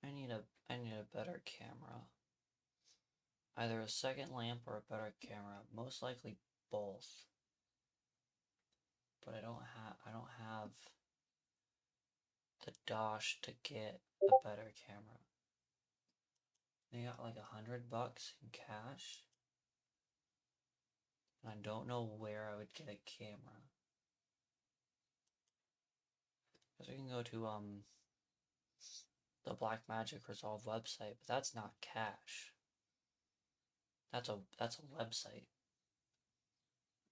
I need a better camera. Either a second lamp or a better camera. Most likely both. But I don't have the dosh to get a better camera. They got like $100 in cash. And I don't know where I would get a camera. Because we can go to the Blackmagic Resolve website, but that's not cash. That's a website.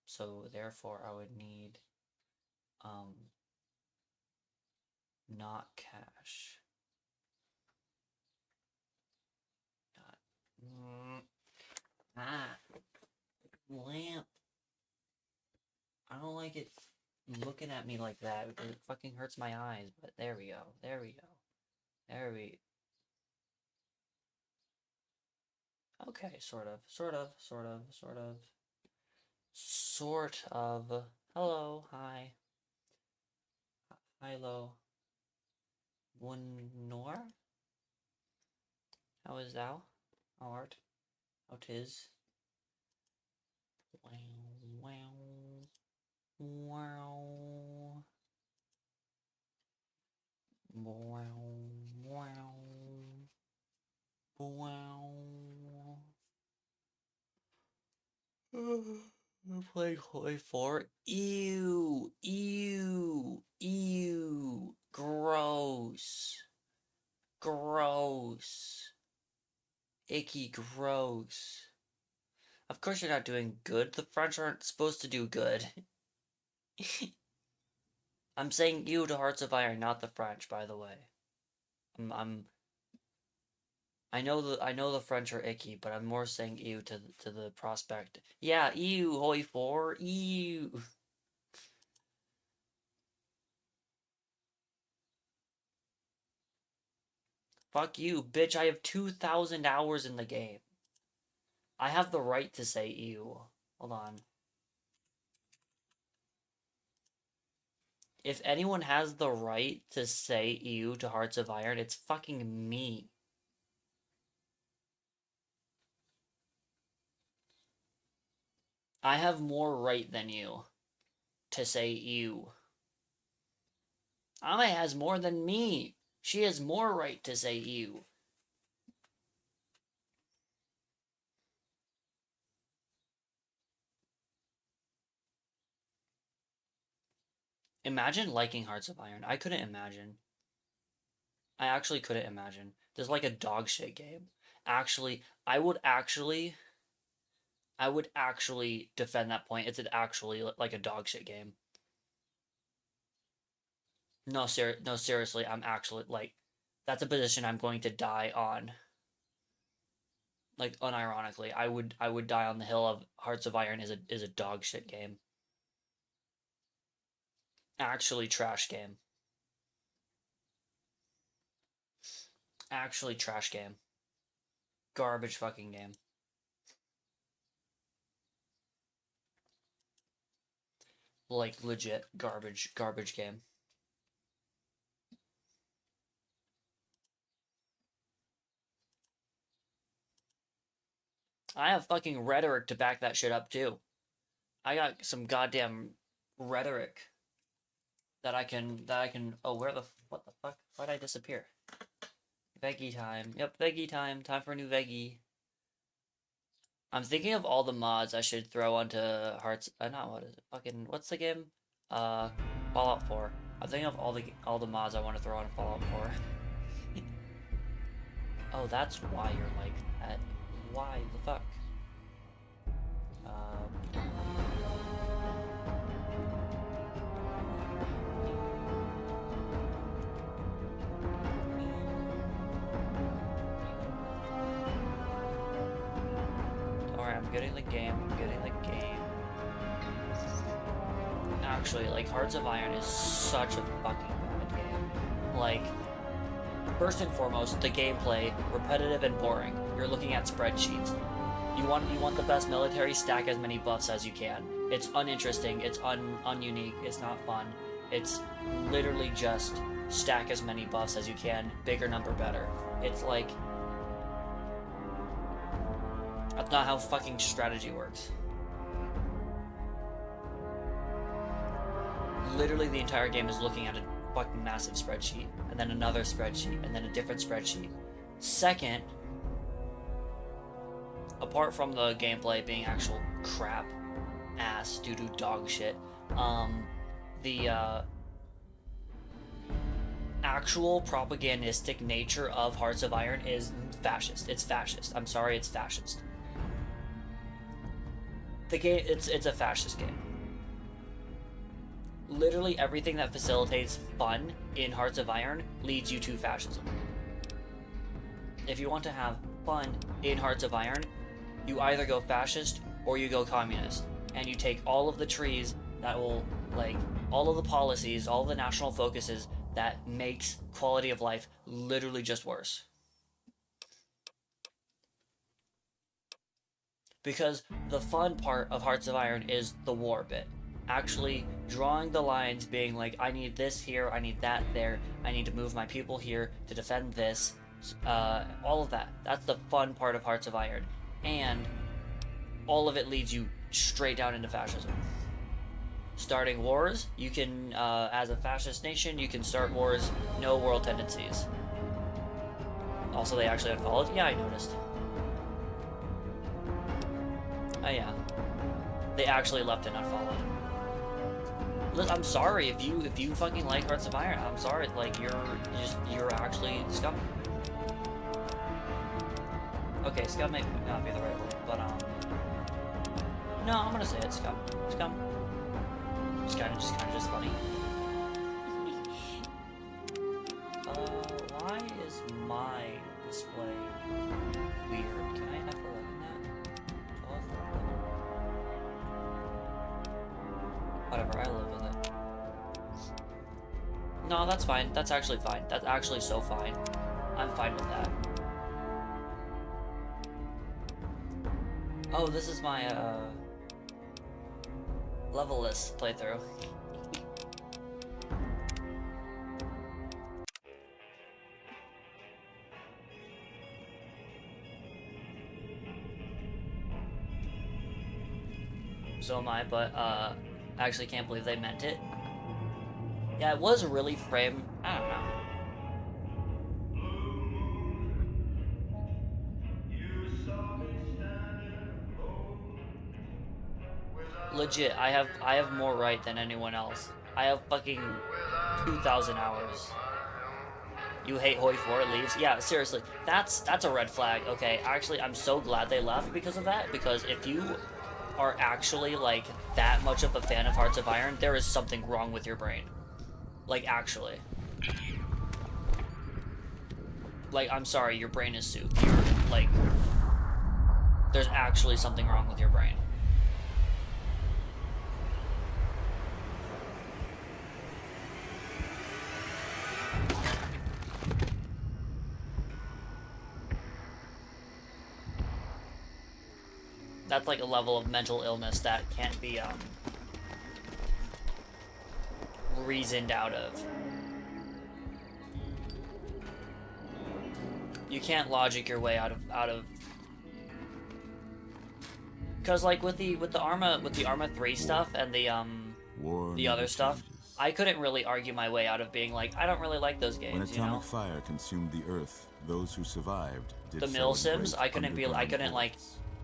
So therefore I would need not cash. Lamp. I don't like it looking at me like that because it fucking hurts my eyes, but there we go. There we go. There we Okay, sort of. Sort of. Sort of. Sort of. Sort of. Hello, hi. Hello. One nor? How is thou? How art? How 'tis? Wow, wow, wow, wow, wow, wow. Play Hoi 4? Ew, ew, ew. Gross. Gross. Icky, gross. Of course you're not doing good. The French aren't supposed to do good. I'm saying you to Hearts of Iron, not the French, by the way. I'm I know the French are icky, but I'm more saying ew to the prospect. Yeah, ew, Hoi 4, ew. Fuck you, bitch, I have 2,000 hours in the game. I have the right to say ew. Hold on. If anyone has the right to say ew to Hearts of Iron, it's fucking me. I have more right than you to say ew. Ame has more than me. She has more right to say ew. Imagine liking Hearts of Iron. I couldn't imagine. I actually couldn't imagine. There's like a dog shit game. Actually, I would actually defend that point. It's actually like a dog shit game. No, seriously, I'm actually like, that's a position I'm going to die on. Like unironically, I would die on the hill of Hearts of Iron is a dog shit game. Actually trash game. Actually trash game. Garbage fucking game. Like legit garbage game. I have fucking rhetoric to back that shit up too. I got some goddamn rhetoric that I can oh what the fuck? Why'd I disappear? Veggie time. Yep, veggie time. Time for a new veggie. I'm thinking of all the mods I should throw onto Hearts not what is it? Fucking what's the game? Uh Fallout 4. I'm thinking of all the mods I want to throw on Fallout 4. Oh, that's why you're like that. Why the fuck? Alright, I'm getting the game. I'm getting the game. Actually, like, Hearts of Iron is such a fucking bad game. Like, first and foremost, the gameplay, repetitive and boring. You're looking at spreadsheets. You want the best military, stack as many buffs as you can. It's uninteresting, it's ununique, it's not fun. It's literally just stack as many buffs as you can, bigger number better. It's like, that's not how fucking strategy works. Literally the entire game is looking at a fucking massive spreadsheet, and then another spreadsheet, and then a different spreadsheet. Second, apart from the gameplay being actual crap, ass, doo-doo dog shit, the actual propagandistic nature of Hearts of Iron is fascist. It's fascist. I'm sorry, it's fascist. The game, it's a fascist game. Literally everything that facilitates fun in Hearts of Iron leads you to fascism. If you want to have fun in Hearts of Iron, you either go fascist or you go communist. And you take all of the trees that will, like, all of the policies, all of the national focuses that makes quality of life literally just worse. Because the fun part of Hearts of Iron is the war bit. Actually drawing the lines, being like, I need this here, I need that there, I need to move my people here to defend this, all of that. That's the fun part of Hearts of Iron. And all of it leads you straight down into fascism. Starting wars, you can, as a fascist nation, you can start wars, no world tendencies. Also, they actually unfollowed? Yeah, I noticed. Oh yeah. They actually left and unfollowed. I'm sorry if you fucking like Hearts of Iron. I'm sorry, like you're actually scum. Okay, scum may not be the right word, but no, I'm gonna say it's scum. Scum. Just kind of funny. Why is my display weird? Can I F11 that? 12? Whatever, I live with it. No, that's fine. That's actually fine. That's actually so fine. I'm fine with that. Oh, this is my, level-less playthrough. So am I, but, I actually can't believe they meant it. Yeah, it was really framed. I don't know. Legit, I have more right than anyone else. I have fucking 2,000 hours. You hate Hoi 4 leaves? Yeah, seriously, that's a red flag. Okay, actually, I'm so glad they left because of that. Because if you are actually like that much of a fan of Hearts of Iron, there is something wrong with your brain. Like, actually. Like, I'm sorry, your brain is soup. You're, like, there's actually something wrong with your brain. That's like a level of mental illness that can't be, reasoned out of. You can't logic your way out of because like with the Arma 3 stuff and the other stuff, I couldn't really argue my way out of being like, I don't really like those games. When atomic fire consumed the earth, those who survived did the mill sims. I couldn't like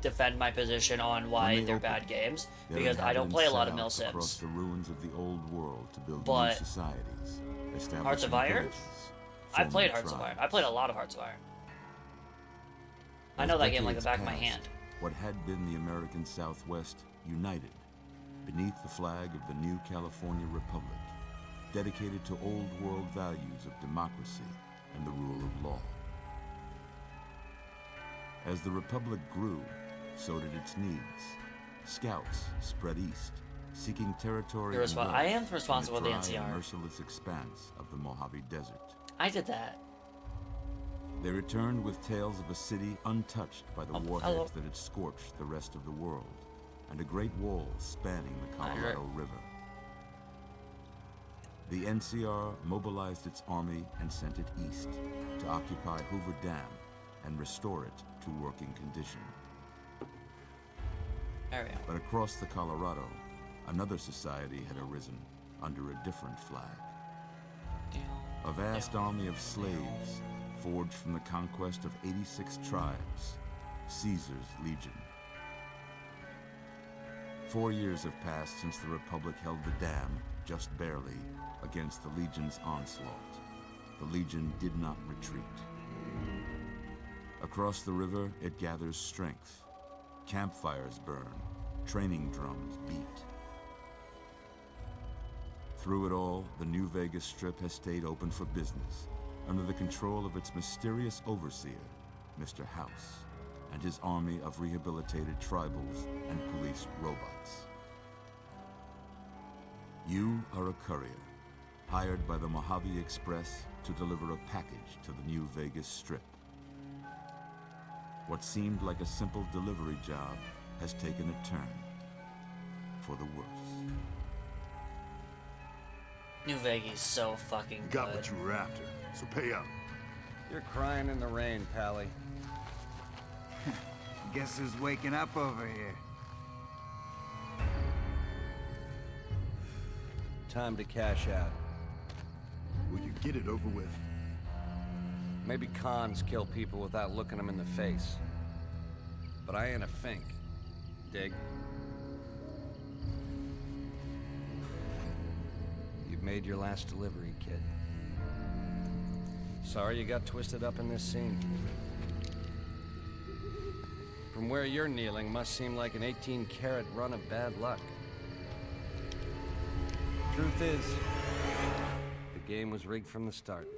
defend my position on why they're bad games because I don't play a lot of mill sims. Across the ruins of the old world to build but new societies, Hearts of Iron? I played Hearts of Iron. I played a lot of Hearts of Iron. I know that game like the back of my hand. What had been the American Southwest united beneath the flag of the new California Republic, dedicated to old world values of democracy and the rule of law. As the Republic grew, so did its needs. Scouts spread east, seeking territory and wealth I am responsible for the NCR. Merciless expanse of the Mojave Desert. I did that. They returned with tales of a city untouched by the warheads that had scorched the rest of the world, and a great wall spanning the Colorado River. the NCR mobilized its army and sent it east to occupy Hoover Dam and restore it to working condition. There we go. But across the Colorado, another society had arisen under a different flag. A vast army of slaves forged from the conquest of 86 tribes, Caesar's Legion. 4 years have passed since the Republic held the dam, just barely, against the Legion's onslaught. The Legion did not retreat. Across the river, it gathers strength. Campfires burn, training drums beat. Through it all, the New Vegas Strip has stayed open for business, under the control of its mysterious overseer, Mr. House, and his army of rehabilitated tribals and police robots. You are a courier, hired by the Mojave Express to deliver a package to the New Vegas Strip. What seemed like a simple delivery job has taken a turn for the worse. New Vegas is so fucking good. Got what you were after, so pay up. You're crying in the rain, Pally. Guess who's waking up over here? Time to cash out. Will you get it over with? Maybe cons kill people without looking them in the face. But I ain't a fink. Dig? You've made your last delivery, kid. Sorry you got twisted up in this scene. From where you're kneeling must seem like an 18-carat run of bad luck. Truth is, the game was rigged from the start.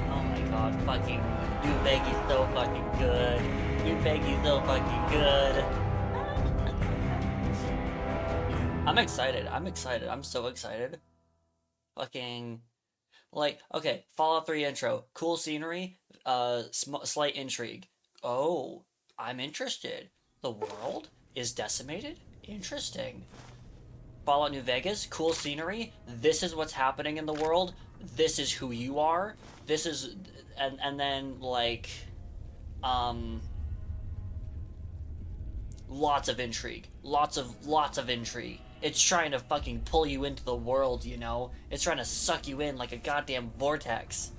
Oh my god, fucking New Vegas so fucking good. New Vegas so fucking good. I'm excited. I'm so excited. Fucking, like, okay, Fallout 3 intro, cool scenery, slight intrigue. Oh, I'm interested. The world is decimated? Interesting. Fallout New Vegas, cool scenery, this is what's happening in the world, this is who you are, this is, and then, like, lots of intrigue, lots of intrigue. It's trying to fucking pull you into the world, you know? It's trying to suck you in like a goddamn vortex.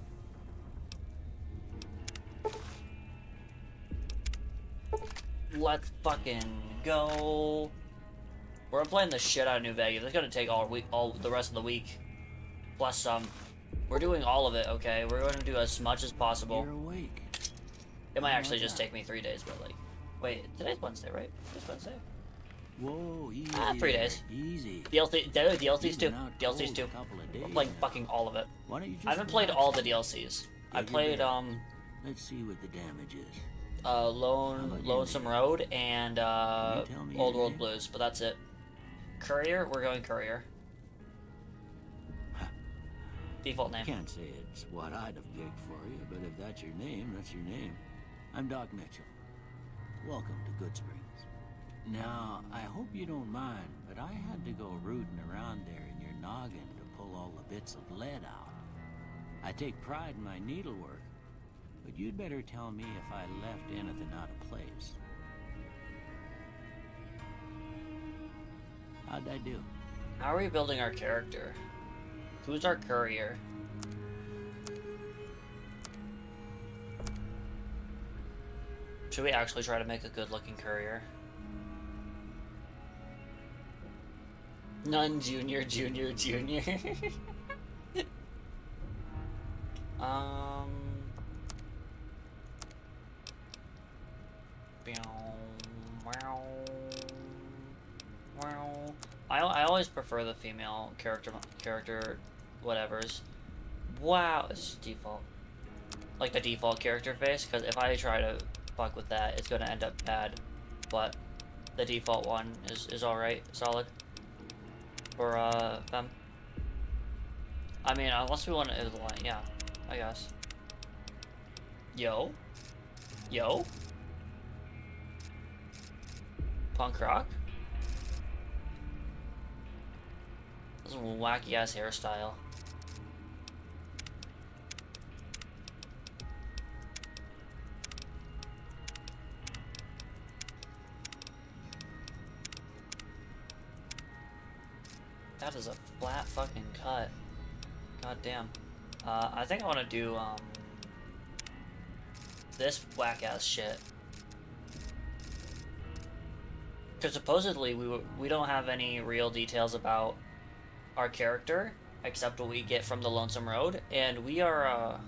Let's fucking go. We're playing the shit out of New Vegas. It's gonna take all the rest of the week. Plus some. We're doing all of it, okay? We're gonna do as much as possible. You're awake. It might actually just take me 3 days, but like... Wait, today's Wednesday, right? Today's Wednesday. Whoa, easy. 3 days. Easy. DLCs too. You've been out DLCs cold too. a couple of We're days playing now. fucking all of it. Why don't you just I haven't played relax? all the DLCs. I Take it played easy. Let's see what the damage is. Lonesome Road and You tell me Old your World name. Blues, but that's it. Courier, we're going Courier. Default name. Can't say it's what I'd have picked for you, but if that's your name, that's your name. I'm Doc Mitchell. Welcome to Good Springs. Now, I hope you don't mind, but I had to go rooting around there in your noggin to pull all the bits of lead out. I take pride in my needlework, but you'd better tell me if I left anything out of place. How'd I do? How are we building our character? Who's our courier? Should we actually try to make a good-looking courier? None Junior. I always prefer the female character whatevers. Wow, it's just default. Like the default character face, because if I try to fuck with that, it's gonna end up bad. But the default one is alright, solid. For them. I mean, unless we want to, yeah, I guess. Yo? punk rock. This is a wacky ass hairstyle. That is a flat fucking cut. God damn. I think I want to do this whack ass shit. Because supposedly we don't have any real details about our character except what we get from the Lonesome Road, and we are a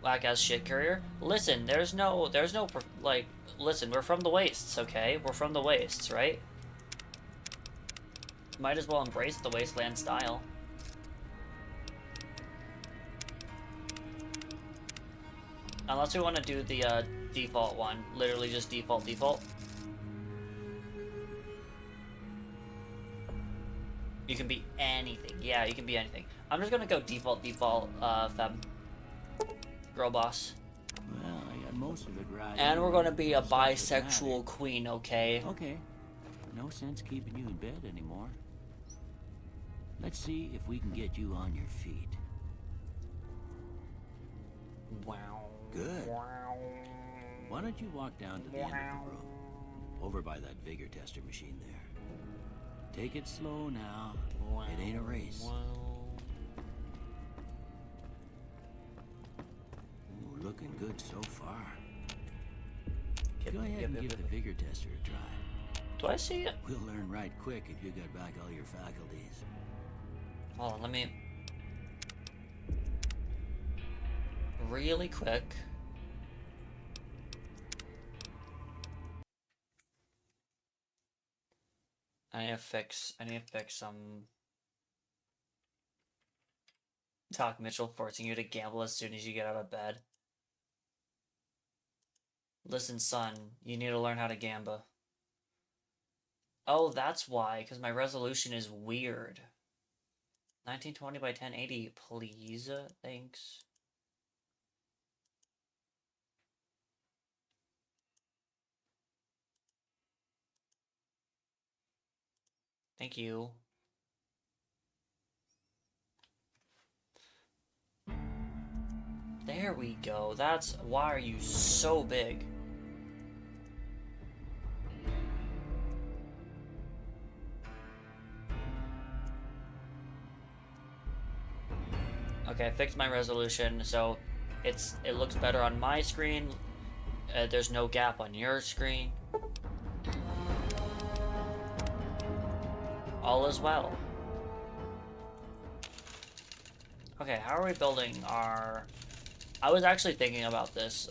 whack ass shit courier. Listen, there's no like, listen, we're from the wastes, okay? We're from the wastes, right? Might as well embrace the wasteland style. Unless we want to do the default one, literally just default. You can be anything. Yeah, you can be anything. I'm just gonna go default, fem. Girl boss. Well, I got most of it right. And we're gonna be a Stuff that bisexual matters. queen, okay? Okay. No sense keeping you in bed anymore. Let's see if we can get you on your feet. Wow. Good. Wow. Why don't you walk down to the end of the room? Over by that vigor tester machine there. Take it slow now. It ain't a race. Ooh, looking good so far. Go ahead and give the vigor tester a try. Do I see it? We'll learn right quick if you got back all your faculties. Hold on, let me... Really quick. I need to fix some... Doc Mitchell forcing you to gamble as soon as you get out of bed. Listen, son, you need to learn how to gamba. Oh, that's why, because my resolution is weird. 1920 by 1080, please. Thanks. Thank you. There we go. That's why are you so big? Okay, I fixed my resolution, so it looks better on my screen. There's no gap on your screen. All is well. Okay, how are we building our... I was actually thinking about this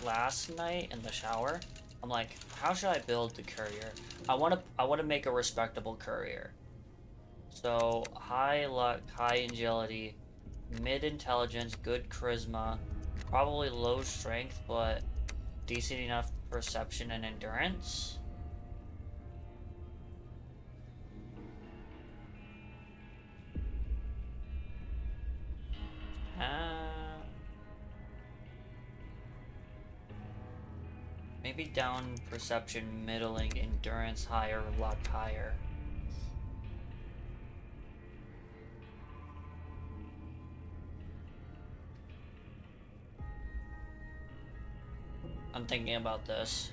last night in the shower. I'm like, how should I build the courier? I want to make a respectable courier. So, high luck, high agility, mid intelligence, good charisma, probably low strength, but decent enough perception and endurance. Maybe down perception, middling, endurance higher, luck higher. I'm thinking about this.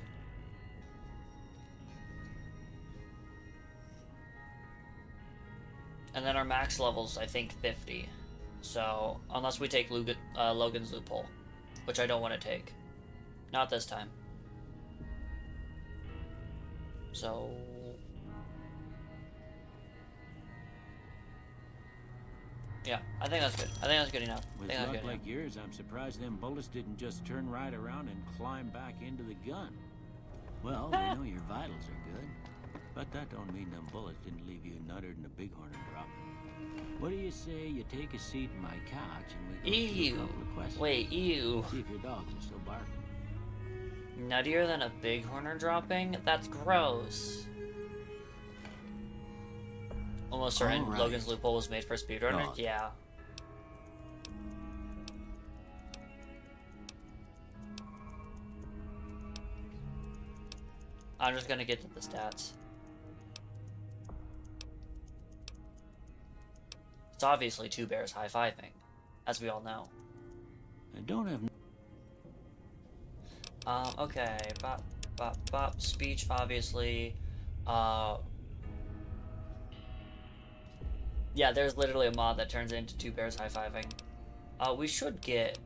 And then our max level's, I think, 50. So, unless we take Logan's Loophole, which I don't want to take. Not this time. So... yeah, I think that's good. I think that's good enough. With luck like yours, I'm surprised them bullets didn't just turn right around and climb back into the gun. Well, we know your vitals are good, but that don't mean them bullets didn't leave you nuttered in a bighorn drop. What do you say you take a seat in my couch and we go through a couple of questions? Wait, ew. See if your dogs are still barking. Nuttier than a bighorner dropping? That's gross. Almost certain Alright. Logan's Loophole was made for speedrunners? Dog. Yeah. I'm just gonna get to the stats. It's obviously two bears high-fiving, as we all know. I don't have... Okay, speech, obviously. Yeah, there's literally a mod that turns it into two bears high-fiving. We should get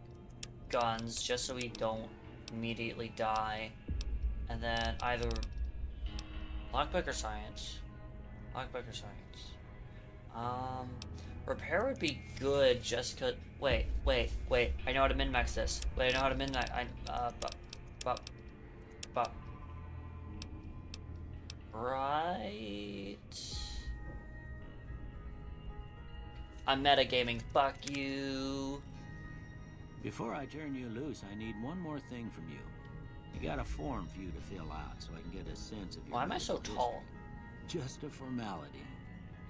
guns, just so we don't immediately die. And then either lockpick or science. Lockpick or science. Repair would be good, just cause... Wait. I know how to min-max this. Wait, I know how to min-max... Right... I'm metagaming, fuck you. Before I turn you loose, I need one more thing from you. You got a form for you to fill out so I can get a sense of your... Why am I so medical tall? history. Just a formality.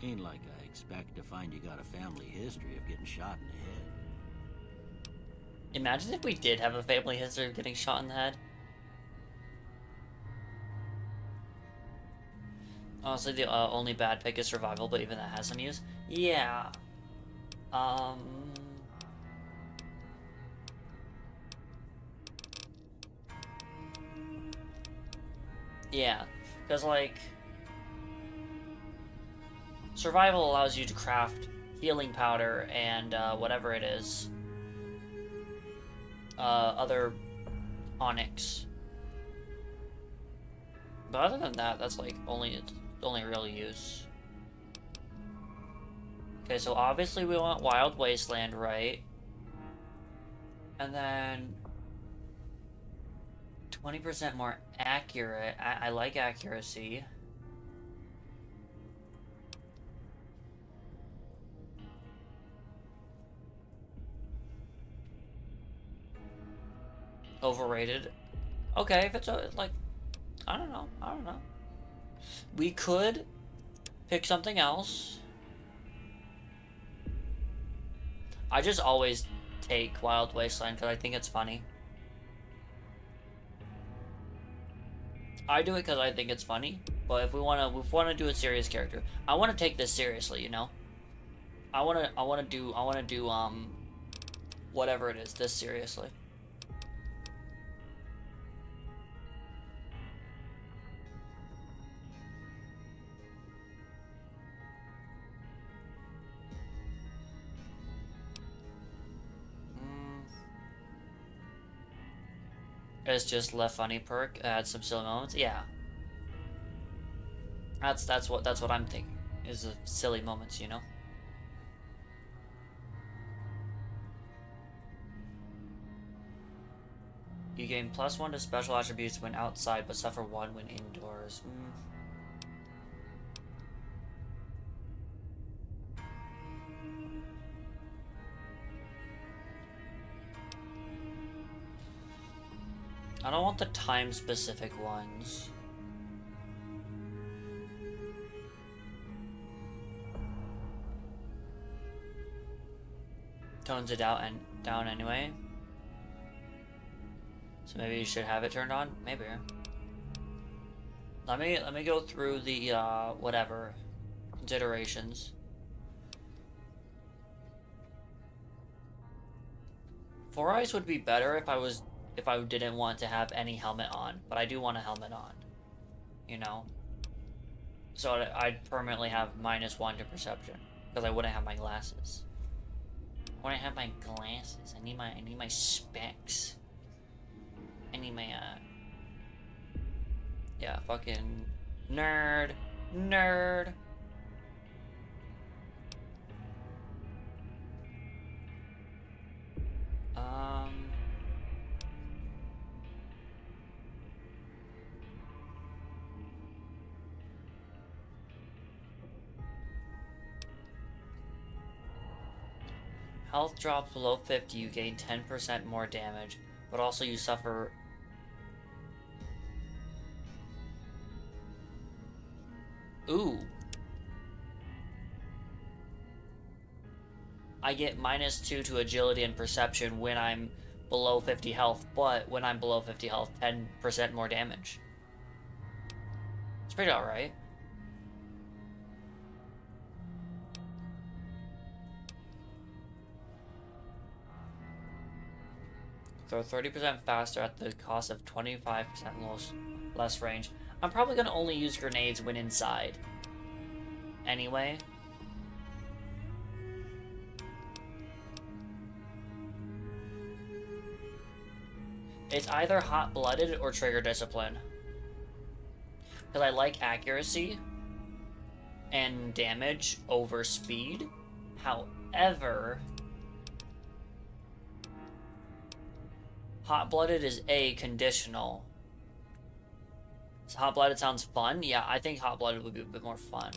Ain't like I expect to find you got a family history of getting shot in the head. Imagine if we did have a family history of getting shot in the head. Honestly, the only bad pick is survival, but even that has some use. Yeah. Yeah, because, like, survival allows you to craft healing powder and, whatever it is. Other onyx. But other than that, that's, like, it's only real use. Okay, so obviously we want Wild Wasteland, right? And then 20% more accurate. I like accuracy. Overrated. Okay, if it's like, I don't know. We could pick something else. I just always take Wild Wasteland because I think it's funny. I do it because I think it's funny, but if we wanna do a serious character, I want to take this seriously, you know. I wanna do whatever it is, this seriously. It's just left funny perk, add some silly moments. Yeah. That's what I'm thinking. Is the silly moments, you know? You gain +1 to special attributes when outside, but suffer 1 when indoors. I don't want the time-specific ones. Tones it out and down anyway. So maybe you should have it turned on? Maybe. Let me go through the whatever considerations. 4 Eyes would be better if I didn't want to have any helmet on, but I do want a helmet on, you know? So I'd permanently have -1 to perception, because I wouldn't have my glasses. I wouldn't have my glasses. I need my specs. I need my, yeah, fucking nerd. Health drops below 50, you gain 10% more damage, but also you suffer... Ooh. I get -2 to agility and perception when I'm below 50 health, but when I'm below 50 health, 10% more damage. pretty alright. Throw 30% faster at the cost of 25% less range. I'm probably gonna only use grenades when inside. Anyway. It's either hot-blooded or trigger discipline. Because I like accuracy and damage over speed. However, hot-blooded is conditional. So hot-blooded sounds fun. Yeah, I think hot-blooded would be a bit more fun,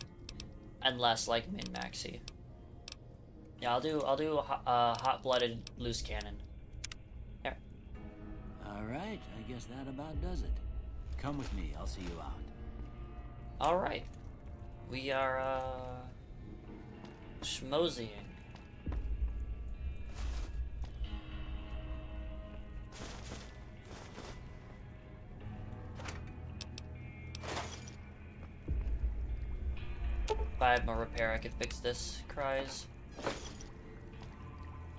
and less like min-maxy. Yeah, I'll do hot-blooded loose cannon. There. All right, I guess that about does it. Come with me. I'll see you out. All right, we are schmoseying. If I had more repair, I could fix this. Cries.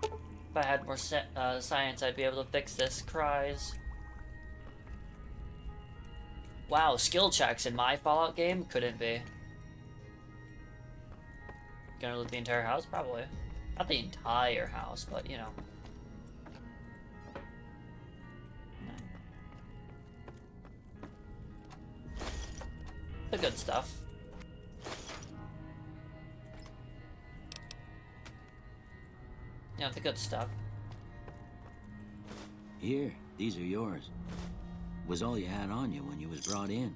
If I had more science, I'd be able to fix this. Cries. Wow, skill checks in my Fallout game? Couldn't be. Gonna loot the entire house? Probably. Not the entire house, but you know. The good stuff. Yeah, the good stuff. Here, these are yours. Was all you had on you when you was brought in.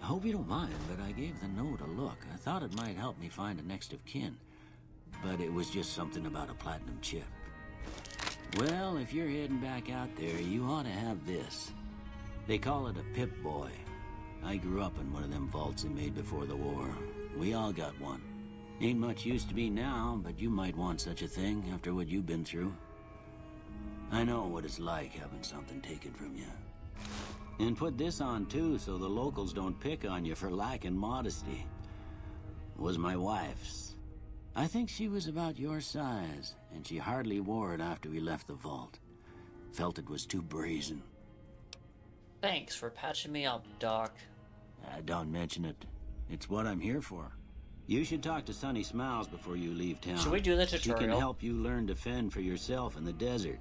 I hope you don't mind, but I gave the note a look. I thought it might help me find a next of kin. But it was just something about a platinum chip. Well, if you're heading back out there, you ought to have this. They call it a Pip-Boy. I grew up in one of them vaults they made before the war. We all got one. Ain't much use to be now, but you might want such a thing after what you've been through. I know what it's like having something taken from you. And put this on too, so the locals don't pick on you for lacking modesty. Was my wife's. I think she was about your size, and she hardly wore it after we left the vault. Felt it was too brazen. Thanks for patching me up, Doc. Don't mention it. It's what I'm here for. You should talk to Sunny Smiles before you leave town. Should we do the She tutorial? can help you learn to fend for yourself in the desert.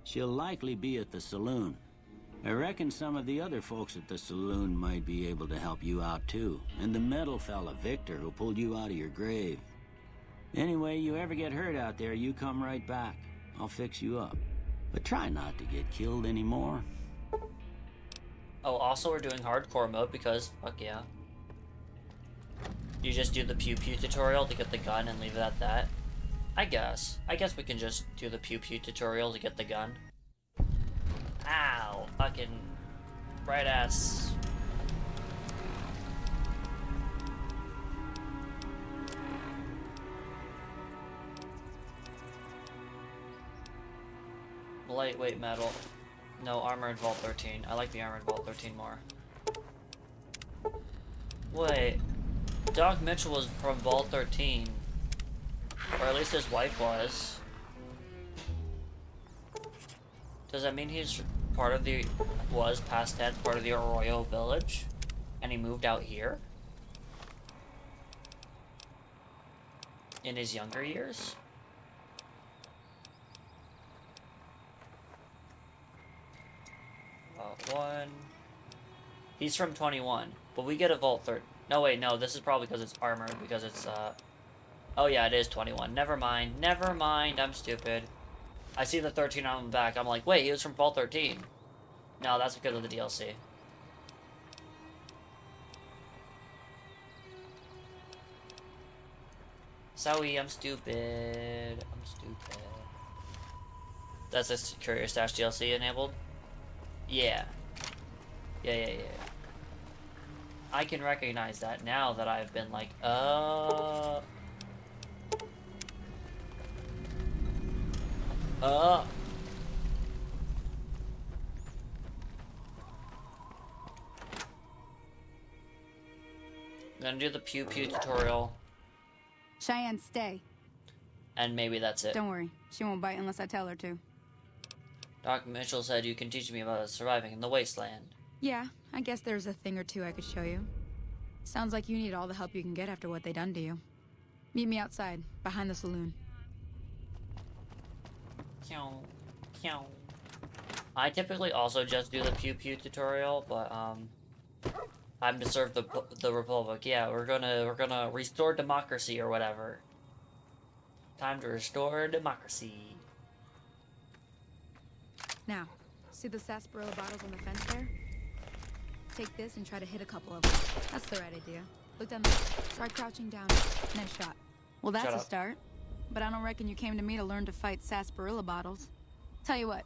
She'll likely be at the saloon. I reckon some of the other folks at the saloon might be able to help you out too. And the metal fella, Victor, who pulled you out of your grave. Anyway, you ever get hurt out there, you come right back. I'll fix you up. But try not to get killed anymore. Oh, also we're doing hardcore mode because, fuck yeah. You just do the pew pew tutorial to get the gun and leave it at that? I guess we can just do the pew pew tutorial to get the gun. Ow, fucking right ass. Lightweight metal. No, Armored Vault 13. I like the Armored Vault 13 more. Wait. Doc Mitchell was from Vault 13. Or at least his wife was. Does that mean he's part of the... was, past tense, part of the Arroyo Village? And he moved out here? In his younger years? Vault 1. He's from 21. But we get a Vault 13. No, wait, no, this is probably because it's armored, because it's, oh yeah, it is 21. Never mind, I'm stupid. I see the 13 on the back, I'm like, wait, he was from Vault 13. No, that's because of the DLC. Sorry, I'm stupid. That's this Courier Stash DLC enabled? Yeah. Yeah. I can recognize that now that I've been like, gonna do the pew pew tutorial, Cheyenne, stay. and maybe that's it. Don't worry. She won't bite unless I tell her to. Doc Mitchell said you can teach me about surviving in the wasteland. Yeah, I guess there's a thing or two I could show you. Sounds like you need all the help you can get after what they done to you. Meet me outside, behind the saloon. I typically also just do the pew pew tutorial, but time to serve the Republic. Yeah, we're gonna restore democracy or whatever. Time to restore democracy. Now, see the sarsaparilla bottles on the fence there? Take this and try to hit a couple of them. That's the right idea. Look down there. Try crouching down. Nice shot. Well, that's Shut a up. start. But I don't reckon you came to me to learn to fight sarsaparilla bottles. Tell you what,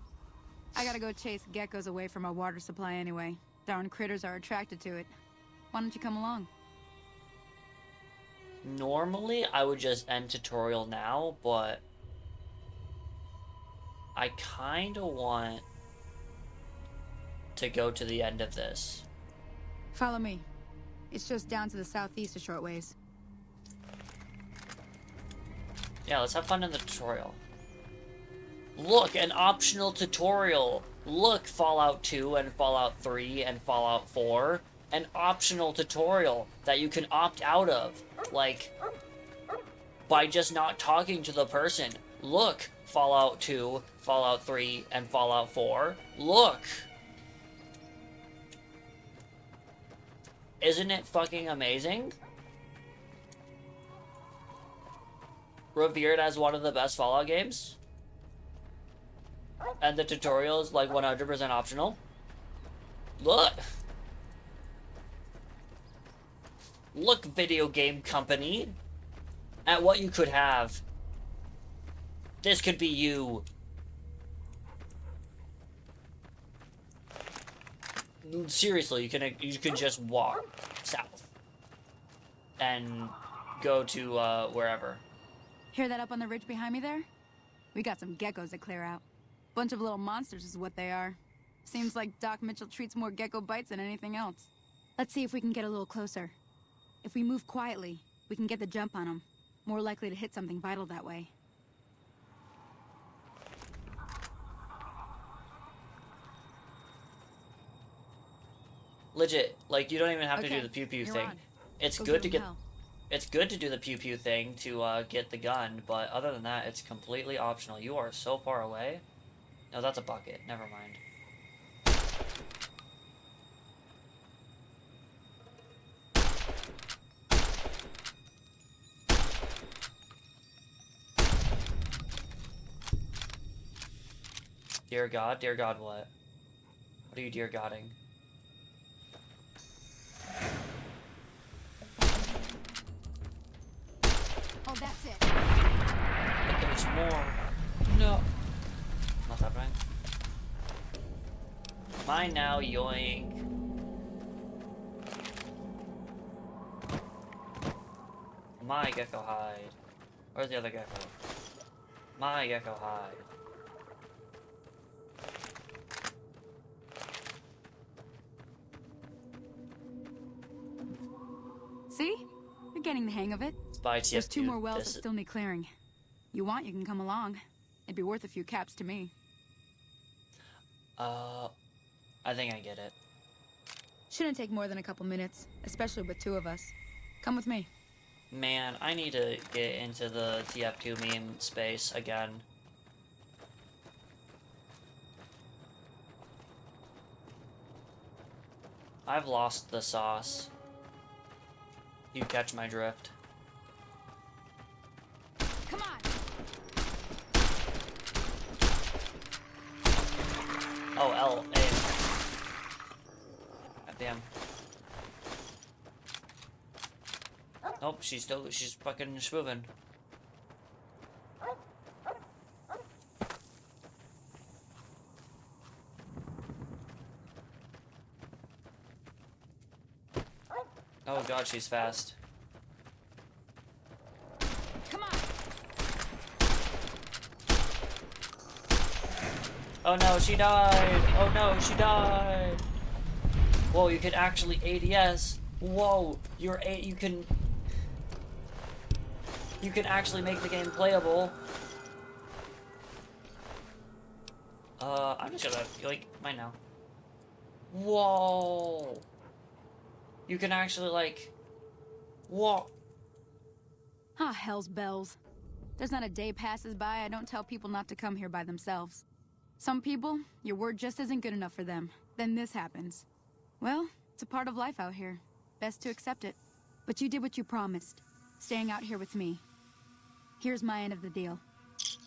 I gotta go chase geckos away from our water supply anyway. Darn critters are attracted to it. Why don't you come along? Normally, I would just end tutorial now, but I kind of want to go to the end of this. Follow me. It's just down to the southeast a short ways. Yeah, let's have fun in the tutorial. Look, an optional tutorial. Look, Fallout 2 and Fallout 3 and Fallout 4. An optional tutorial that you can opt out of. Like, by just not talking to the person. Look, Fallout 2, Fallout 3, and Fallout 4. Look! Isn't it fucking amazing? Revered as one of the best Fallout games? And the tutorial is like 100% optional? Look! Look, video game company, at what you could have. This could be you. Seriously, you can just walk south and go to wherever. Hear that up on the ridge behind me there? We got some geckos to clear out. Bunch of little monsters is what they are. Seems like Doc Mitchell treats more gecko bites than anything else. Let's see if we can get a little closer. If we move quietly, we can get the jump on them. More likely to hit something vital that way. Legit, like, you don't even have to do Okay, the pew pew you're thing. on. It's Go good give to 'em get hell. it's good to do the pew pew thing to get the gun, but other than that, it's completely optional. You are so far away. No, that's a bucket. Never mind. Dear God, what? What are you dear godding? Oh, that's it. But there's more. No. Not happening. Mine now, yoink. My gecko hide. Where's the other gecko? My gecko hide. See? You're getting the hang of it. Spy TF2. There's two more wells This that still need clearing. You want, you can come along. It'd be worth a few caps to me. I think I get it. Shouldn't take more than a couple minutes, especially with two of us. Come with me. Man, I need to get into the TF2 meme space again. I've lost the sauce. You catch my drift. Come on! Oh, L, A. God damn. Nope, she's fucking moving. Oh god, she's fast. Come on! Oh no, she died! Oh no, she died! Whoa, you can actually ADS! Whoa! you can actually make the game playable. I'm just gonna yoink mine now. Whoa! You can actually like, whoa! Ah, hell's bells. There's not a day passes by I don't tell people not to come here by themselves. Some people, your word just isn't good enough for them. Then this happens. Well, it's a part of life out here. Best to accept it. But you did what you promised, staying out here with me. Here's my end of the deal.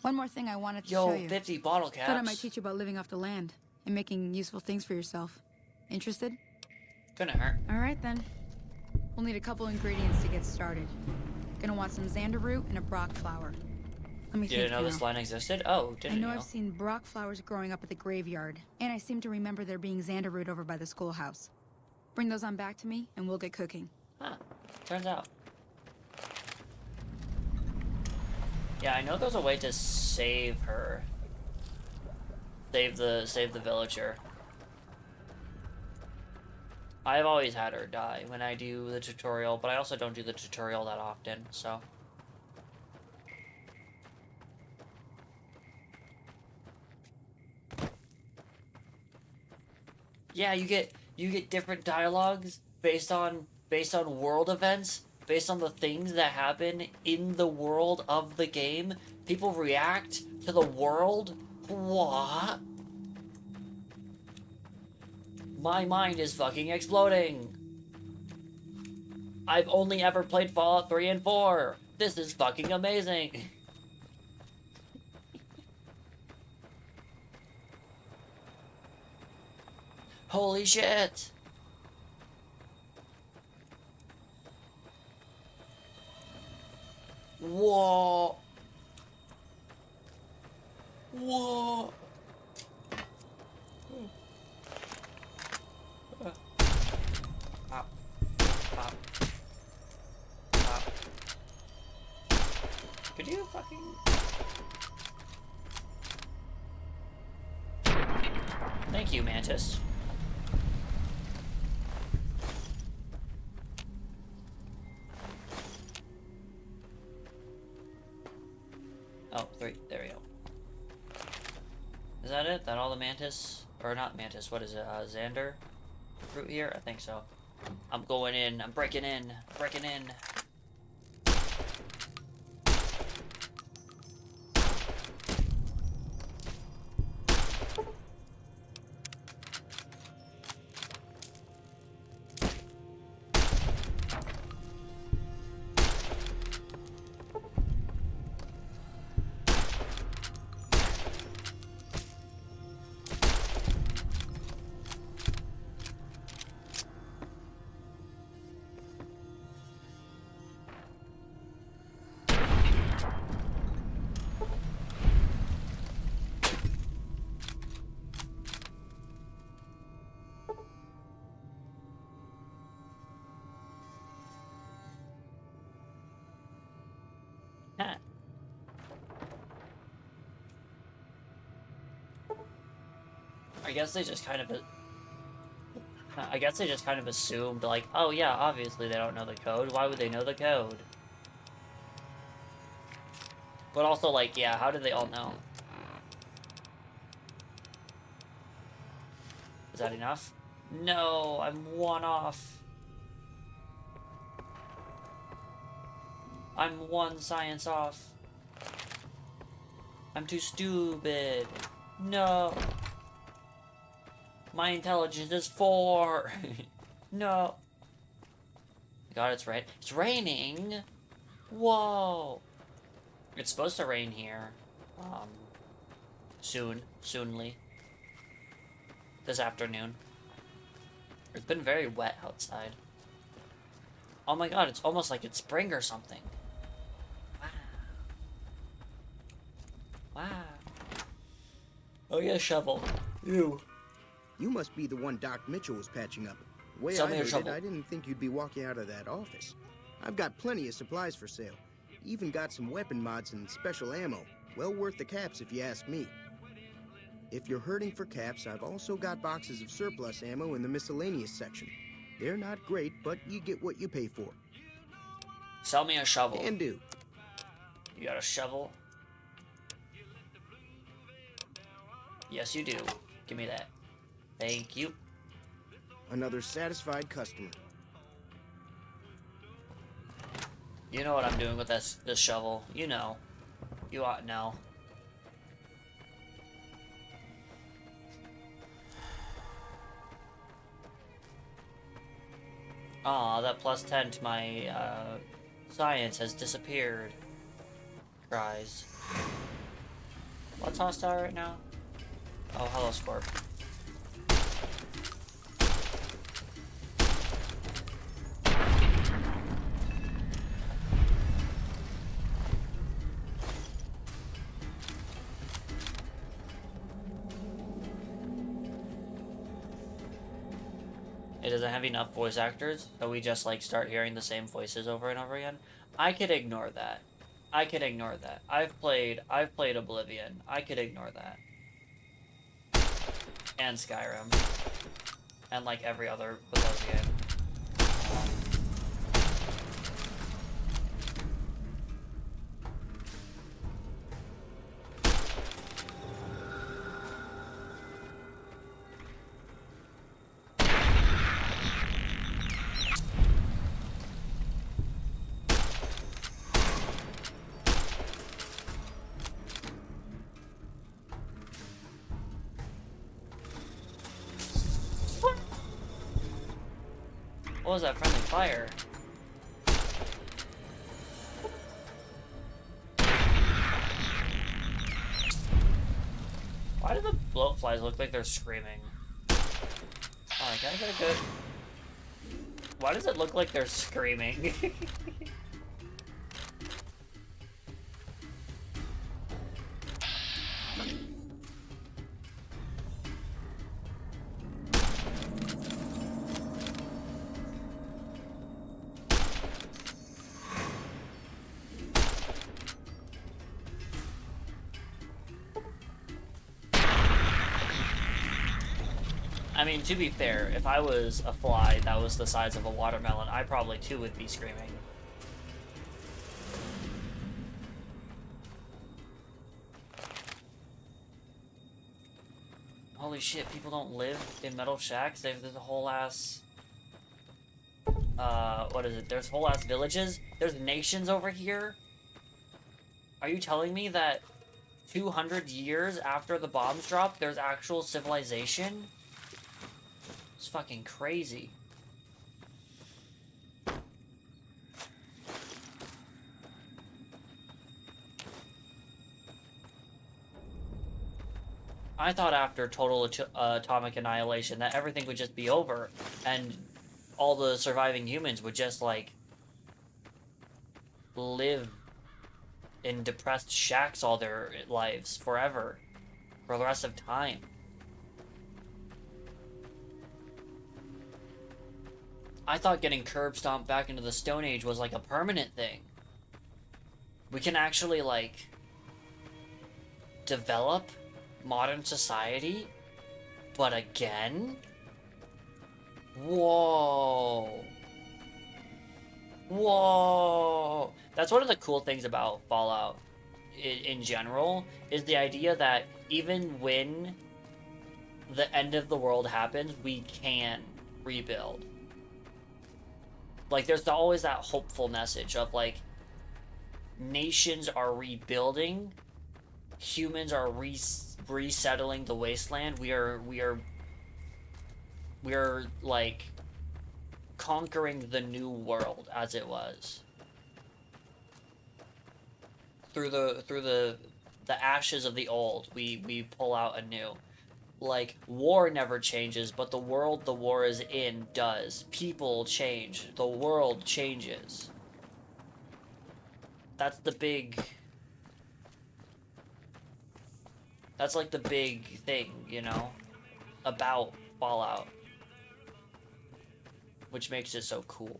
One more thing I wanted to show you. 50 bottle caps. Thought I might teach you about living off the land and making useful things for yourself. Interested? Couldn't hurt. All right then. We'll need a couple ingredients to get started. Gonna want some xander root and a brock flower. Let me think. Didn't know now. this line existed? Oh, I didn't know you? I've seen brock flowers growing up at the graveyard, and I seem to remember there being xander root over by the schoolhouse. Bring those on back to me, and we'll get cooking. Huh. Turns out. Yeah, I know there's a way to save her. Save the villager. I've always had her die when I do the tutorial, but I also don't do the tutorial that often, so. Yeah, you get different dialogues based on world events, based on the things that happen in the world of the game. People react to the world. What? My mind is fucking exploding. I've only ever played Fallout 3 and 4. This is fucking amazing. Holy shit. Whoa. Whoa. Pop. Pop. Pop. Could you fucking... Thank you, Mantis. Oh, 3. There we go. Is that it? That all the Mantis? Or not Mantis, what is it? Xander fruit here? I think so. I'm going in. I'm breaking in. Breaking in. I guess they just kind of assumed, like, oh yeah, obviously they don't know the code. Why would they know the code? But also, like, yeah, how did they all know? Is that enough? No, I'm 1 off. I'm 1 science off. I'm too stupid. No. My intelligence is 4. No. God, it's right. It's raining. Whoa. It's supposed to rain here. Soonly. This afternoon. It's been very wet outside. Oh my god, it's almost like it's spring or something. Wow. Oh yeah, shovel. Ew. You must be the one Doc Mitchell was patching up. The way Sell I me your heard it, shovel. I didn't think you'd be walking out of that office. I've got plenty of supplies for sale. Even got some weapon mods and special ammo. Well worth the caps if you ask me. If you're hurting for caps, I've also got boxes of surplus ammo in the miscellaneous section. They're not great, but you get what you pay for. Sell me a shovel. Can do. You got a shovel? Yes, you do. Give me that. Thank you. Another satisfied customer. You know what I'm doing with this shovel. You know. You ought to know. Aw, that plus 10 to my science has disappeared. Cries. What's hostile right now? Oh, hello, Scorp. It doesn't have enough voice actors, so we just like start hearing the same voices over and over again. I could ignore that. I could ignore that. I've played Oblivion. I could ignore that. And Skyrim. And like every other Bethesda game. What was that friendly fire? Why do the bloatflies look like they're screaming? Oh, can I get a good... Why does it look like they're screaming? I mean, to be fair, if I was a fly that was the size of a watermelon, I probably too would be screaming. Holy shit, people don't live in metal shacks? There's a whole ass... what is it? There's whole ass villages? There's nations over here? Are you telling me that 200 years after the bombs dropped, there's actual civilization? It's fucking crazy. I thought after total atomic annihilation that everything would just be over and all the surviving humans would just like live in depressed shacks all their lives forever, for the rest of time. I thought getting curb stomped back into the Stone Age was like a permanent thing. We can actually like develop modern society, but again? Whoa. Whoa. That's one of the cool things about Fallout in general, is the idea that even when the end of the world happens, we can rebuild. Like, there's always that hopeful message of, like, nations are rebuilding, humans are resettling the wasteland, we are, like, conquering the new world as it was. Through the ashes of the old, we pull out a new. Like, war never changes, but the world the war is in does. People change. The world changes. That's the big... That's like the big thing, you know? About Fallout. Which makes it so cool.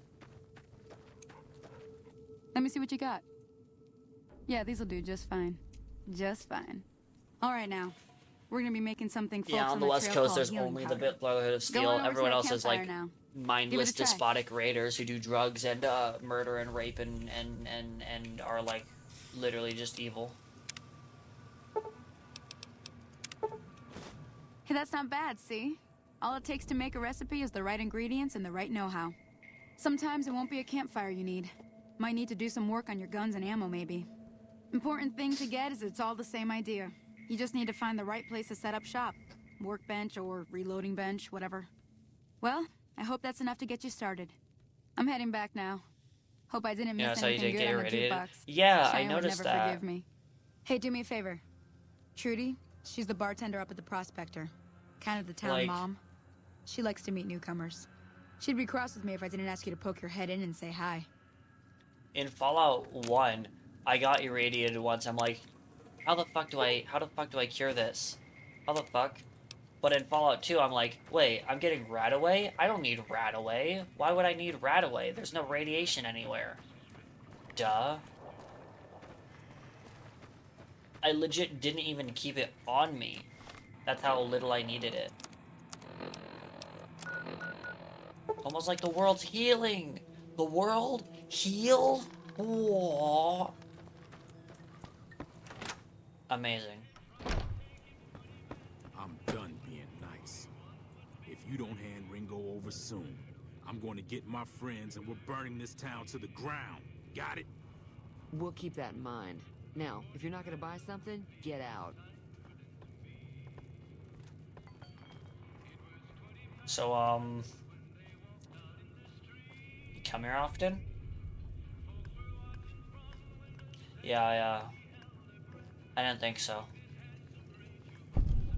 Let me see what you got. Yeah, these'll do just fine. Just fine. All right, now. We're gonna be making something folks yeah, on the West trail Coast, called there's healing only powder. the Brotherhood of Go Steel. on over to Everyone the else is campfire like now. mindless, try. despotic raiders who do drugs and murder and rape and are like literally just evil. Hey, that's not bad, see? All it takes to make a recipe is the right ingredients and the right know-how. Sometimes it won't be a campfire you need. Might need to do some work on your guns and ammo, maybe. Important thing to get is it's all the same idea. You just need to find the right place to set up shop. Workbench or reloading bench, whatever. Well, I hope that's enough to get you started. I'm heading back now. Hope I didn't Yeah, miss that's how you anything did good get on the irradiated. jukebox. Yeah, I Cheyenne would noticed never that. forgive me. Hey, do me a favor. Trudy, she's the bartender up at the Prospector. Kind of the town Like- mom. She likes to meet newcomers. She'd be cross with me if I didn't ask you to poke your head in and say hi. In Fallout 1, I got irradiated once. I'm like, how the fuck do I cure this? How the fuck? But in Fallout 2, I'm like, wait, I'm getting Radaway? I don't need Radaway. Why would I need Radaway? There's no radiation anywhere. Duh. I legit didn't even keep it on me. That's how little I needed it. Almost like the world's healing. The world heal? Whoa. Amazing. I'm done being nice. If you don't hand Ringo over soon, I'm going to get my friends and we're burning this town to the ground. Got it? We'll keep that in mind. Now, if you're not gonna buy something, get out. So, you come here often? Yeah, I didn't think so.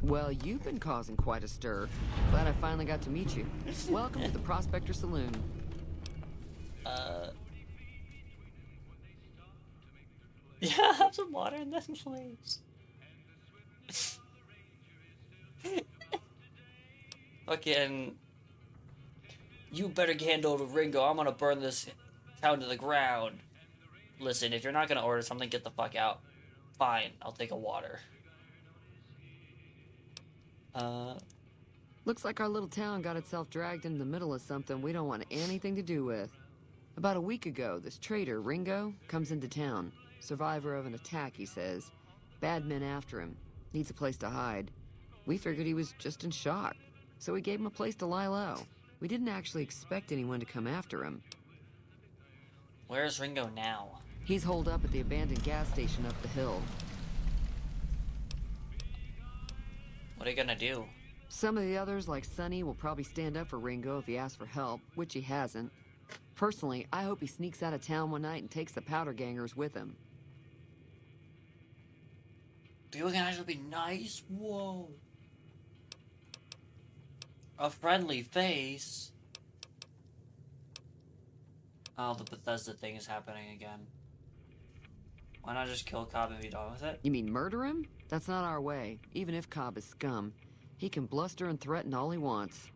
Well, you've been causing quite a stir. Glad I finally got to meet you. Welcome to the Prospector Saloon. Yeah, have some water in this, please. Fucking... You better handle the Ringo. I'm gonna burn this town to the ground. Listen, if you're not gonna order something, get the fuck out. Fine, I'll take a water. Looks like our little town got itself dragged into the middle of something we don't want anything to do with. About a week ago, this traitor, Ringo, comes into town. Survivor of an attack, he says. Bad men after him. Needs a place to hide. We figured he was just in shock, so we gave him a place to lie low. We didn't actually expect anyone to come after him. Where's Ringo now? He's holed up at the abandoned gas station up the hill. What are you gonna do? Some of the others, like Sonny, will probably stand up for Ringo if he asks for help, which he hasn't. Personally, I hope he sneaks out of town one night and takes the powder gangers with him. Do you guys will be nice? Whoa. A friendly face. Oh, the Bethesda thing is happening again. Why not just kill Cobb and be done with it? You mean murder him? That's not our way, even if Cobb is scum. He can bluster and threaten all he wants.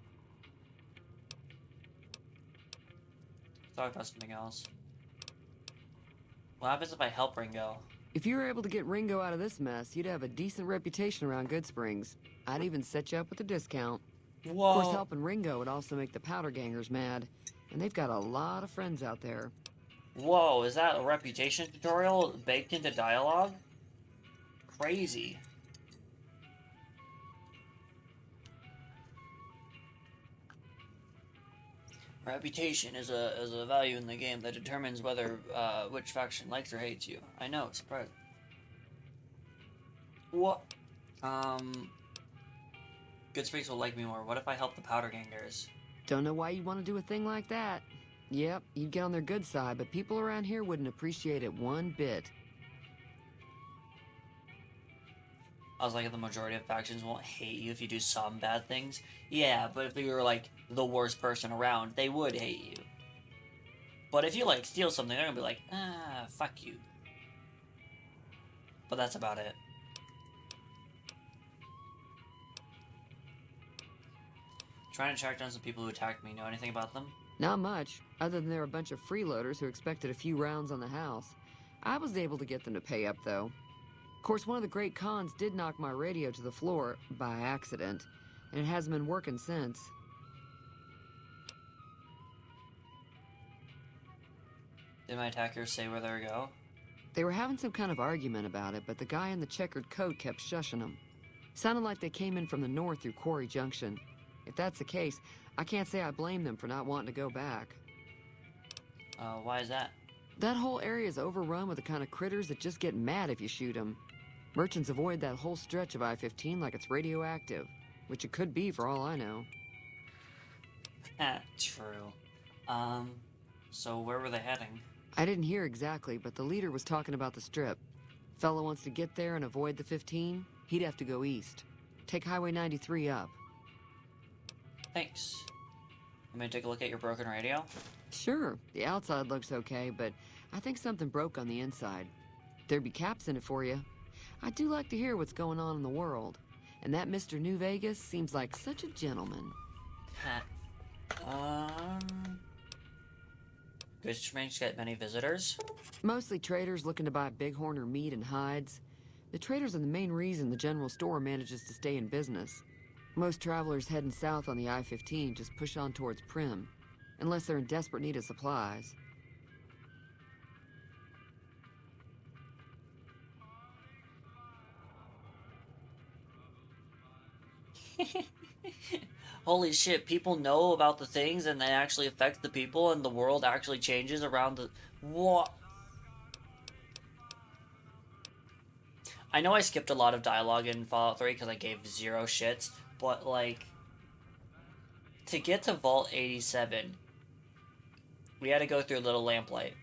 Talk about something else. What happens if I help Ringo? If you were able to get Ringo out of this mess, you'd have a decent reputation around Goodsprings. I'd even set you up with a discount. Whoa. Of course, helping Ringo would also make the powder gangers mad. And they've got a lot of friends out there. Whoa, is that a reputation tutorial baked into dialogue? Crazy. Reputation is a value in the game that determines whether which faction likes or hates you. I know, surprise. What? Goodsprings will like me more. What if I help the powder gangers? Don't know why you'd want to do a thing like that. Yep, you'd get on their good side, but people around here wouldn't appreciate it one bit. I was like, the majority of factions won't hate you if you do some bad things. Yeah, but if you're like the worst person around, they would hate you. But if you like steal something, they're gonna be like, ah, fuck you. But that's about it. Trying to track down some people who attacked me. Know anything about them? Not much, other than they're a bunch of freeloaders who expected a few rounds on the house. I was able to get them to pay up, though. Of course, one of the great cons did knock my radio to the floor, by accident, and it hasn't been working since. Did my attackers say where they were go? They were having some kind of argument about it, but the guy in the checkered coat kept shushing them. Sounded like they came in from the north through Quarry Junction. If that's the case, I can't say I blame them for not wanting to go back. Why is that? That whole area is overrun with the kind of critters that just get mad if you shoot them. Merchants avoid that whole stretch of I-15 like it's radioactive, which it could be for all I know. True. So where were they heading? I didn't hear exactly, but the leader was talking about the strip. Fella wants to get there and avoid the 15, he'd have to go east. Take Highway 93 up. Thanks. Want me to take a look at your broken radio? Sure, the outside looks okay, but I think something broke on the inside. There'd be caps in it for you. I do like to hear what's going on in the world. And that Mr. New Vegas seems like such a gentleman. Good Springs get many visitors? Mostly traders looking to buy bighorn or meat and hides. The traders are the main reason the general store manages to stay in business. Most travelers heading south on the I-15 just push on towards Primm, unless they're in desperate need of supplies. Holy shit, people know about the things and they actually affect the people and the world actually changes around the... What? I know I skipped a lot of dialogue in Fallout 3 because I gave 0 shits, but like... To get to Vault 87, we had to go through Little Lamplight.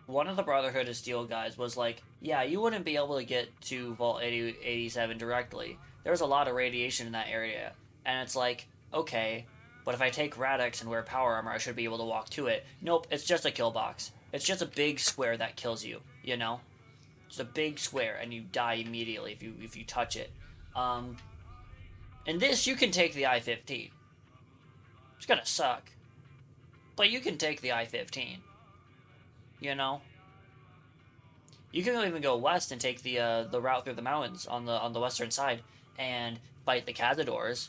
One of the Brotherhood of Steel guys was like, yeah, you wouldn't be able to get to Vault 87 directly. There's a lot of radiation in that area. And it's like, okay, but if I take Radix and wear power armor, I should be able to walk to it. Nope, it's just a kill box. It's just a big square that kills you, you know? It's a big square, and you die immediately if you touch it. In this, you can take the I-15. It's gonna suck. But you can take the I-15. You know? You can even go west and take the route through the mountains on the western side and fight the Cazadors.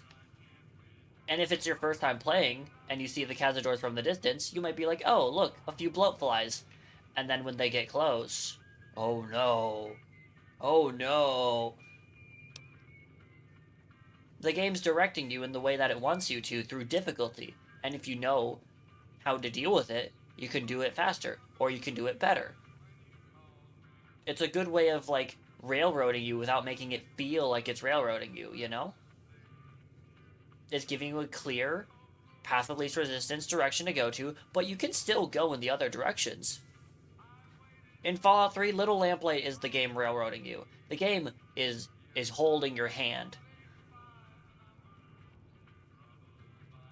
And if it's your first time playing and you see the Cazadors from the distance, you might be like, oh, look, a few bloatflies. And then when they get close, oh no. Oh no. The game's directing you in the way that it wants you to through difficulty. And if you know how to deal with it, you can do it faster, or you can do it better. It's a good way of, like, railroading you without making it feel like it's railroading you, you know? It's giving you a clear path of least resistance direction to go to, but you can still go in the other directions. In Fallout 3, Little Lamplight is the game railroading you. The game is holding your hand.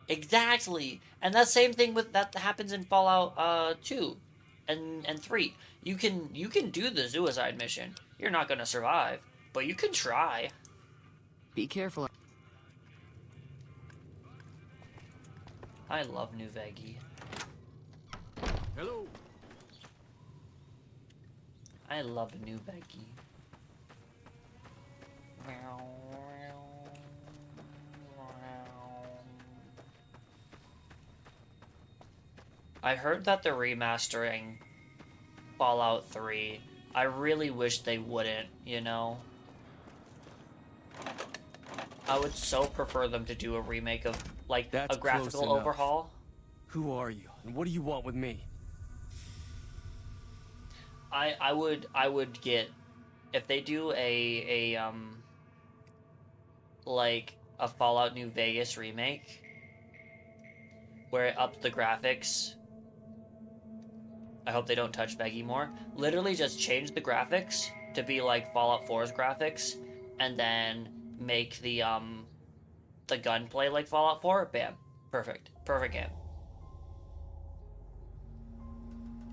Exactly! And that same thing with that happens in Fallout 2 and 3. You can do the suicide mission. You're not gonna survive, but you can try. Be careful. I love New Veggie. Hello. I love New Veggie. I heard that they're remastering Fallout 3. I really wish they wouldn't, you know? I would so prefer them to do a remake of, like, That's a graphical close enough. overhaul. Who are you, and what do you want with me? I would get, if they do like a Fallout New Vegas remake where it ups the graphics. I hope they don't touch Veggie more. Literally just change the graphics to be like Fallout 4's graphics, and then make the gunplay like Fallout 4. Bam. Perfect game.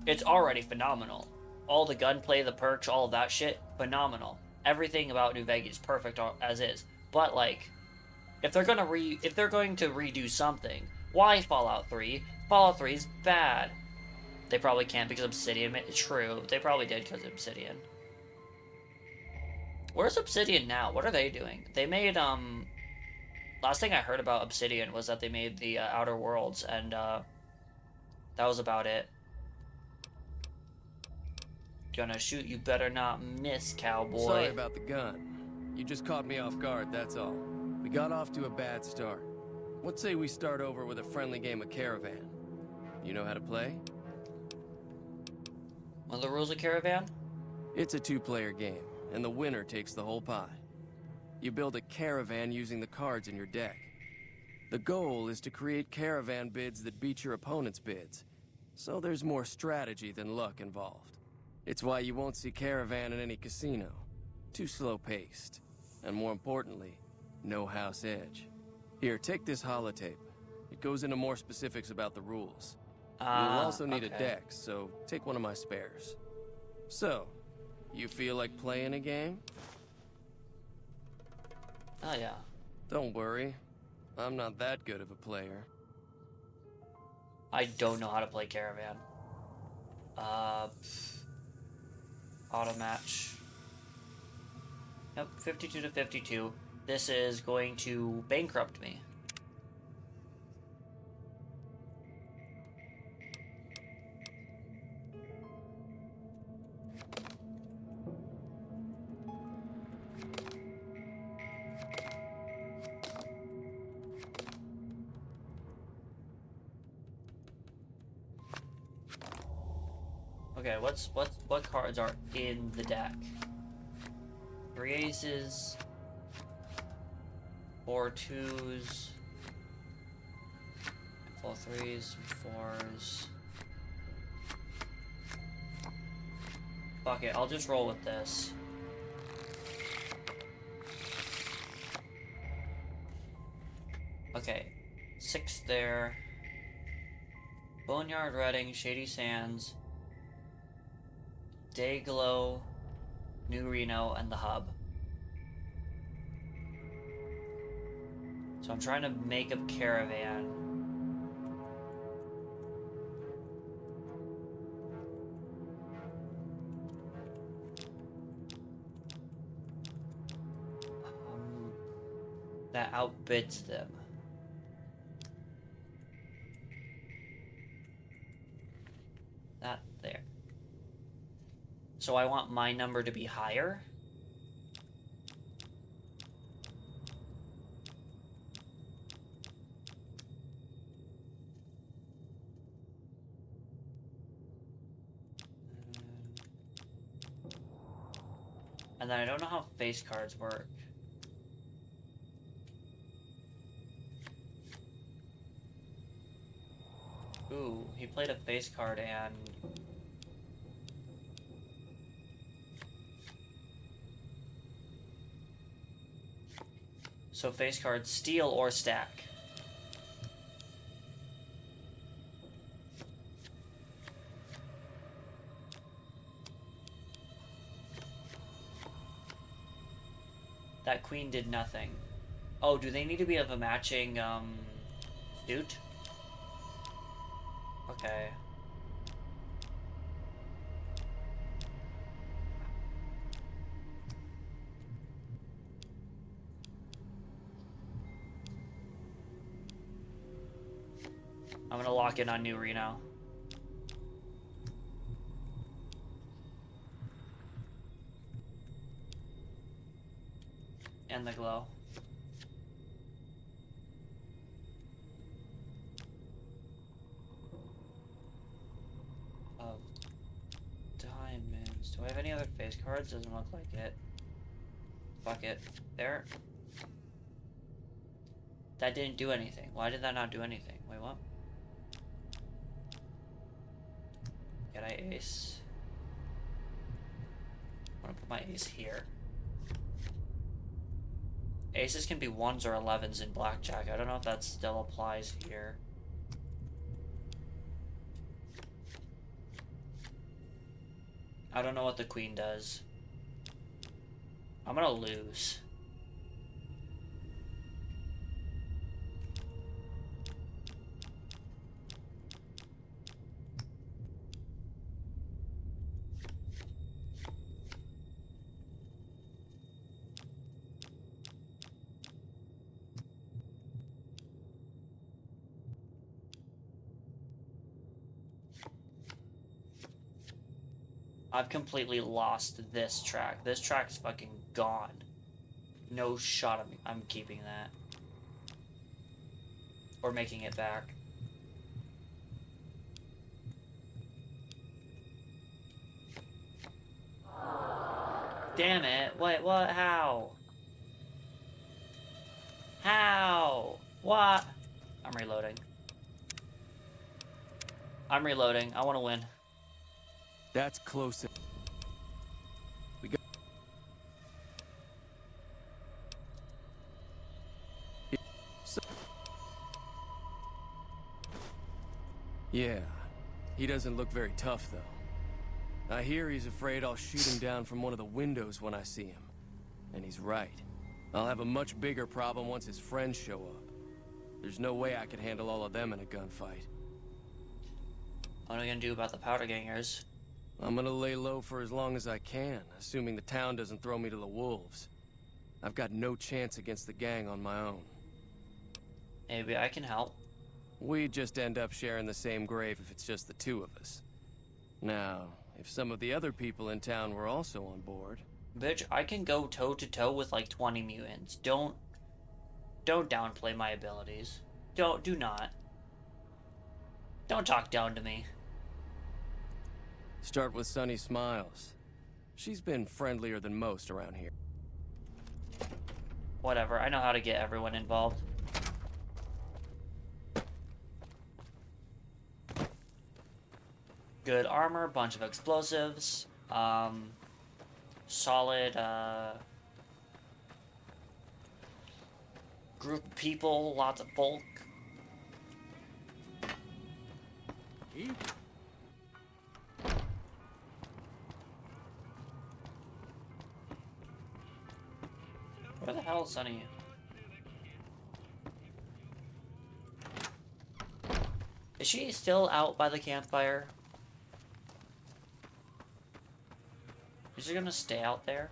It's already phenomenal. All the gunplay, the perks, all of that shit, phenomenal. Everything about New Vegas is perfect as is. But like, if they're going to redo something, why Fallout 3? Fallout 3 is bad. They probably can't because Obsidian. True, they probably did because of Obsidian. Where's Obsidian now? What are they doing? They made last thing I heard about Obsidian was that they made the Outer Worlds, and that was about it. gonna shoot. You better not miss, cowboy. Sorry about the gun. You just caught me off guard, that's all. We got off to a bad start. Let's say we start over with a friendly game of Caravan. You know how to play? What are the rules of Caravan? It's a two-player game, and the winner takes the whole pie. You build a caravan using the cards in your deck. The goal is to create caravan bids that beat your opponent's bids, so there's more strategy than luck involved. It's why you won't see Caravan in any casino. Too slow-paced. And more importantly, no house edge. Here, take this holotape. It goes into more specifics about the rules. You'll also need a deck, so take one of my spares. So, you feel like playing a game? Oh, yeah. Don't worry. I'm not that good of a player. I don't know how to play Caravan. Auto match. Yep, 52 to 52. This is going to bankrupt me. Okay, what cards are in the deck? 3 aces, 4 twos, 4 threes, 4s. Fuck it, I'll just roll with this. Okay, 6 there. Boneyard Redding, Shady Sands, Dayglow, New Reno, and the Hub. So I'm trying to make a Caravan. That outbids them. That there. So I want my number to be higher. And then I don't know how face cards work. Ooh, he played a face card and... So face cards steal or stack. That queen did nothing. Oh, do they need to be of a matching, suit? Okay. I'm gonna lock in on New Reno. And the glow. Of diamonds. Do I have any other face cards? Doesn't look like it. Fuck it. There. That didn't do anything. Why did that not do anything? Wait, what? Get I ace. I'm gonna put my ace here. Aces can be 1s or 11s in blackjack. I don't know if that still applies here. I don't know what the queen does. I'm gonna lose. I've completely lost this track. This track's fucking gone. No shot of me. I'm keeping that. Or making it back. Damn it. What, how? How? What? I'm reloading. I'm reloading. I want to win. That's close. We got. Yeah, he doesn't look very tough, though. I hear he's afraid I'll shoot him down from one of the windows when I see him. And he's right. I'll have a much bigger problem once his friends show up. There's no way I can handle all of them in a gunfight. What are we gonna do about the powder gangers? I'm gonna lay low for as long as I can, assuming the town doesn't throw me to the wolves. I've got no chance against the gang on my own. Maybe I can help. We'd just end up sharing the same grave if it's just the two of us. Now, if some of the other people in town were also on board... Bitch, I can go toe-to-toe with like 20 mutants. Don't downplay my abilities. Do not. Don't talk down to me. Start with Sunny Smiles. She's been friendlier than most around here. Whatever, I know how to get everyone involved. Good armor, bunch of explosives, solid, group of people, lots of bulk. Where the hell is Sunny? Is she still out by the campfire? Is she gonna stay out there?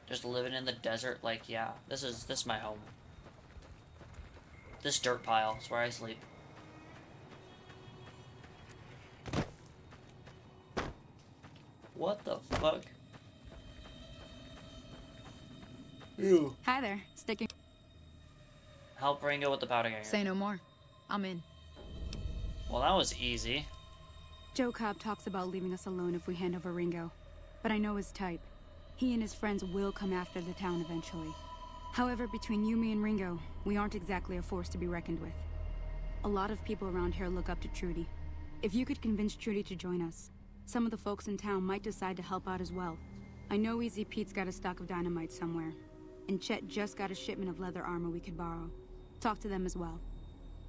Just living in the desert, like, yeah, this is my home. This dirt pile is where I sleep. What the fuck? Ew. Hi there. Sticking. Help Ringo with the powder ganger. Say no more. I'm in. Well, that was easy. Joe Cobb talks about leaving us alone if we hand over Ringo. But I know his type. He and his friends will come after the town eventually. However, between you, me, and Ringo, we aren't exactly a force to be reckoned with. A lot of people around here look up to Trudy. If you could convince Trudy to join us, some of the folks in town might decide to help out as well. I know Easy Pete's got a stock of dynamite somewhere, and Chet just got a shipment of leather armor we could borrow. Talk to them as well.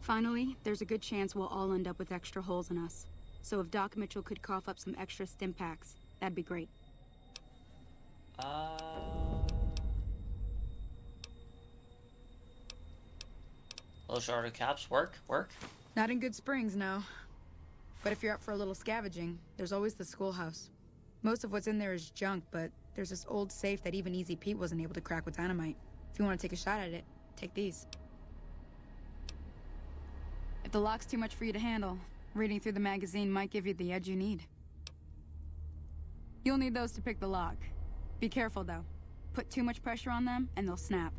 Finally, there's a good chance we'll all end up with extra holes in us. So if Doc Mitchell could cough up some extra stim packs, that'd be great. Little shorter caps, work? Not in Good Springs, no. But if you're up for a little scavenging, there's always the schoolhouse. Most of what's in there is junk, but there's this old safe that even Easy Pete wasn't able to crack with dynamite. If you want to take a shot at it, take these. If the lock's too much for you to handle, reading through the magazine might give you the edge you need. You'll need those to pick the lock. Be careful, though. Put too much pressure on them, and they'll snap.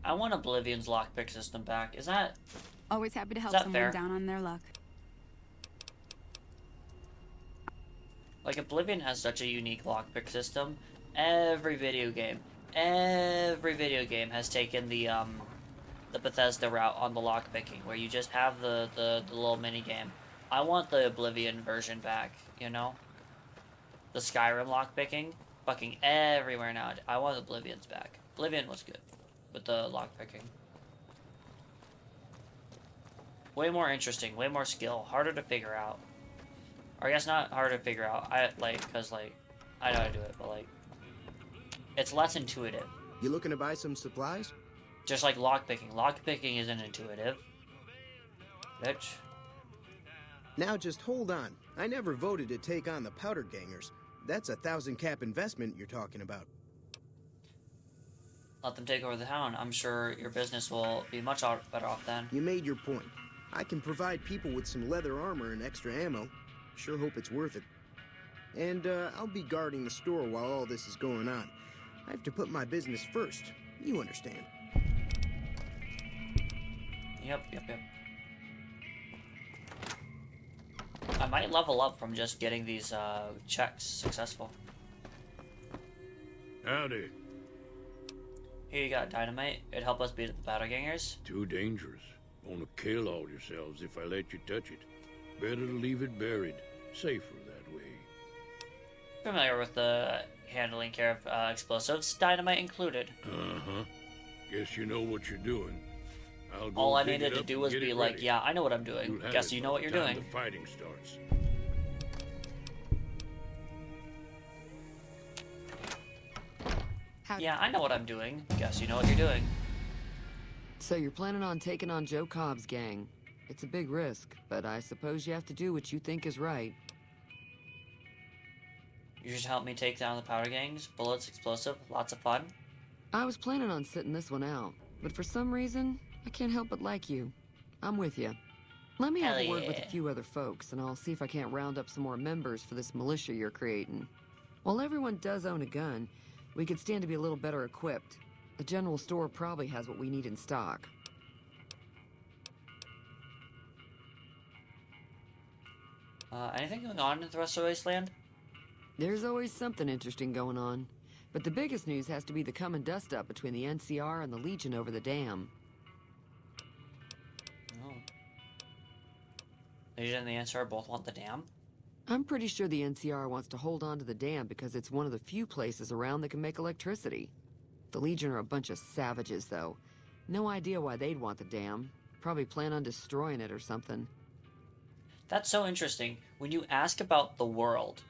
I want Oblivion's lockpick system back. Is that... Always happy to help that someone fair? down on their luck. Like, Oblivion has such a unique lockpick system. Every video game has taken the Bethesda route on the lockpicking, where you just have the little mini game. I want the Oblivion version back, you know? The Skyrim lockpicking, fucking everywhere now. I want Oblivion's back. Oblivion was good with the lockpicking. Way more interesting, way more skill, harder to figure out. Or I guess not harder to figure out. I know how to do it, but like, it's less intuitive. You looking to buy some supplies? Just like lockpicking. Lockpicking isn't intuitive. Bitch. Now just hold on. I never voted to take on the powder gangers. That's a 1,000 cap investment you're talking about. Let them take over the town. I'm sure your business will be much better off then. You made your point. I can provide people with some leather armor and extra ammo. Sure hope it's worth it. And, I'll be guarding the store while all this is going on. I have to put my business first. You understand. Yep. I might level up from just getting these checks successful. Howdy. Here you got dynamite. It'd help us beat the Powder Gangers. Too dangerous. Gonna kill all yourselves if I let you touch it. Better to leave it buried. Safer that way. Familiar with the handling care of explosives, dynamite included. Uh-huh. Guess you know what you're doing. I'll go All I dig needed it to up do and was get be it like, ready. yeah, I know what I'm doing. You'll have Guess it you know by what you're the time doing. The fighting starts. Yeah, I know what I'm doing. Guess you know what you're doing. So you're planning on taking on Joe Cobb's gang. It's a big risk, but I suppose you have to do what you think is right. You should help me take down the powder gangs. Bullets, explosive, lots of fun. I was planning on sitting this one out, but for some reason, I can't help but like you. I'm with you. Let me have Hell a word with yeah. a few other folks, and I'll see if I can't round up some more members for this militia you're creating. While everyone does own a gun, we could stand to be a little better equipped. The general store probably has what we need in stock. Anything going on in the rest of Wasteland? There's always something interesting going on. But the biggest news has to be the come and dust up between the NCR and the Legion over the dam. Oh. Legion and the NCR both want the dam? I'm pretty sure the NCR wants to hold on to the dam because it's one of the few places around that can make electricity. The Legion are a bunch of savages, though. No idea why they'd want the dam. Probably plan on destroying it or something. That's so interesting. When you ask about the world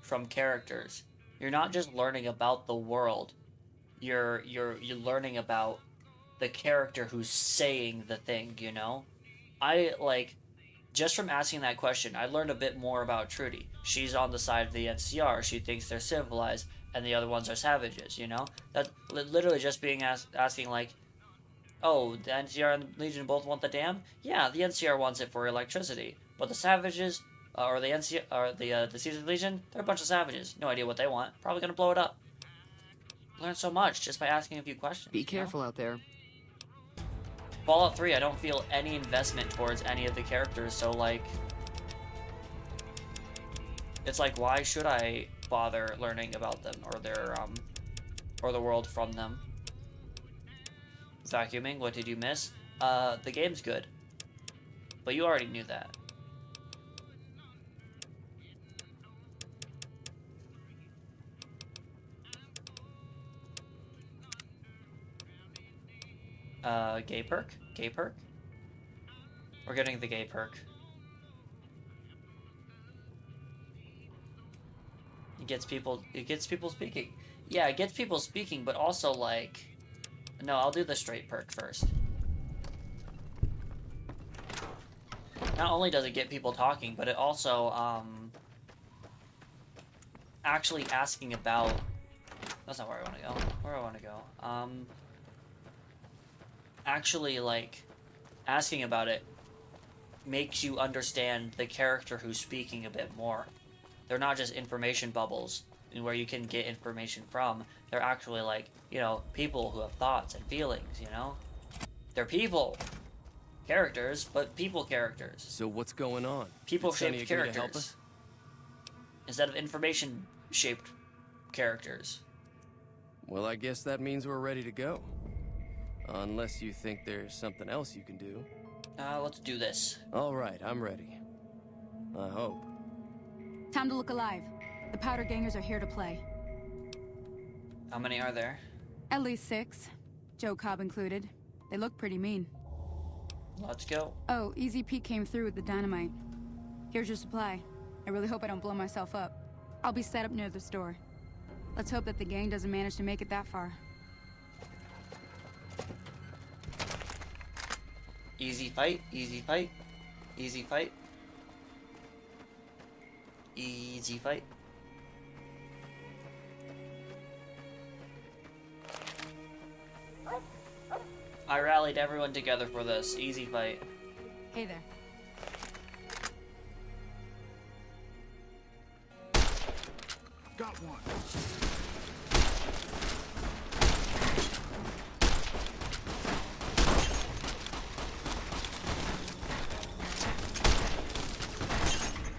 from characters, you're not just learning about the world. You're learning about the character who's saying the thing, you know? Just from asking that question, I learned a bit more about Trudy. She's on the side of the NCR. She thinks they're civilized, and the other ones are savages, you know? That literally just being asking, like, oh, the NCR and the Legion both want the dam? Yeah, the NCR wants it for electricity. But the savages, or the NCR, or the Caesar Legion, they're a bunch of savages. No idea what they want. Probably gonna blow it up. Learned so much just by asking a few questions. Be careful out there. Fallout 3, I don't feel any investment towards any of the characters, so, like... It's like, why should I bother learning about them, or their, or the world from them? Vacuuming, what did you miss? The game's good. But you already knew that. Gay perk? Gay perk? We're getting the gay perk. It gets people speaking. Yeah, it gets people speaking, but also, like... No, I'll do the straight perk first. Not only does it get people talking, but it also, actually asking about... That's not where I want to go. Where do I want to go? Actually, like, asking about it makes you understand the character who's speaking a bit more. They're not just information bubbles where you can get information from. They're actually, like, you know, people who have thoughts and feelings, you know? They're people. Characters, but people characters. So what's going on? People-shaped Did Sonny agree to help characters. us? Instead of information-shaped characters. Well, I guess that means we're ready to go. Unless you think there's something else you can do. Let's do this. All right, I'm ready. I hope. Time to look alive. The Powder Gangers are here to play. How many are there? At least 6. Joe Cobb included. They look pretty mean. Let's go. Oh, Easy Pete came through with the dynamite. Here's your supply. I really hope I don't blow myself up. I'll be set up near the store. Let's hope that the gang doesn't manage to make it that far. Easy fight, easy fight, easy fight. Easy fight. I rallied everyone together for this. Easy fight. Hey there. Got one.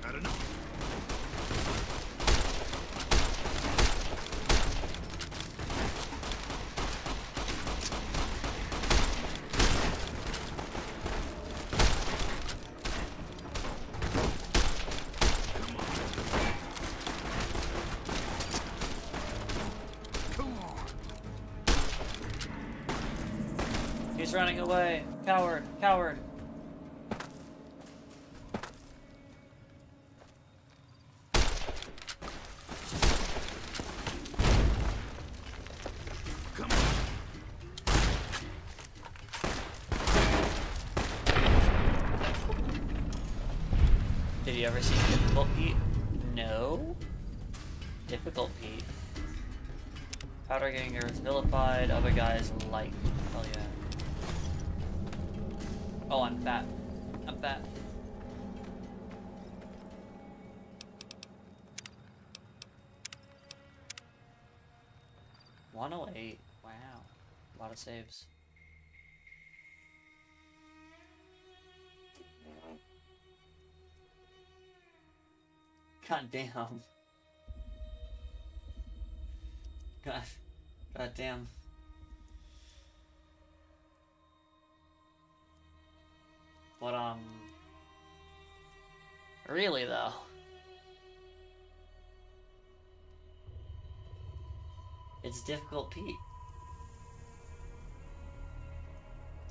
Had enough. Come on. He's running away. Coward. Coward. Come on. Did you ever see Difficult Pete? No. Difficult Pete. Powder gangers vilified, other guys like. Hell yeah. Oh, I'm fat. I'm fat. $108. Wow. A lot of saves. God damn. God damn. But really though. It's Difficult Pete.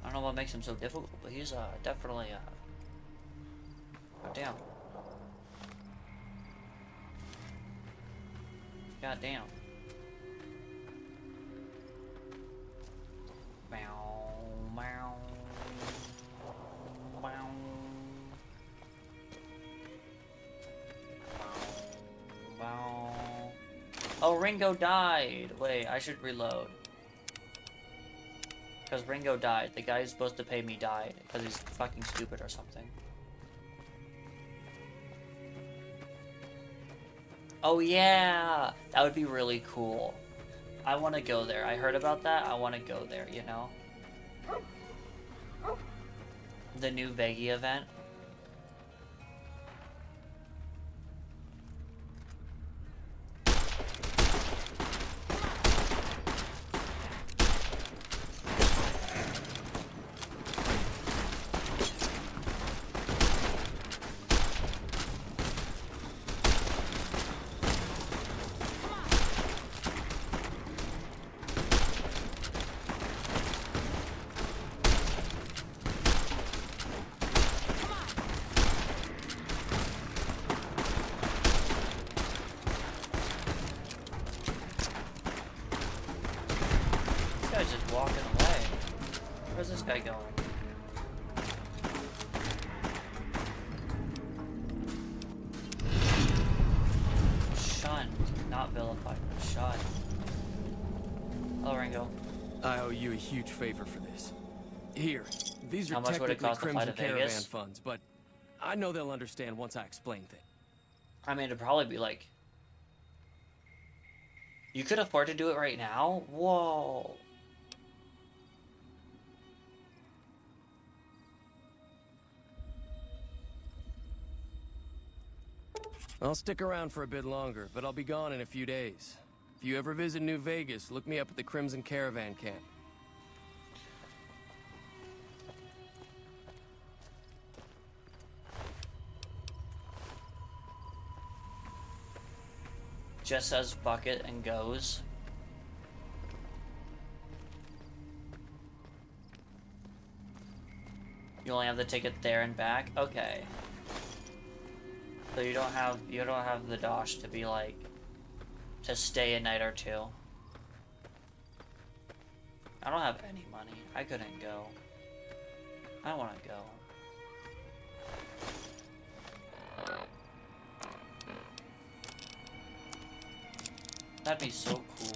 I don't know what makes him so difficult, but he's definitely God damn. God damn. Meow, meow, meow. Meow. Oh, Ringo died. Wait, I should reload. Because Ringo died. The guy who's supposed to pay me died. Because he's fucking stupid or something. Oh yeah! That would be really cool. I want to go there. I heard about that. I want to go there, you know? The new Veggie event. This guy's just walking away. Where's this guy going? Shunned, not vilified, but shunned. Hello, Ringo. I owe you a huge favor for this. Here, these How are much would it technically cost to fly Crimson to Caravan Vegas? funds, but I know they'll understand once I explain things. I mean, it'd probably be like... You could afford to do it right now? Whoa. I'll stick around for a bit longer, but I'll be gone in a few days. If you ever visit New Vegas, look me up at the Crimson Caravan camp. Just says bucket and goes. You only have the ticket there and back? Okay. So you don't have the dosh to be like to stay a night or two. I don't have any money. I couldn't go. I don't want to go. That'd be so cool.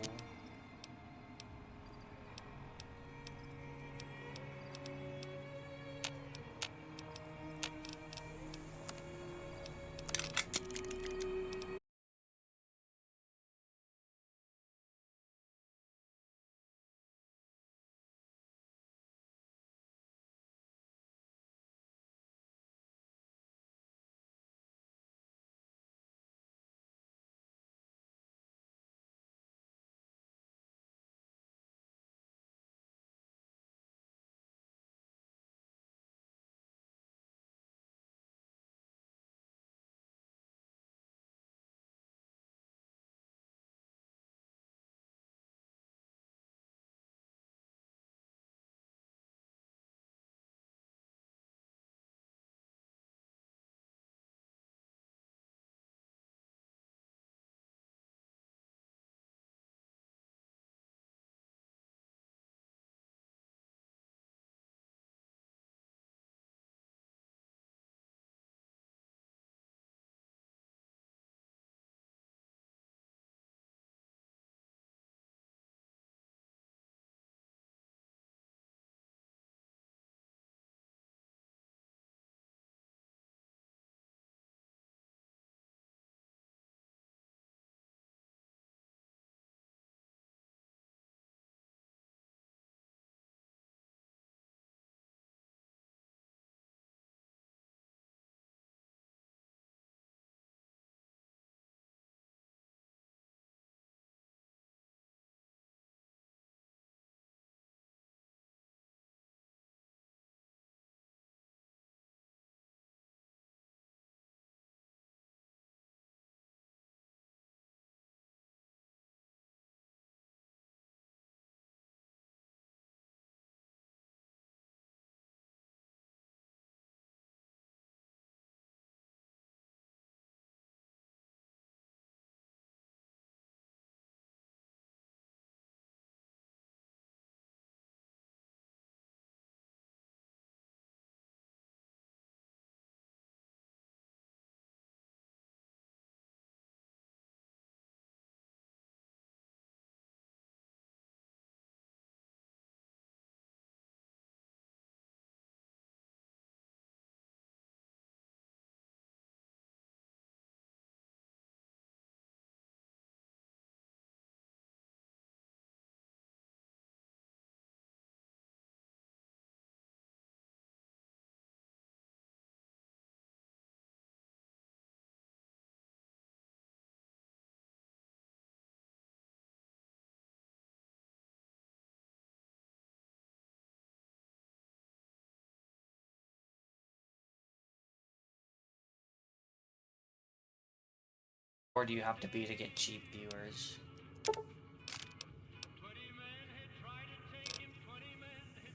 Or do you have to be to get cheap viewers?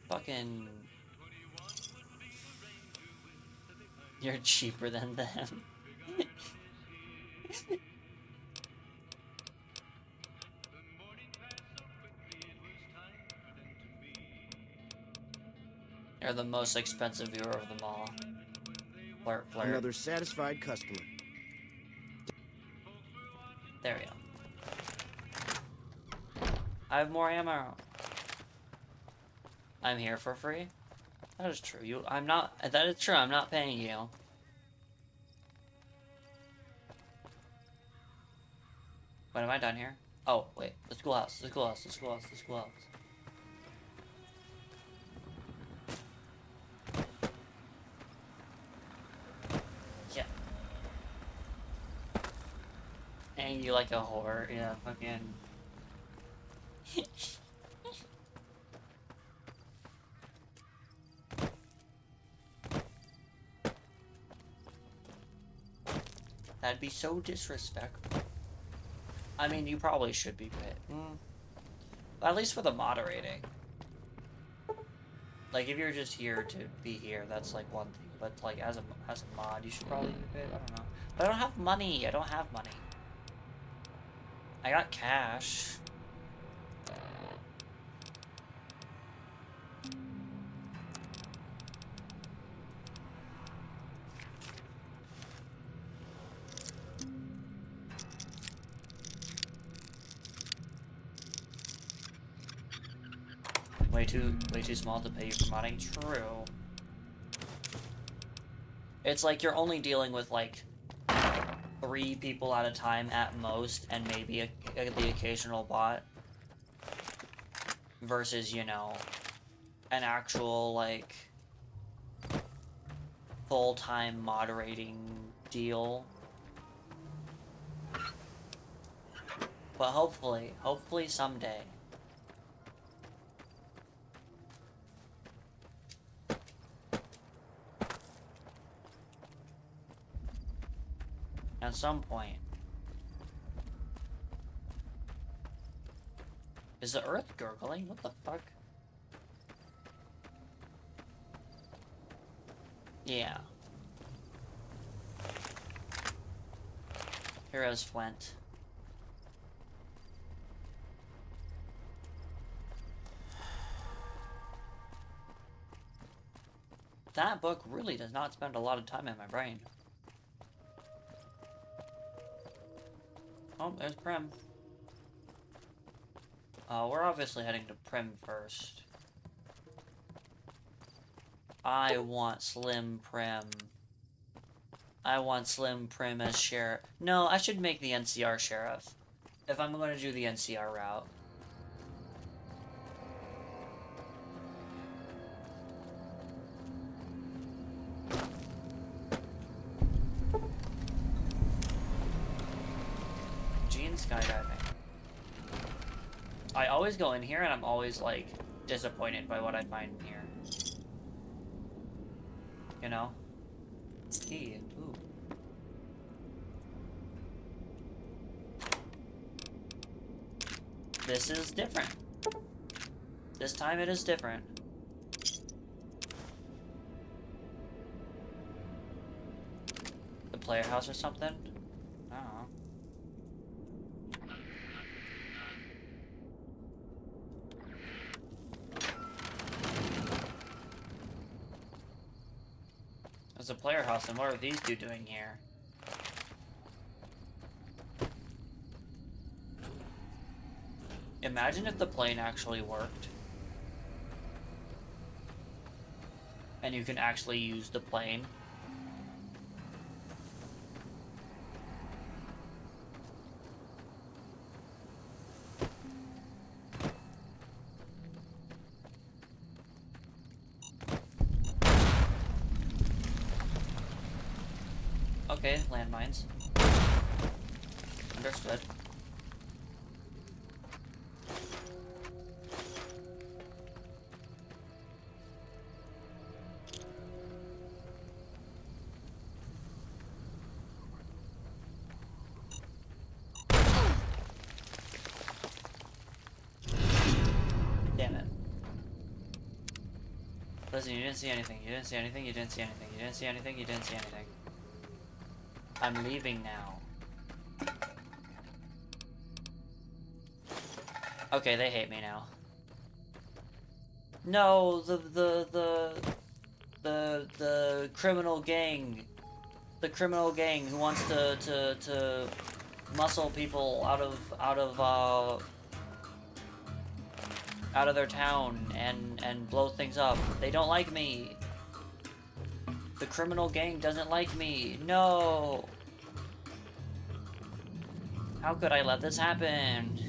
Fucking... You're cheaper than them. You're the most expensive viewer of them all. Flirt, flirt. Another satisfied customer. There we go. I have more ammo. I'm here for free. That is true. I'm not. That is true. I'm not paying you. When am I done here? Oh wait, the schoolhouse. The schoolhouse. The schoolhouse. The schoolhouse. Yeah. And you like a whore? Yeah, fucking. That'd be so disrespectful. I mean, you probably should be paid. At least for the moderating. Like, if you're just here to be here, that's like one thing. But like, as a mod, you should probably be paid. I don't know. But I don't have money. I don't have money. I got cash. Way too small to pay you for modding. True. It's like you're only dealing with like 3 people at a time at most, and maybe the occasional bot. Versus, you know, an actual like full-time moderating deal. But hopefully someday. At some point. Is the earth gurgling? What the fuck? Yeah. Heroes Flint. That book really does not spend a lot of time in my brain. Oh, there's Prim. We're obviously heading to Prim first. I want Slim Prim. I want Slim Prim as sheriff. No, I should make the NCR sheriff. If I'm going to do the NCR route. Skydiving. I always go in here and I'm always like disappointed by what I find in here. You know? Key. Ooh. This is different. This time it is different. The player house or something? I don't know. There's a player house, and what are these two doing here? Imagine if the plane actually worked. And you can actually use the plane. Okay, landmines. Understood. Listen, you didn't see anything. You didn't see anything. You didn't see anything. You didn't see anything. You didn't see anything. I'm leaving now. Okay, they hate me now. No, the criminal gang. The criminal gang who wants to muscle people out of their town and blow things up. They don't like me. The criminal gang doesn't like me. No. How could I let this happen?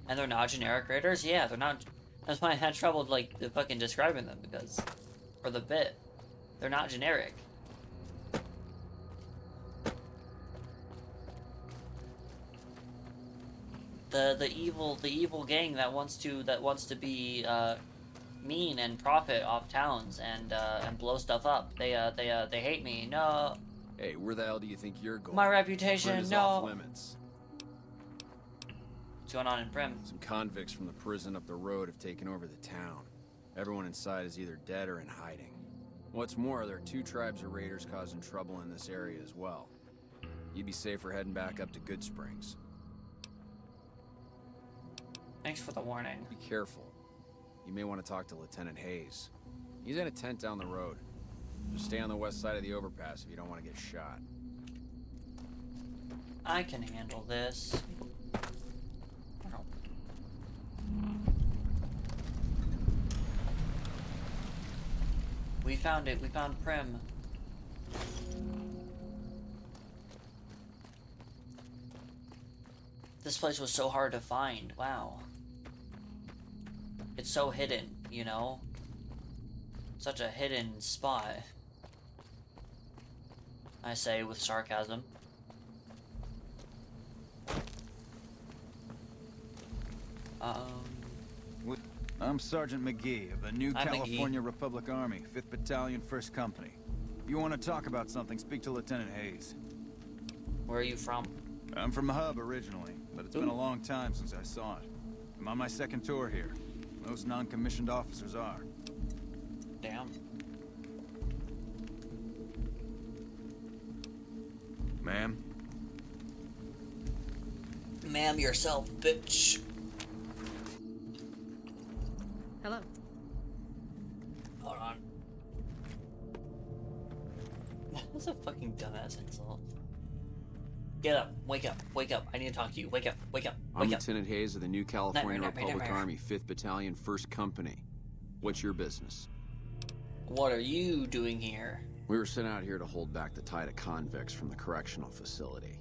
And they're not generic raiders? Yeah, they're not. That's why I had trouble, like, fucking describing them, because... For the bit. They're not generic. The evil gang that wants to be, mean and profit off towns and blow stuff up. They hate me. No. Hey, where the hell do you think you're going? My reputation, Prim is no. off limits. What's going on in Prim? Some convicts from the prison up the road have taken over the town. Everyone inside is either dead or in hiding. What's more, there are 2 tribes of raiders causing trouble in this area as well. You'd be safer heading back up to Goodsprings. Thanks for the warning. Be careful. You may want to talk to Lieutenant Hayes. He's in a tent down the road. Just stay on the west side of the overpass if you don't want to get shot. I can handle this. We found it. We found Prim. This place was so hard to find. Wow. It's so hidden, you know? Such a hidden spot. I say with sarcasm. I'm Sergeant McGee of the New Hi, California Republic Army, 5th Battalion, 1st Company. If you want to talk about something, speak to Lieutenant Hayes. Where are you from? I'm from the Hub originally, but it's been a long time since I saw it. I'm on my 2nd tour here. Most non-commissioned officers are. Damn. Ma'am? Ma'am yourself, bitch. Hello. Hold on. That's a fucking dumbass insult. Get up. Wake up. Wake up. I need to talk to you. Wake up. Wake up. I'm Wake up. Lieutenant Hayes of the New California Nightmare. Republic Army, 5th Battalion, 1st Company. What's your business? What are you doing here? We were sent out here to hold back the tide of convicts from the correctional facility.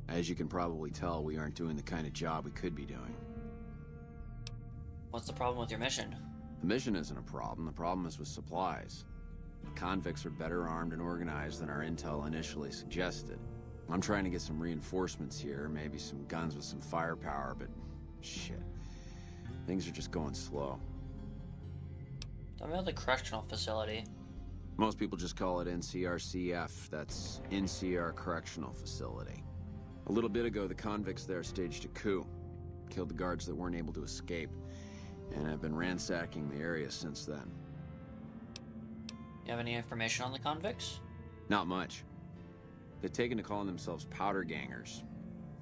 As you can probably tell, we aren't doing the kind of job we could be doing. What's the problem with your mission? The mission isn't a problem. The problem is with supplies. The convicts are better armed and organized than our intel initially suggested. I'm trying to get some reinforcements here, maybe some guns with some firepower, but shit. Things are just going slow. Tell me about the correctional facility. Most people just call it NCRCF. That's NCR Correctional Facility. A little bit ago, the convicts there staged a coup. Killed the guards that weren't able to escape. And I've been ransacking the area since then. You have any information on the convicts? Not much. They've taken to calling themselves powder gangers.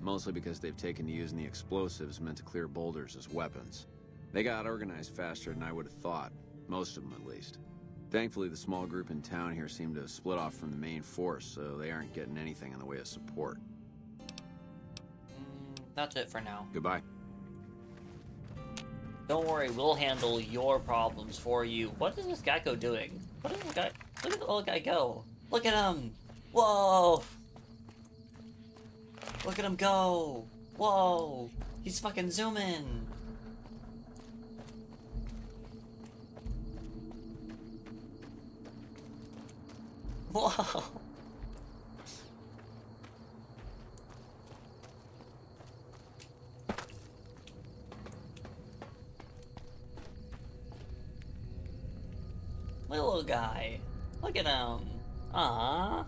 Mostly because they've taken to using the explosives meant to clear boulders as weapons. They got organized faster than I would have thought. Most of them, at least. Thankfully, the small group in town here seem to have split off from the main force, so they aren't getting anything in the way of support. That's it for now. Goodbye. Don't worry, we'll handle your problems for you. What is this Gecko doing? What is this guy? Look at the little guy go. Look at him. Whoa. Look at him go. Whoa. He's fucking zooming. Whoa. Little guy. Look at him. Aww.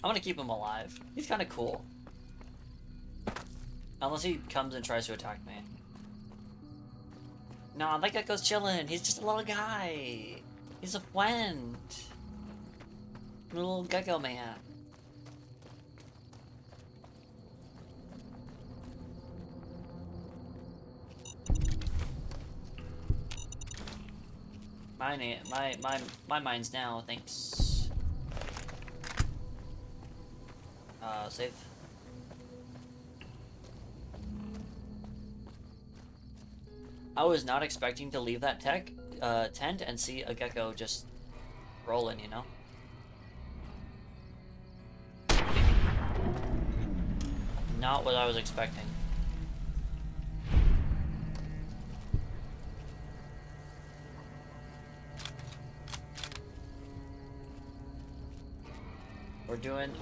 I'm gonna keep him alive. He's kind of cool. Unless he comes and tries to attack me. Nah, that gecko's chilling. He's just a little guy. He's a friend. Little gecko man. My mind's now, thanks. Save. I was not expecting to leave that tent and see a gecko just rolling, you know? Not what I was expecting.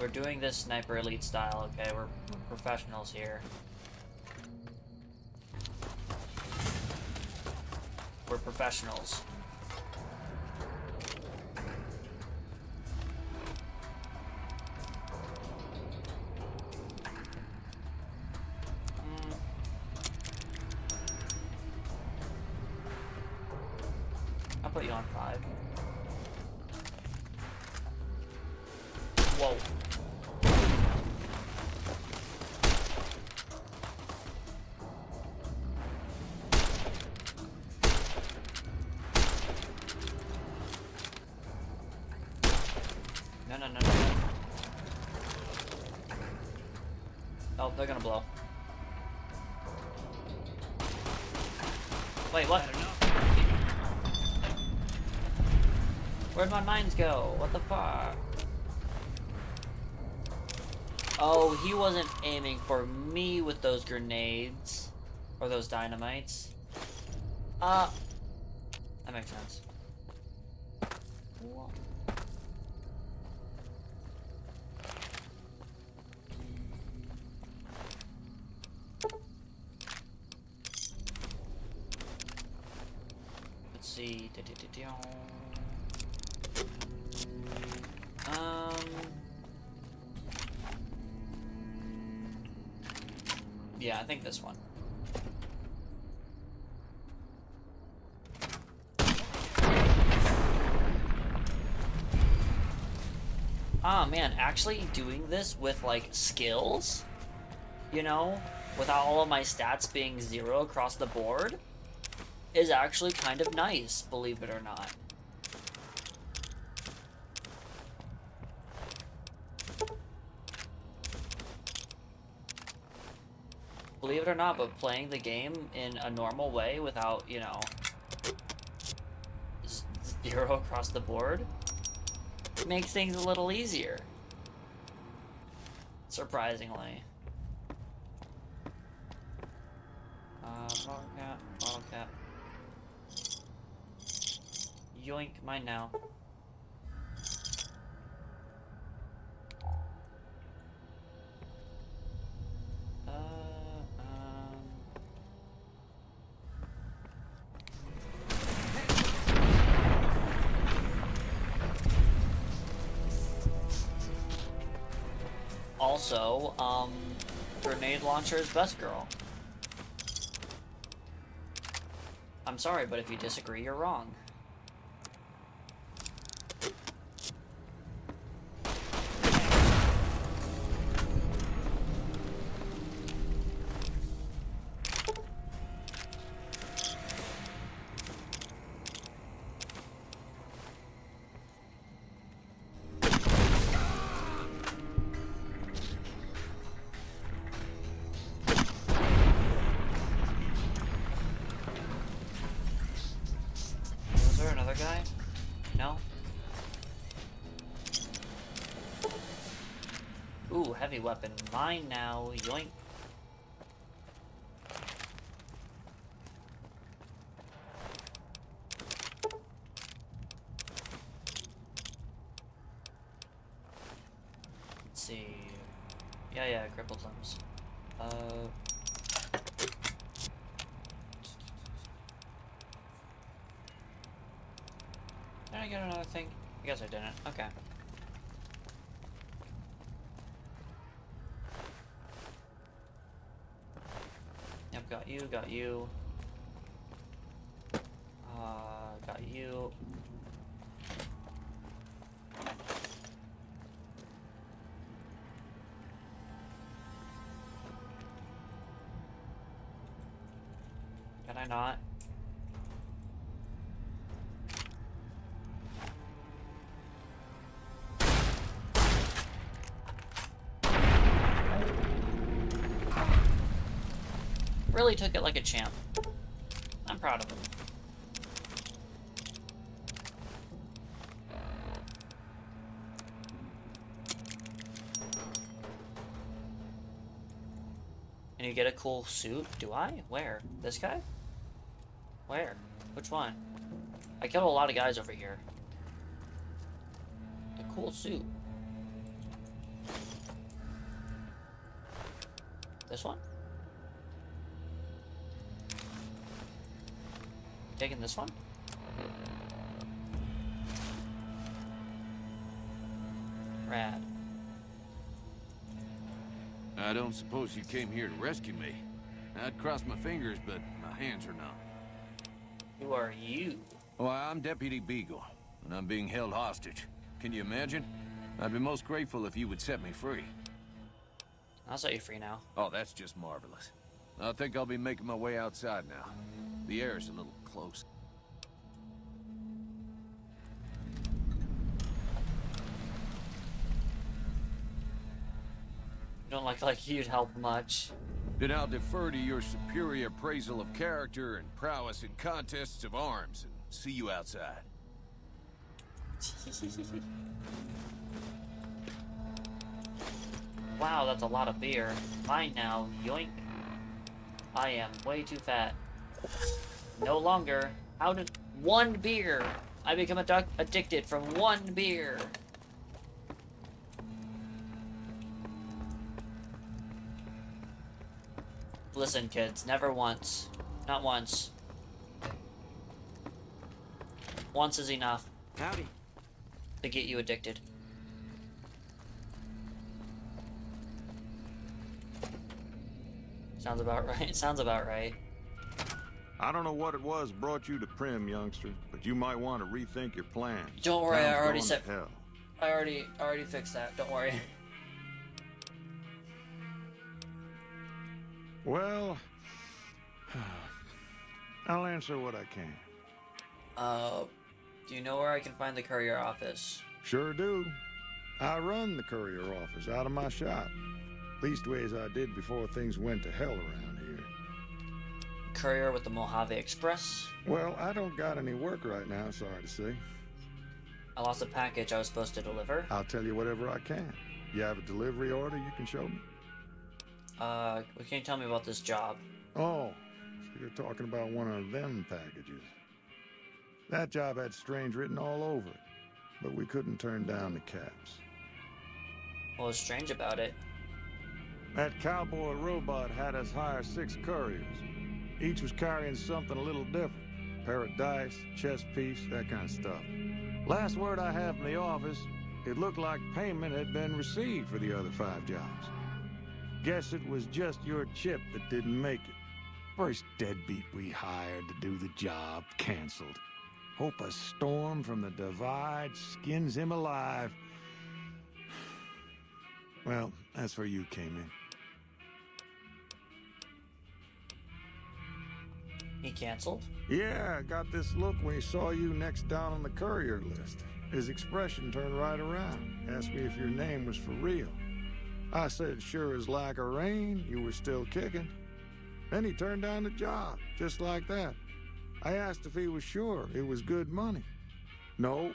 We're doing this sniper elite style, okay? We're professionals here. We're professionals. I'll put you on 5. Whoa. No. Oh, they're gonna blow. Wait, what? Where'd my mines go? What the fuck? Oh, he wasn't aiming for me with those grenades. Or those dynamites. That makes sense. Whoa. Let's see. Yeah, I think this one. Ah, man, actually doing this with, like, skills, you know, without all of my stats being 0 across the board, is actually kind of nice, believe it or not. Believe it or not, but playing the game in a normal way without, you know, 0 across the board makes things a little easier. Surprisingly. Bottle cap. Yoink, mine now. Also, grenade launcher's best girl. I'm sorry, but if you disagree, you're wrong. Guy? No? Ooh, heavy weapon. Mine now. Yoink. Let's see. Yeah, crippled limbs. I get another thing? I guess I didn't. Okay. Yep, got you, got you. Got you. Can I not? Really took it like a champ. I'm proud of him. And you get a cool suit? Do I? Where? This guy? Where? Which one? I killed a lot of guys over here. A cool suit. This one? Taking this one? Rad. I don't suppose you came here to rescue me. I'd cross my fingers, but my hands are numb. Who are you? Well, I'm Deputy Beagle, and I'm being held hostage. Can you imagine? I'd be most grateful if you would set me free. I'll set you free now. Oh, that's just marvelous. I think I'll be making my way outside now. The air's a little close. Don't look like you'd help much. Then I'll defer to your superior appraisal of character and prowess in contests of arms, and see you outside. Wow, that's a lot of beer. Mine now, yoink. I am way too fat. No longer. How did one beer? I become addicted from one beer. Listen, kids, never once. Not once. Once is enough. Howdy. To get you addicted. Sounds about right. Sounds about right. I don't know what it was brought you to Prim, youngster, but you might want to rethink your plans. Don't worry, I Town's already going said. to hell. I already fixed that. Don't worry. Well, I'll answer what I can. Do you know where I can find the courier office? Sure do. I run the courier office out of my shop. Leastways I did before things went to hell around here. Courier with the Mojave Express? Well, I don't got any work right now, sorry to say. I lost a package I was supposed to deliver. I'll tell you whatever I can. You have a delivery order you can show me? Can you tell me about this job? Oh, so you're talking about one of them packages. That job had strange written all over it, but we couldn't turn down the caps. What was strange about it? That cowboy robot had us hire 6 couriers. Each was carrying something a little different. Pair of dice, chess piece, that kind of stuff. Last word I have from the office, it looked like payment had been received for the other 5 jobs. Guess it was just your chip that didn't make it. First deadbeat we hired to do the job canceled. Hope a storm from the divide skins him alive. Well, that's where you came in. He canceled? Yeah, I got this look when he saw you next down on the courier list. His expression turned right around. Asked me if your name was for real. I said, sure as like a rain, you were still kicking. Then he turned down the job, just like that. I asked if he was sure it was good money. No,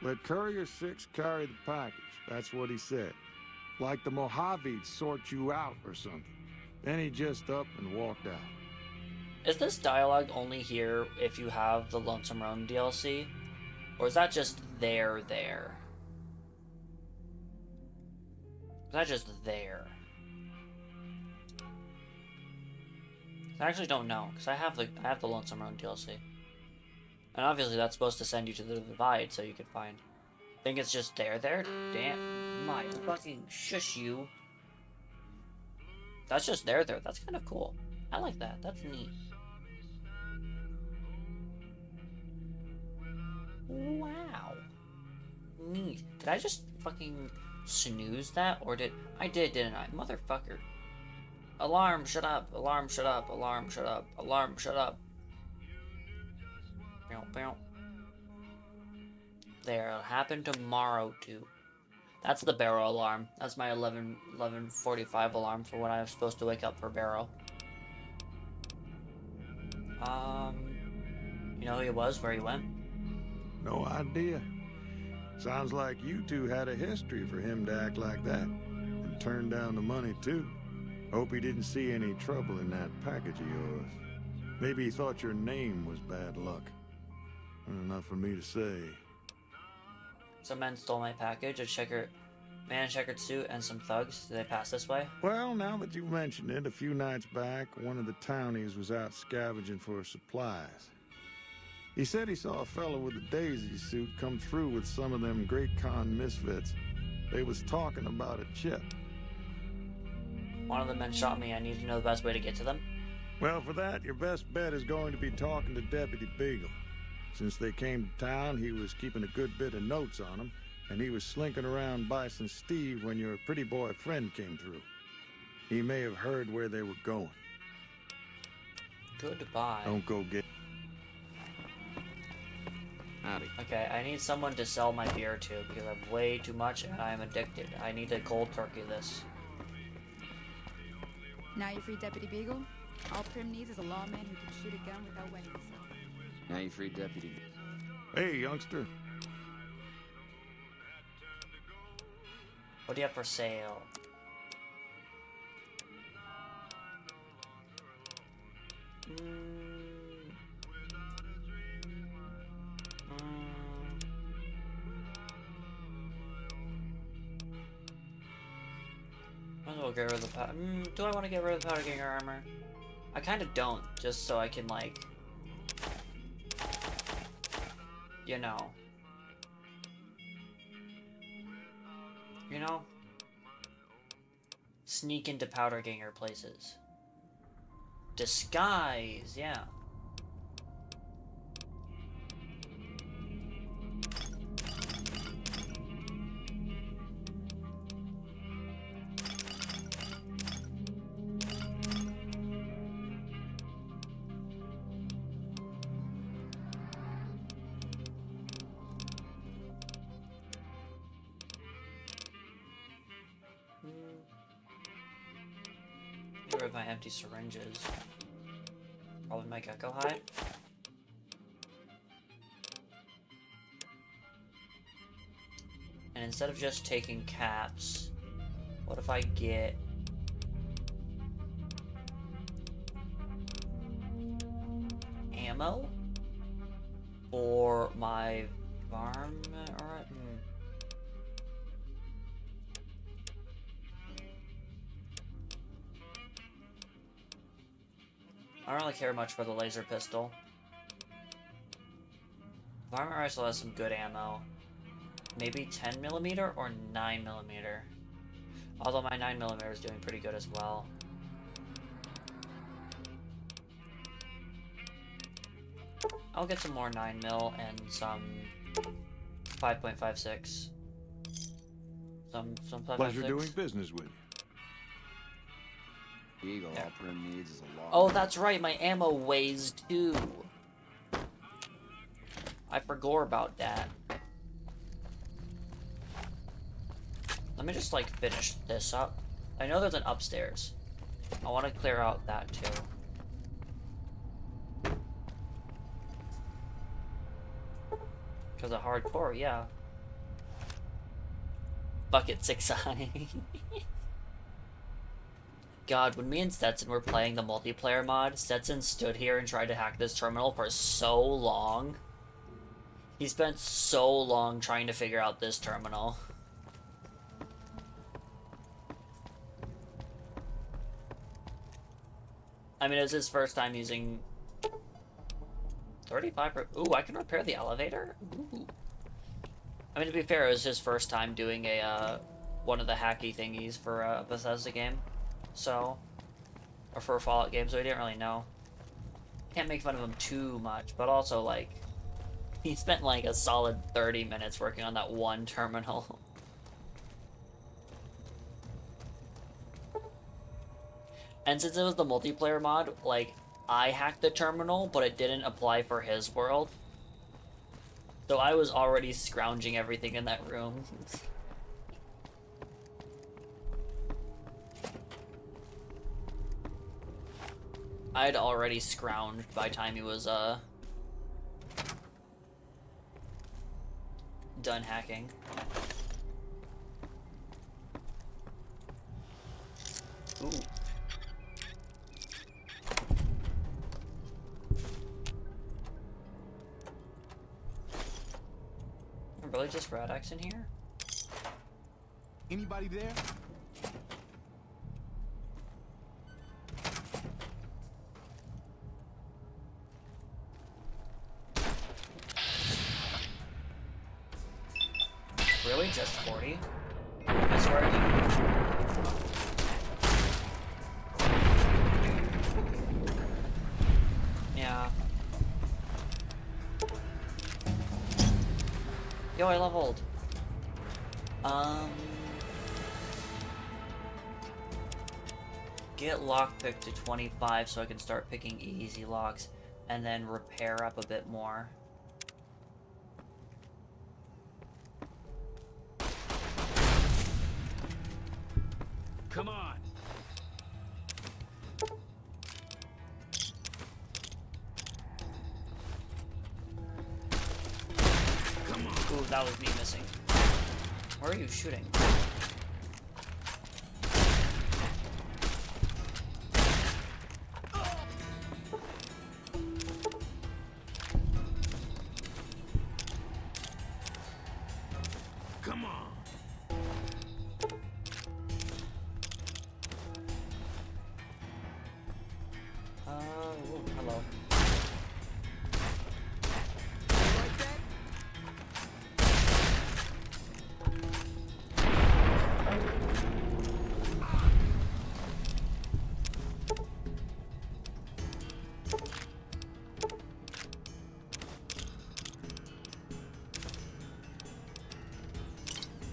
let Courier 6 carry the package. That's what he said. Like the Mojave'd sort you out or something. Then he just up and walked out. Is this dialogue only here if you have the Lonesome Roan DLC? Or is that just there? Is that just there? I actually don't know, because I have the Lonesome Roan DLC. And obviously that's supposed to send you to the divide so you can find... Think it's just there? Damn. My fucking shush you. That's just there. That's kind of cool. I like that. That's neat. Wow. Neat. Did I just fucking snooze that? Or did... I did, didn't I? Motherfucker. Alarm, shut up. Alarm, shut up. Alarm, shut up. Alarm, shut up. Bow, bow. There, it'll happen tomorrow, too. That's the Barrow alarm. That's my 11:45 alarm for when I was supposed to wake up for Barrow. You know who he was, where he went? No idea. Sounds like you two had a history for him to act like that. And turn down the money, too. Hope he didn't see any trouble in that package of yours. Maybe he thought your name was bad luck. Enough for me to say. Some men stole my package, man in checkered suit, and some thugs. Did they pass this way? Well, now that you mention it, a few nights back, one of the townies was out scavenging for supplies. He said he saw a fellow with a daisy suit come through with some of them Great Khan misfits. They was talking about a chip. One of the men shot me. I need to know the best way to get to them. Well, for that, your best bet is going to be talking to Deputy Beagle. Since they came to town, he was keeping a good bit of notes on them, and he was slinking around Bison Steve when your pretty boy friend came through. He may have heard where they were going. Goodbye. Don't go get... Howdy. Okay, I need someone to sell my beer to, because I have way too much and I am addicted. I need to cold turkey this. Now you free Deputy Beagle? All Prim needs is a lawman who can shoot a gun without wetting himself. Now you free Deputy. Hey, youngster. What do you have for sale? Might as well get rid of the powder. Do I want to get rid of the powder ganger armor? I kind of don't, just so I can, like... You know. Sneak into powder ganger places. Disguise, yeah. Get rid of my empty syringes. Probably my gecko hide. And instead of just taking caps, what if I get ammo for my varmint? Alright. I don't really care much for the laser pistol. Varmint Rifle has some good ammo. Maybe 10mm or 9mm. Although my 9mm is doing pretty good as well. I'll get some more 9mm and some 5.56. Some 5.56. Pleasure doing business with you. Eagle, all Prim needs is a law. Oh, that's right, my ammo weighs too. I forgot about that. Let me just, like, finish this up. I know there's an upstairs. I want to clear out that too. Because of hardcore, yeah. Bucket 6-eye. God, when me and Stetson were playing the multiplayer mod, Stetson stood here and tried to hack this terminal for so long. He spent so long trying to figure out this terminal. I mean, it was his first time using 35. Ooh, I can repair the elevator? Ooh. I mean, to be fair, it was his first time doing a, one of the hacky thingies for a Bethesda game. So, or for a Fallout game, so he didn't really know. Can't make fun of him too much, but also, like, he spent like a solid 30 minutes working on that one terminal. And since it was the multiplayer mod, like, I hacked the terminal, but it didn't apply for his world. So I was already scrounging everything in that room. I'd already scrounged by the time he was, done hacking. Ooh. Really just Rad-X in here? Anybody there? Really? Just 40? I swear to you. Yeah. Yo, I leveled. Get lockpick to 25 so I can start picking easy locks, and then repair up a bit more. Come on. Ooh, that was me missing. Where are you shooting? Come on. Ooh, hello.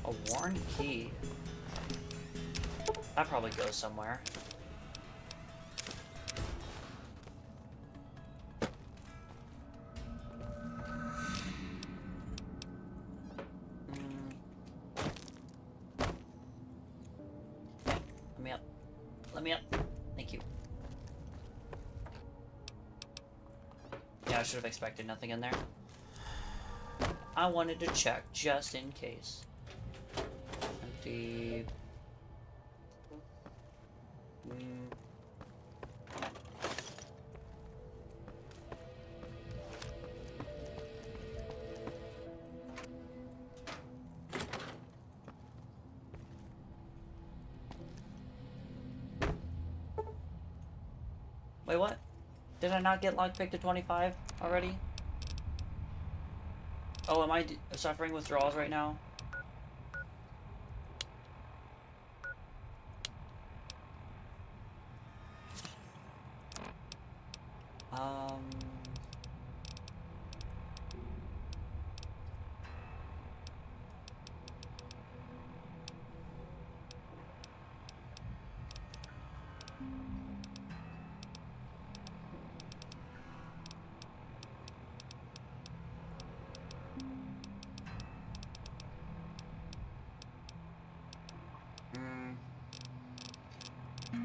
A worn key. That probably goes somewhere. Let me up. Let me up. Thank you. Yeah, I should have expected nothing in there. I wanted to check just in case. Empty. Wait, what? Did I not get lockpick to 25 already? Oh, am I suffering withdrawals right now?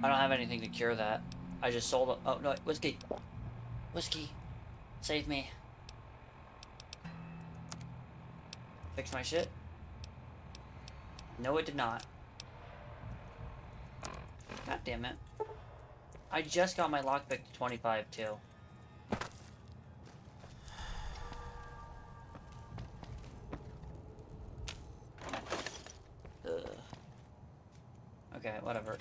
I don't have anything to cure that. I just sold it. Oh, no, whiskey. Whiskey. Save me. Fix my shit? No, it did not. God damn it. I just got my lockpick to 25, too. Ugh. Okay, whatever.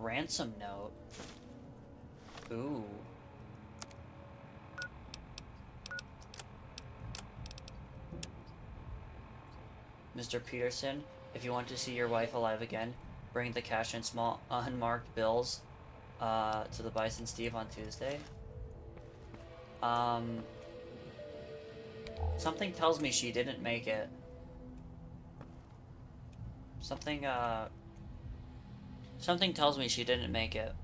Ransom note. Ooh. Mr. Peterson, if you want to see your wife alive again, bring the cash and small unmarked bills to the Bison Steve on Tuesday. Something tells me she didn't make it. Something tells me she didn't make it.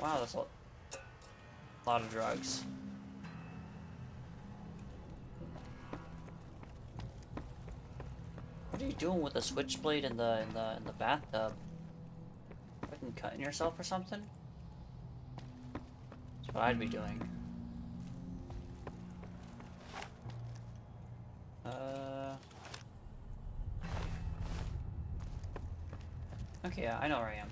Wow, that's a lot of drugs. What are you doing with a switchblade in the bathtub? Fucking cutting yourself or something? That's what I'd be doing. Okay, yeah, I know where I am.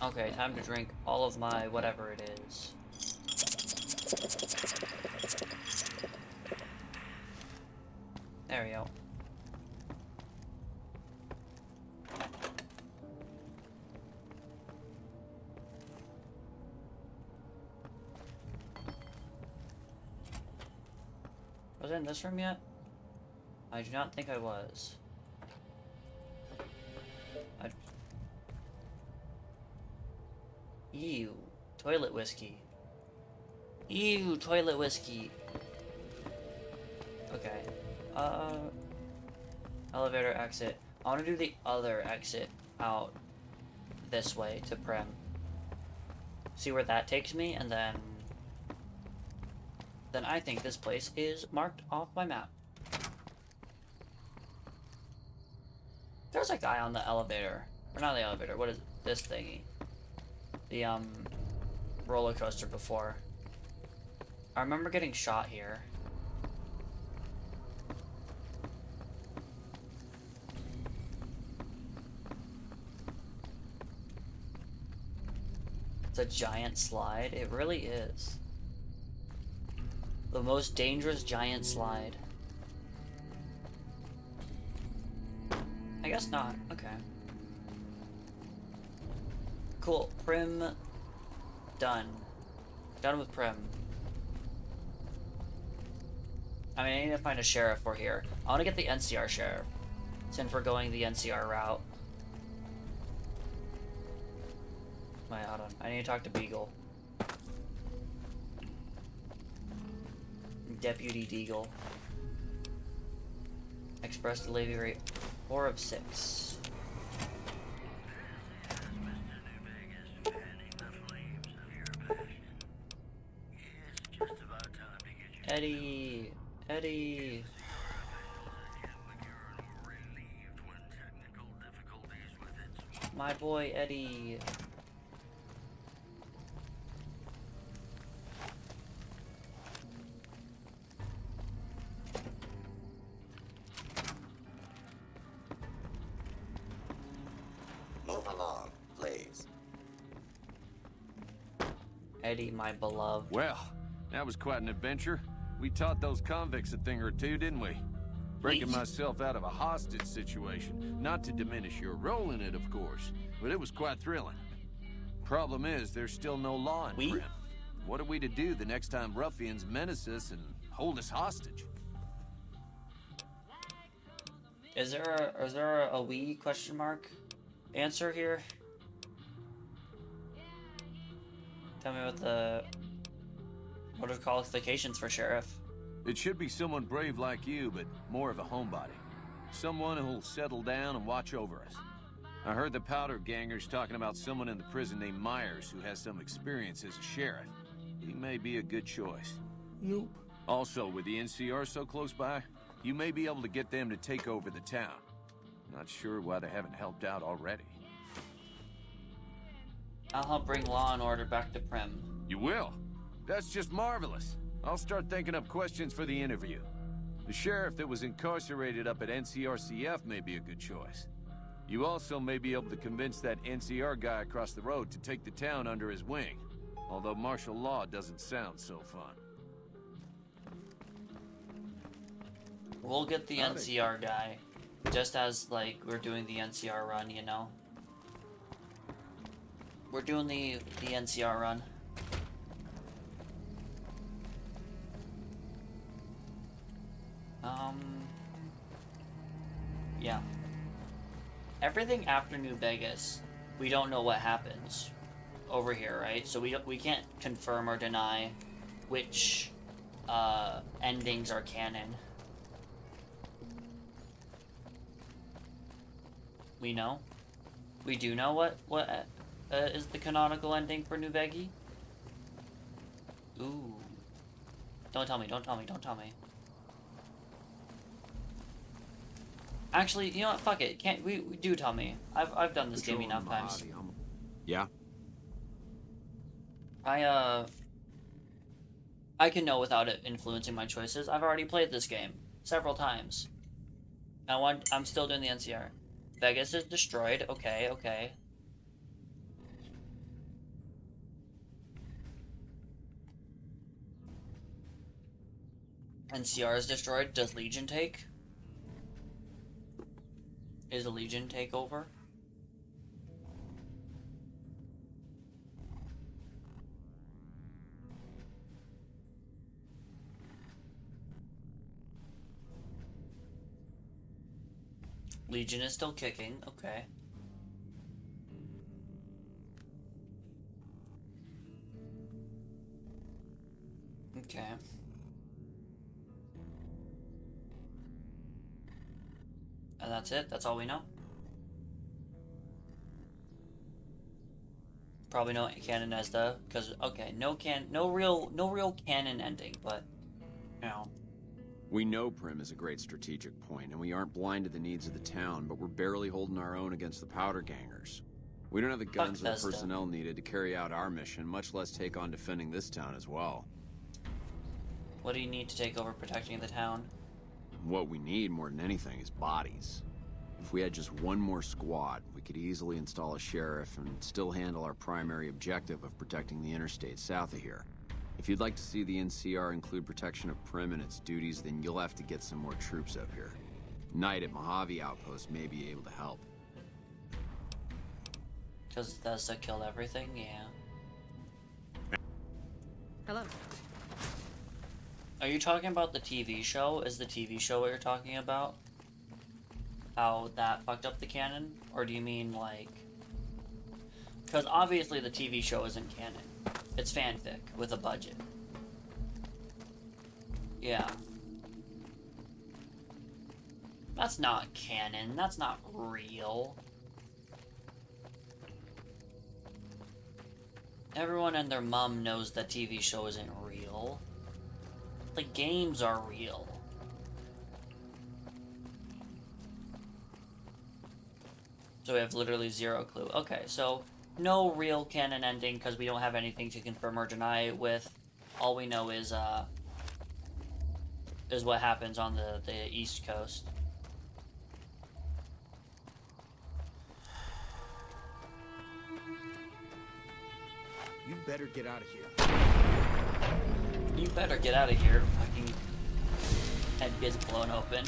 Okay, time to drink all of my whatever it is. There we go. Was I in this room yet? I do not think I was. Ew, toilet whiskey. Ew, toilet whiskey. Okay. Elevator exit. I want to do the other exit out this way to Primm. See where that takes me, and then I think this place is marked off my map. There's a guy on the elevator. Or not the elevator, what is this thingy? The, roller coaster before. I remember getting shot here. It's a giant slide. It really is. The most dangerous giant slide. I guess not. Okay. Cool. Primm. Done. Done with Primm. I mean, I need to find a sheriff for here. I want to get the NCR sheriff, since we're going the NCR route. Wait, hold on. I need to talk to Beagle. Deputy Deagle. Express delivery 4 of 6. Eddie! Eddie! My boy Eddie! Move along, please. Eddie, my beloved. Well, that was quite an adventure. We taught those convicts a thing or two, didn't we? Breaking myself out of a hostage situation. Not to diminish your role in it, of course, but it was quite thrilling. Problem is, there's still no law in Primm. What are we to do the next time ruffians menace us and hold us hostage? Is there a we question mark answer here? Tell me what are the qualifications for sheriff? It should be someone brave like you, but more of a homebody. Someone who'll settle down and watch over us. I heard the powder gangers talking about someone in the prison named Myers who has some experience as a sheriff. He may be a good choice. Nope. Also, with the NCR so close by, you may be able to get them to take over the town. Not sure why they haven't helped out already. I'll help bring law and order back to Prim. You will? That's just marvelous. I'll start thinking up questions for the interview. The sheriff that was incarcerated up at NCRCF may be a good choice. You also may be able to convince that NCR guy across the road to take the town under his wing. Although martial law doesn't sound so fun. We'll get the NCR guy. Just as, like, we're doing the NCR run, you know? We're doing the NCR run. Yeah. Everything after New Vegas, we don't know what happens over here, right? So we can't confirm or deny which endings are canon. We know? We do know what is the canonical ending for New Vegi? Ooh. Don't tell me, don't tell me, don't tell me. Actually, you know what? Fuck it. Can't we do tell me? I've done this game enough times. Yeah. I can know without it influencing my choices. I've already played this game several times. I'm still doing the NCR. Vegas is destroyed. Okay, okay. NCR is destroyed. Does Legion take? Is a Legion takeover? Legion is still kicking, okay. Okay. And that's it? That's all we know? Probably no canon Esda, because okay, no real canon ending, but you know. We know Prim is a great strategic point, and we aren't blind to the needs of the town, but we're barely holding our own against the powder gangers. We don't have the guns or the personnel needed to carry out our mission, much less take on defending this town as well. What do you need to take over protecting the town? What we need more than anything is bodies. If we had just one more squad, we could easily install a sheriff and still handle our primary objective of protecting the interstate south of here. If you'd like to see the NCR include protection of Prim and its duties, then you'll have to get some more troops up here. Knight at Mojave Outpost may be able to help. Because Thesda killed everything, yeah. Hello. Are you talking about the TV show? Is the TV show what you're talking about? How that fucked up the canon? Or do you mean, like... Because obviously the TV show isn't canon. It's fanfic with a budget. Yeah. That's not canon. That's not real. Everyone and their mom knows that TV show isn't real. The games are real. So we have literally zero clue. Okay, so no real canon ending because we don't have anything to confirm or deny with. All we know is what happens on the East Coast. You better get out of here. You better get out of here. Fucking head gets blown open.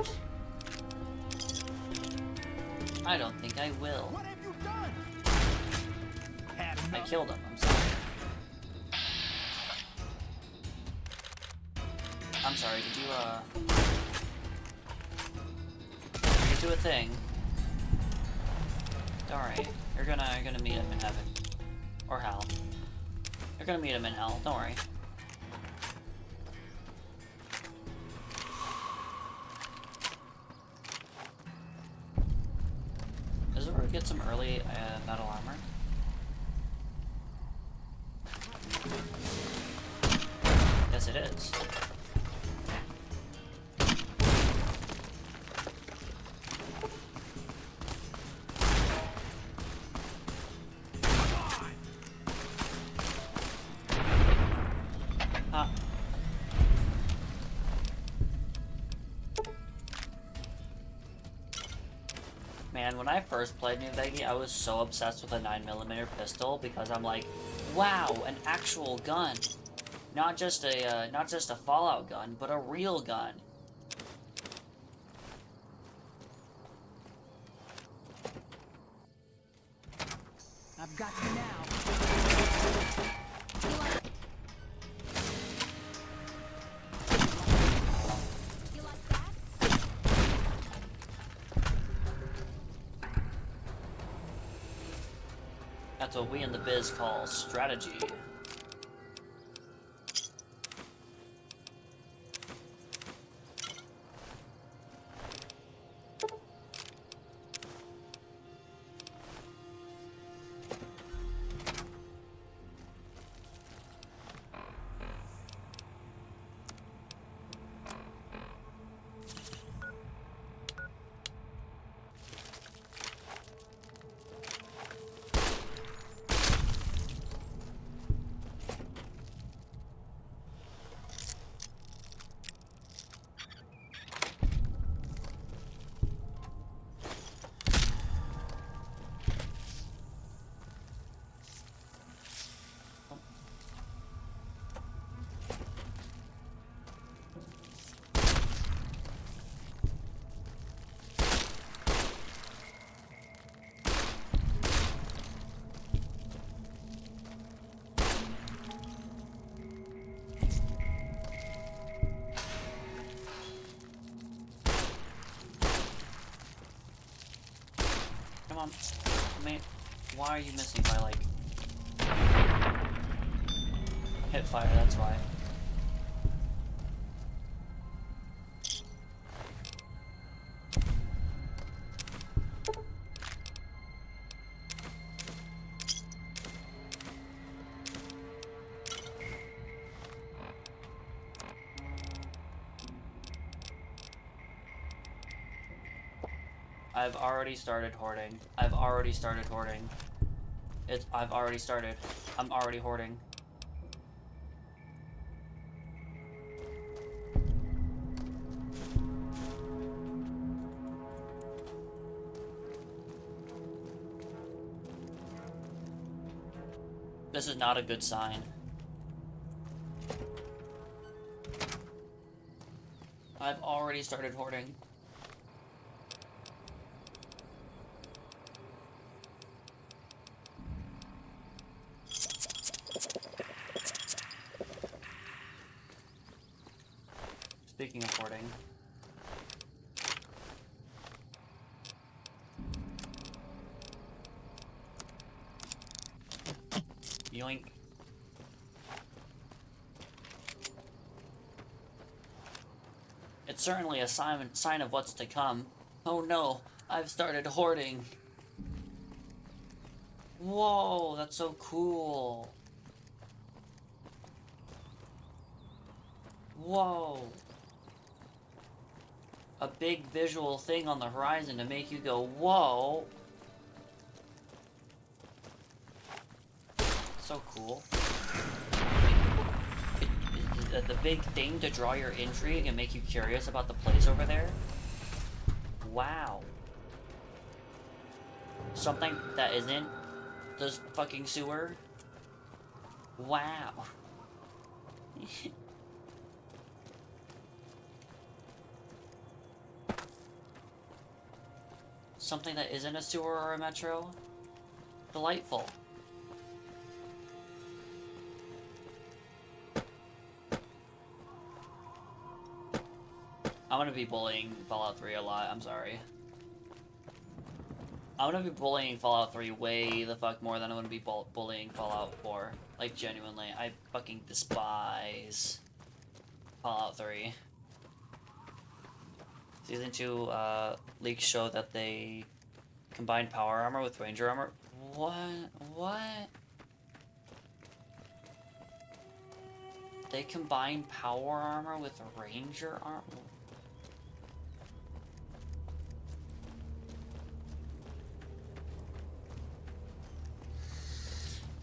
I don't think I will. What have you done? I killed him, I'm sorry. I'm sorry, did you do a thing? Alright, you're gonna meet him in heaven. Or hell. You're gonna meet him in hell, don't worry. Is there get some early metal armor? Yes, it is. Huh. Man, when I first played New Vegas, I was so obsessed with a 9mm pistol because I'm like, wow, an actual gun. Not just a Fallout gun, but a real gun. I've got you now. That's what we in the biz call strategy. Come on, mate. Why are you missing by like hit fire? That's why. I've already started hoarding. I've already started hoarding. I've already started. I'm already hoarding. This is not a good sign. I've already started hoarding. Speaking of hoarding. Yoink. It's certainly a sign of what's to come. Oh no, I've started hoarding. Whoa, that's so cool. Whoa. A big visual thing on the horizon to make you go, whoa. So cool. The big thing to draw your intrigue and make you curious about the place over there. Wow. Something that isn't the fucking sewer. Wow. Something that isn't a sewer or a metro. Delightful. I'm gonna be bullying Fallout 3 a lot, I'm sorry. I'm gonna be bullying Fallout 3 way the fuck more than I'm gonna be bullying Fallout 4. Like, genuinely, I fucking despise Fallout 3. Season 2 leaks show that they Combined power armor with ranger armor? What? What? They combine power armor with ranger armor?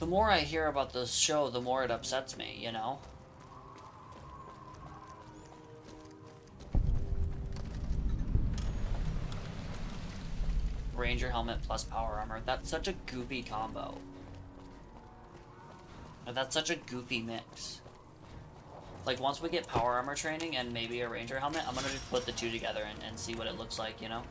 The more I hear about this show, the more it upsets me, you know? Ranger helmet plus power armor. That's such a goofy combo. That's such a goofy mix. Like, once we get power armor training and maybe a ranger helmet, I'm gonna just put the two together and see what it looks like, you know?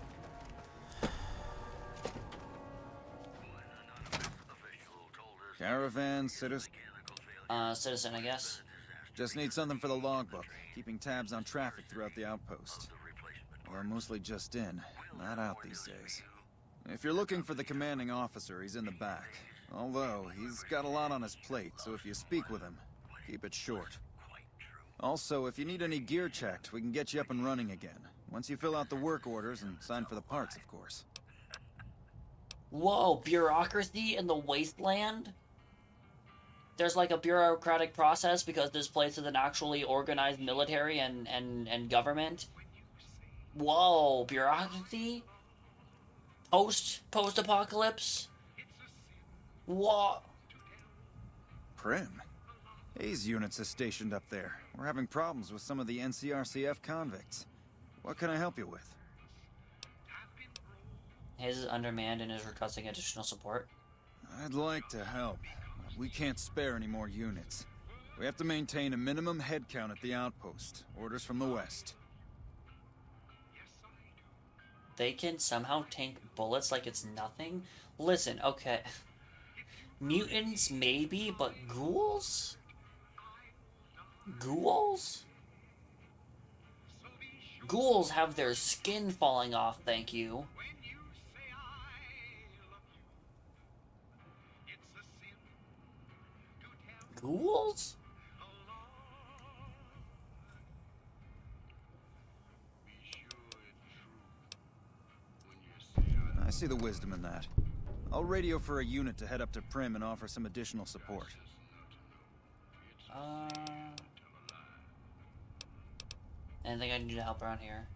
Caravan, citizen? Citizen, I guess. Just need something for the logbook, keeping tabs on traffic throughout the outpost. Well, I'm mostly just in, not out these days. If you're looking for the commanding officer, he's in the back. Although, he's got a lot on his plate, so if you speak with him, keep it short. Also, if you need any gear checked, we can get you up and running again. Once you fill out the work orders and sign for the parts, of course. Whoa, bureaucracy in the wasteland? There's like a bureaucratic process because this place is an actually organized military and government. Whoa, bureaucracy? Post-apocalypse? What? Prim? Hayes units is stationed up there. We're having problems with some of the NCRCF convicts. What can I help you with? Hayes is undermanned and is requesting additional support. I'd like to help. We can't spare any more units. We have to maintain a minimum headcount at the outpost. Orders from the west. They can somehow tank bullets like it's nothing? Listen, okay. Mutants, maybe, but ghouls? Ghouls? Ghouls have their skin falling off, thank you. Ghouls? I see the wisdom in that. I'll radio for a unit to head up to Prim and offer some additional support. Anything I can do to help around here?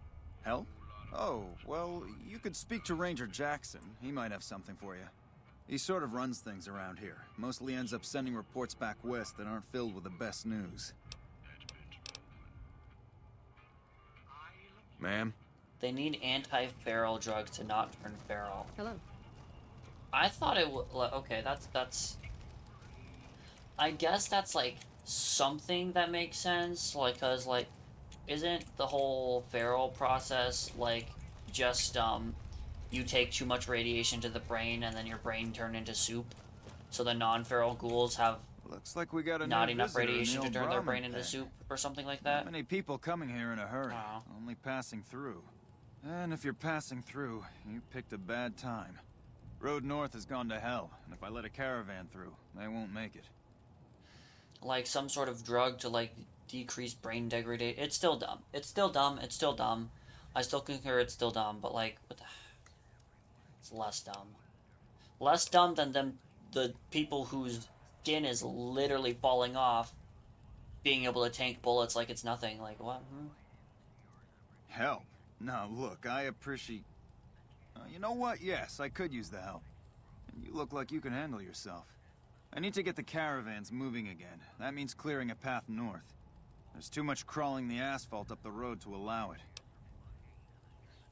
Help? Oh, well, you could speak to Ranger Jackson. He might have something for you. He sort of runs things around here. Mostly ends up sending reports back west that aren't filled with the best news. Ma'am? They need anti-feral drugs to not turn feral. Hello. I thought it would... Okay, that's... I guess that's, like, something that makes sense. Like, cause, like, isn't the whole feral process, like, just, you take too much radiation to the brain and then your brain turned into soup? So the non-feral ghouls have... Looks like we got a not new enough visitor in the radiation to old turn their Brahmin brain into pen. soup or something like that. Not many people coming here in a hurry. Oh. Only passing through. And if you're passing through, you picked a bad time. Road north has gone to hell, and if I let a caravan through, they won't make it. Like some sort of drug to, like, decrease brain degradation. It's still dumb. It's still dumb. It's still dumb. I still concur it's still dumb, but, like, what the... It's less dumb. Less dumb than them, the people whose skin is literally falling off being able to tank bullets like it's nothing. Like, what? Help? Now, look, I appreciate... you know what? Yes, I could use the help. And you look like you can handle yourself. I need to get the caravans moving again. That means clearing a path north. There's too much crawling the asphalt up the road to allow it.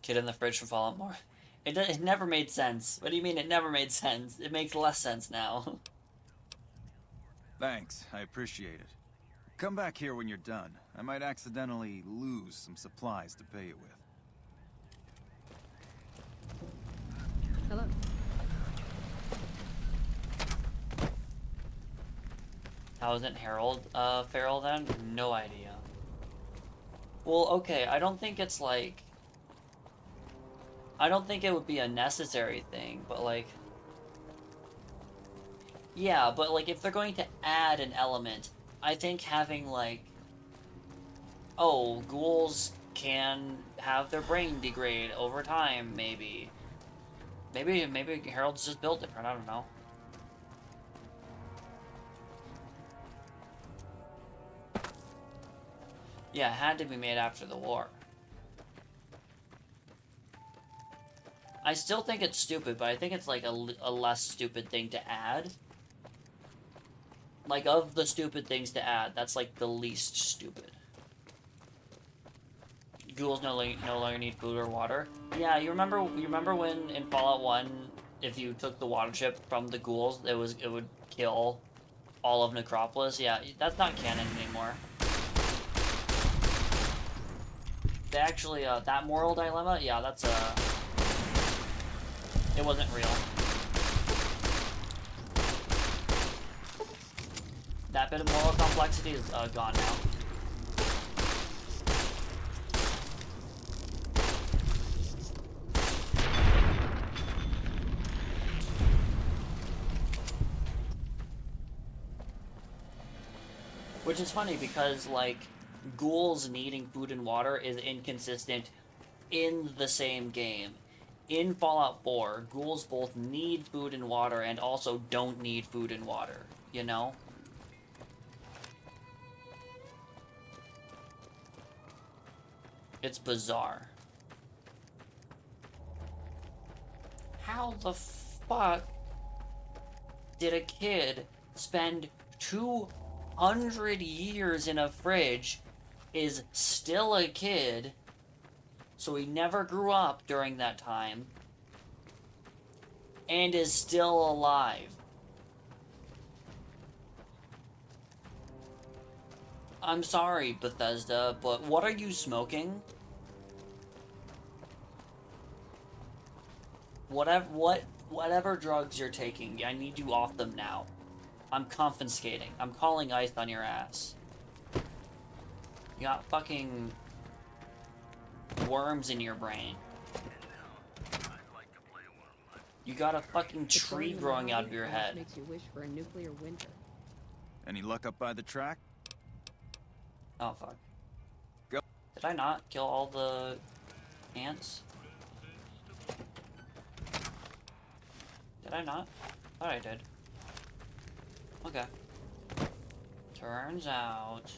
Kid in the fridge from Fallout more. It never made sense. What do you mean it never made sense? It makes less sense now. Thanks, I appreciate it. Come back here when you're done. I might accidentally lose some supplies to pay you with. Hello. How isn't Harold feral then? No idea. Well, okay, I don't think it's like... I don't think it would be a necessary thing, but like... Yeah, but like if they're going to add an element, I think having like... Oh, ghouls can have their brain degrade over time, maybe. Maybe Harold's just built different. I don't know. Yeah, it had to be made after the war. I still think it's stupid, but I think it's like a less stupid thing to add. Like, of the stupid things to add, that's like the least stupid. Ghouls no longer need food or water. Yeah, you remember when in Fallout 1, if you took the water chip from the ghouls, it would kill all of Necropolis? Yeah, that's not canon anymore. They actually, that moral dilemma, yeah, that's, it wasn't real. That bit of moral complexity is, gone now. Which is funny because, like, ghouls needing food and water is inconsistent in the same game. In Fallout 4, ghouls both need food and water and also don't need food and water, you know? It's bizarre. How the fuck did a kid spend 200 years in a fridge, is still a kid, so he never grew up during that time, and is still alive? I'm sorry, Bethesda, but what are you smoking? Whatever drugs you're taking, I need you off them now. I'm confiscating. I'm calling ICE on your ass. You got fucking worms in your brain. You got a fucking tree growing out of your head. Makes you wish for a nuclear winter. Any luck up by the track? Oh, fuck. Go. Did I not kill all the ants? Did I not? Thought I did. Okay. Turns out...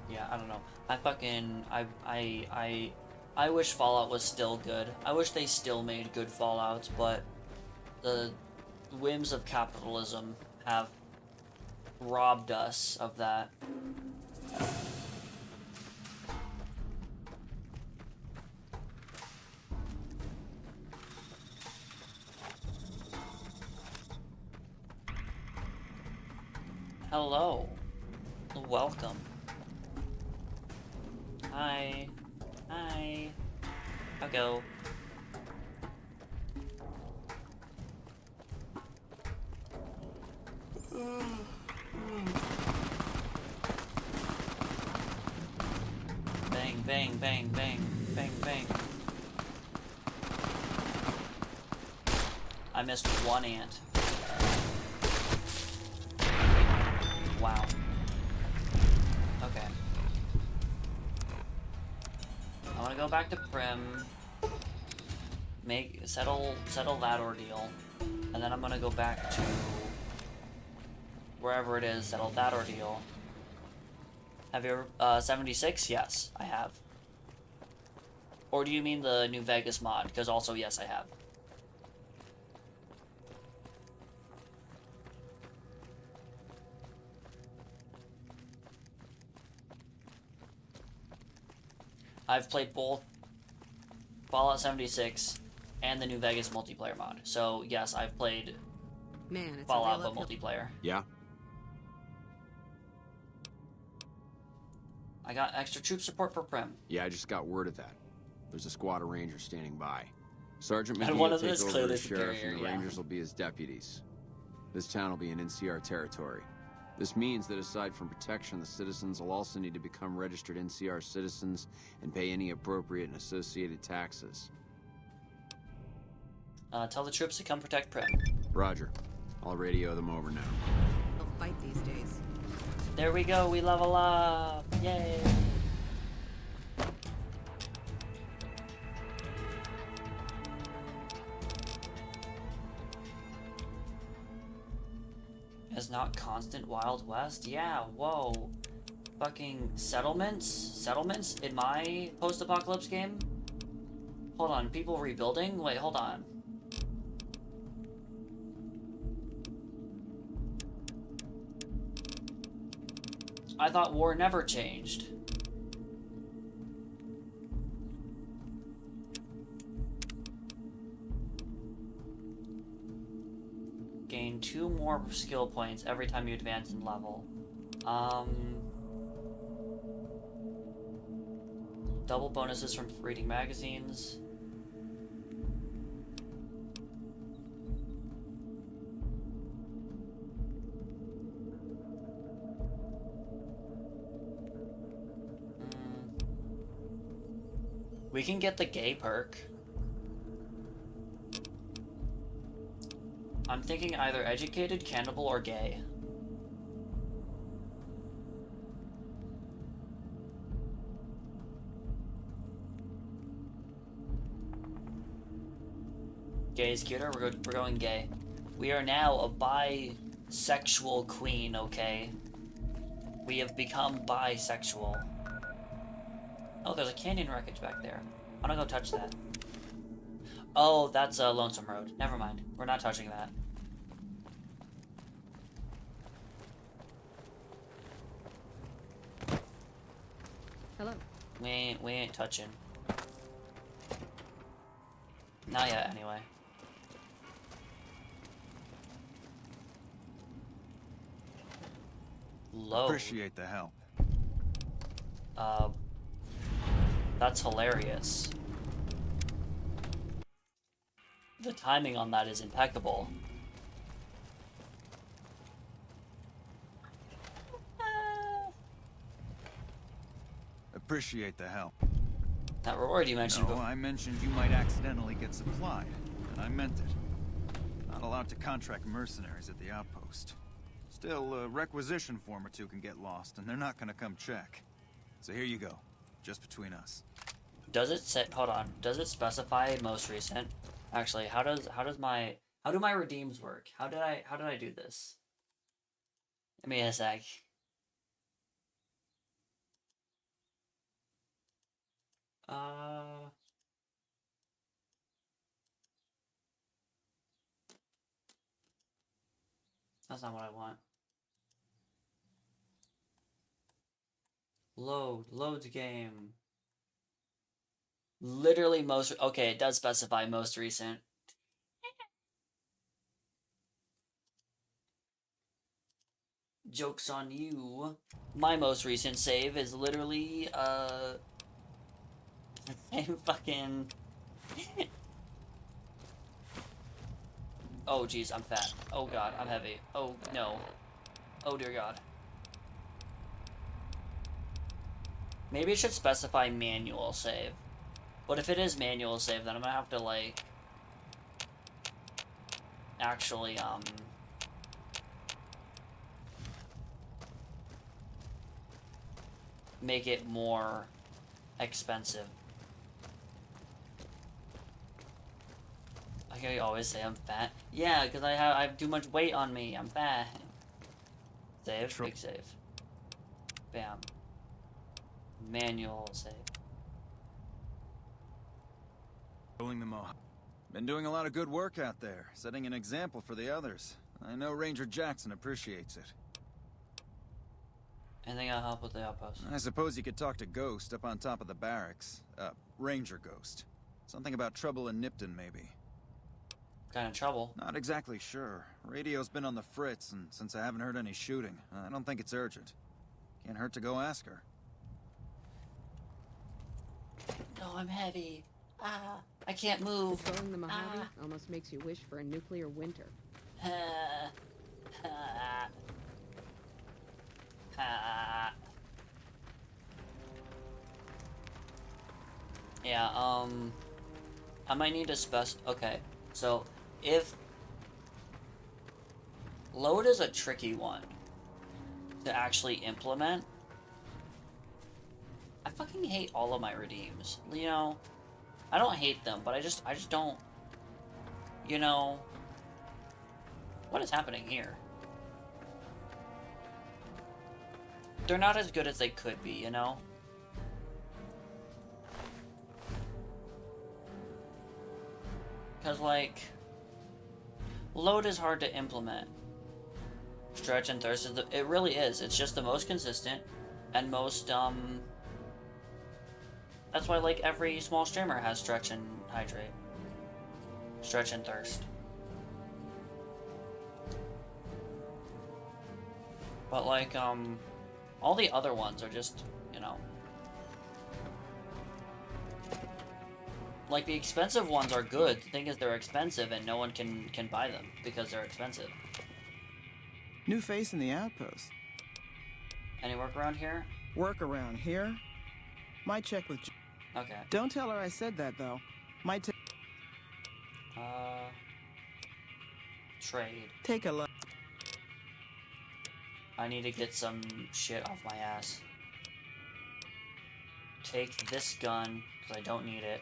Yeah, I don't know. I wish Fallout was still good. I wish they still made good Fallouts, but the whims of capitalism have robbed us of that. Hello. Welcome. Hi. Hi. I'll go. Bang, bang, bang, bang, bang, bang. I missed one ant. Wow. Okay. I want to go back to Prim. Settle that ordeal, and then I'm gonna go back to wherever it is. Settle that ordeal. Have you ever 76? Yes, I have. Or do you mean the New Vegas mod? Because also yes, I have. I've played both Fallout 76 and the New Vegas multiplayer mod. So yes, I've played Fallout but multiplayer. Yeah. I got extra troop support for Prim. Yeah, I just got word of that. There's a squad of Rangers standing by. Sergeant McGee And one will of them take is over clearly as sheriff, superior, and the yeah. Rangers will be his deputies. This town will be in NCR territory. This means that aside from protection, the citizens will also need to become registered NCR citizens and pay any appropriate and associated taxes. Tell the troops to come protect Prim. Roger. I'll radio them over now. They'll fight these days. There we go, we level up! Yay! It's not constant Wild West? Yeah, whoa. Fucking settlements? Settlements in my post-apocalypse game? Hold on, people rebuilding? Wait, hold on. I thought war never changed. Gain 2 more skill points every time you advance in level. Double bonuses from reading magazines. We can get the gay perk. I'm thinking either educated, cannibal, or gay. Gay is cuter, we're going gay. We are now a bisexual queen, okay? We have become bisexual. Oh, there's a canyon wreckage back there. I'm gonna go touch that. Oh, that's a Lonesome Road. Never mind. We're not touching that. Hello. We ain't touching. Not yet, anyway. Low. Appreciate the help. That's hilarious. The timing on that is impeccable. Appreciate the help. That reward you mentioned No, I mentioned you might accidentally get supplied, and I meant it. Not allowed to contract mercenaries at the outpost. Still, a requisition form or two can get lost, and they're not gonna come check. So here you go, just between us. Does it say, hold on, does it specify most recent? Actually, how do my redeems work? How did I do this? Give me a sec. That's not what I want. Loads game. Literally most, okay, it does specify most recent. Joke's on you. My most recent save is literally, the same fucking... Oh geez, I'm fat. Oh god, I'm heavy. Oh no. Oh dear god. Maybe it should specify manual save. But if it is manual save, then I'm gonna have to, like, actually, make it more expensive. Like I always say, I'm fat. Yeah, because I have too much weight on me. I'm fat. Save, big save. Bam. Manual save. Pulling them all. Been doing a lot of good work out there, setting an example for the others. I know Ranger Jackson appreciates it. Anything I'll help with the outpost? I suppose you could talk to Ghost up on top of the barracks. Ranger Ghost. Something about trouble in Nipton, maybe. Kind of trouble? Not exactly sure. Radio's been on the fritz, and since I haven't heard any shooting, I don't think it's urgent. Can't hurt to go ask her. No, I'm heavy. Ah, I can't move. Controlling the Mojave almost makes you wish for a nuclear winter. Yeah, I might need to okay, so if load is a tricky one to actually implement. I fucking hate all of my redeems. You know, I don't hate them, but I just don't, you know, what is happening here? They're not as good as they could be, you know? Because, like, load is hard to implement. Stretch and thirst is it really is. It's just the most consistent and most, that's why, like, every small streamer has stretch and hydrate. Stretch and thirst. But, like, all the other ones are just, you know... Like, the expensive ones are good. The thing is, they're expensive and no one can buy them because they're expensive. New face in the outpost. Any work around here? Work around here? Might check with... Okay. Don't tell her I said that, though. Might trade. take a look. I need to get some shit off my ass. Take this gun, because I don't need it.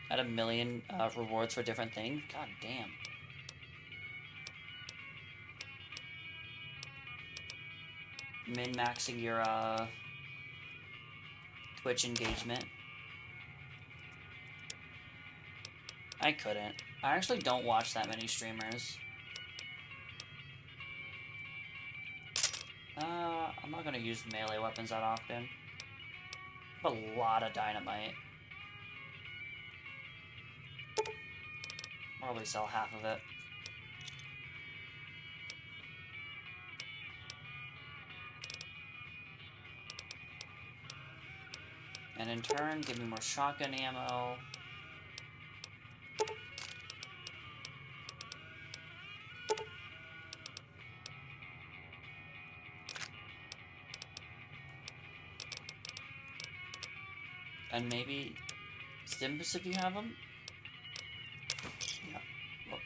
At 1 million rewards for different things? God damn. Min-maxing your Twitch engagement. I couldn't. I actually don't watch that many streamers. I'm not gonna use melee weapons that often. I have a lot of dynamite. Probably sell half of it. And in turn, give me more shotgun ammo. And maybe stims if you have them. Yeah. Whoa.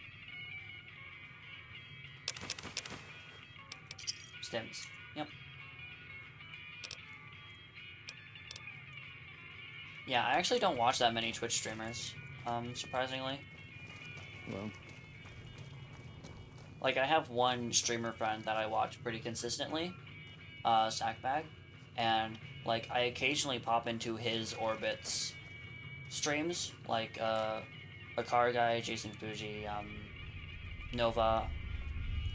Stims. Yep. Yeah, I actually don't watch that many Twitch streamers, surprisingly. Well. Like, I have one streamer friend that I watch pretty consistently, Sackbag, and, like, I occasionally pop into his Orbit's streams, like, a car guy, Jason Fuji, Nova,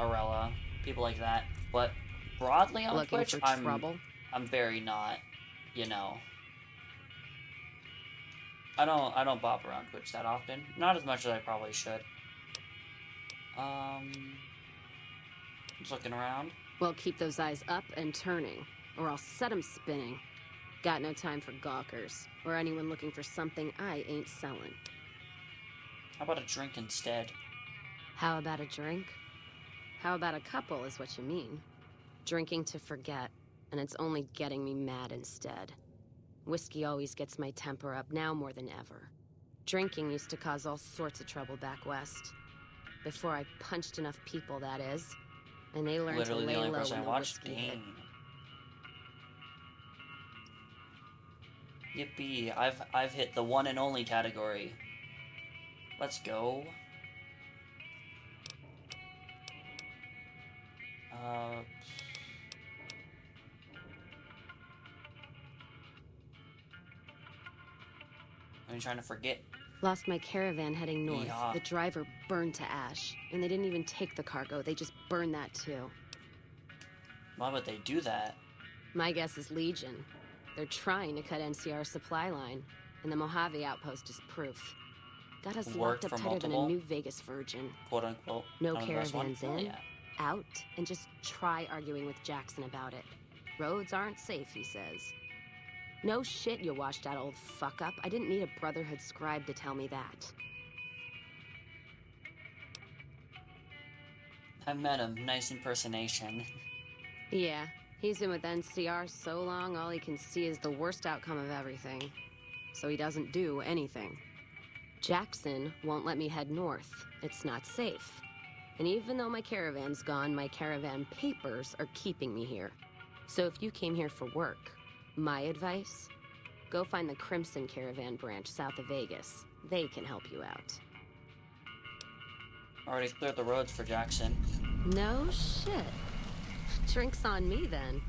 Arella, people like that, but broadly on Looking Twitch, for trouble? I'm very not, you know... I don't bop around Twitch that often. Not as much as I probably should. Just looking around. Well, keep those eyes up and turning, or I'll set 'em spinning. Got no time for gawkers, or anyone looking for something I ain't selling. How about a drink instead? How about a drink? How about a couple is what you mean. Drinking to forget, and it's only getting me mad instead. Whiskey always gets my temper up, now more than ever. Drinking used to cause all sorts of trouble back west. Before I punched enough people, that is. And they learned Literally to lay the only low person when I the watched. whiskey hit. Dang. Yippee! I've hit the one and only category. Let's go. I'm trying to forget. Lost my caravan heading north. Yeah. The driver burned to ash. And they didn't even take the cargo, they just burned that too. Why would they do that? My guess is Legion. They're trying to cut NCR's supply line, and the Mojave outpost is proof. Got us Worked locked up for tighter than a multiple? New Vegas virgin. Quote unquote. No Kind of the best one? caravans Oh, in, yeah. out, and just try arguing with Jackson about it. Roads aren't safe, he says. No shit, you washed out old fuck up. I didn't need a Brotherhood scribe to tell me that. I met him. Nice impersonation. Yeah, he's been with NCR so long, all he can see is the worst outcome of everything. So he doesn't do anything. Jackson won't let me head north. It's not safe. And even though my caravan's gone, my caravan papers are keeping me here. So if you came here for work, my advice, go find the Crimson Caravan branch south of Vegas. They can help you out. Already cleared the roads for Jackson. No shit. Drinks on me then.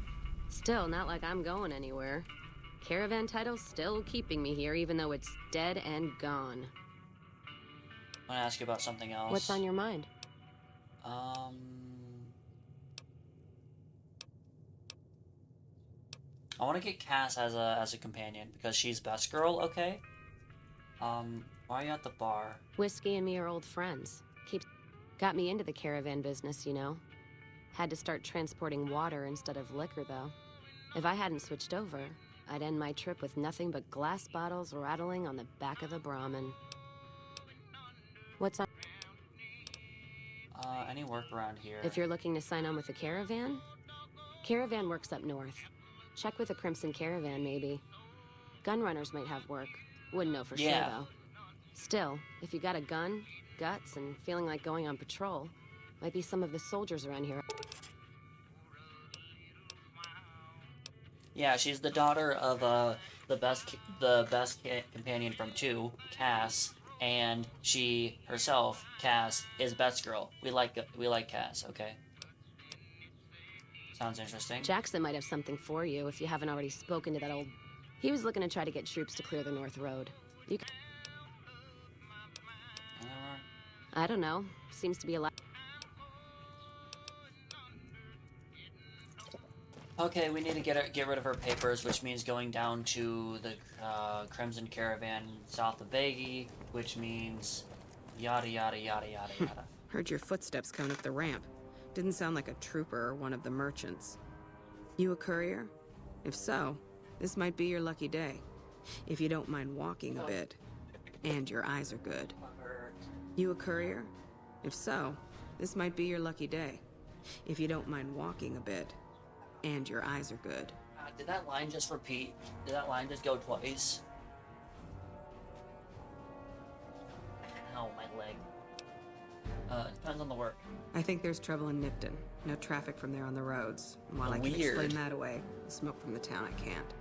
Still, not like I'm going anywhere. Caravan title's still keeping me here, even though it's dead and gone. I want to ask you about something else. What's on your mind? I want to get Cass as a companion because she's best girl, okay? Why are you at the bar? Whiskey and me are old friends. Got me into the caravan business, you know. Had to start transporting water instead of liquor, though. If I hadn't switched over, I'd end my trip with nothing but glass bottles rattling on the back of the Brahmin. What's on? Any work around here? If you're looking to sign on with the caravan, Caravan works up north. Check with the Crimson Caravan, maybe. Gunrunners might have work. Wouldn't know for sure, though. Still, if you got a gun, guts, and feeling like going on patrol, might be some of the soldiers around here. Yeah, she's the daughter of the best companion from 2, Cass, and she herself, Cass, is best girl. We like Cass, okay? Sounds interesting. Jackson might have something for you if you haven't already spoken to that old... He was looking to try to get troops to clear the North Road. You can... I don't know. Seems to be a lot... Okay, we need to get rid of her papers, which means going down to the Crimson Caravan south of Vegas, which means yada yada yada yada yada. Heard your footsteps coming up the ramp. Didn't sound like a trooper or one of the merchants. You a courier? If so, this might be your lucky day. If you don't mind walking a bit. And your eyes are good. You a courier? If so, this might be your lucky day. If you don't mind walking a bit. And your eyes are good. Did that line just repeat? Did that line just go twice? Ow, my leg. Depends on the work. I think there's trouble in Nipton. No traffic from there on the roads. And while I can explain that away, the smoke from the town I can't.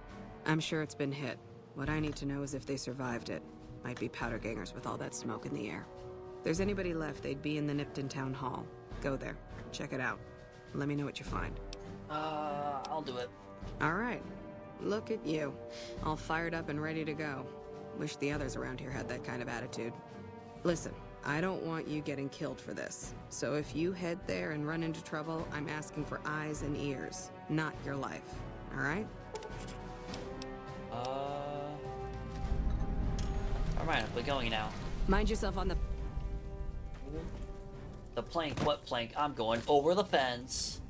I'm sure it's been hit. What I need to know is if they survived it. Might be powder gangers with all that smoke in the air. If there's anybody left, they'd be in the Nipton Town Hall. Go there. Check it out. Let me know what you find. I'll do it. All right. Look at you. All fired up and ready to go. Wish the others around here had that kind of attitude. Listen, I don't want you getting killed for this. So if you head there and run into trouble, I'm asking for eyes and ears, not your life. All right? Alright, we're going now. Mind yourself on the... The plank, what plank? I'm going over the fence.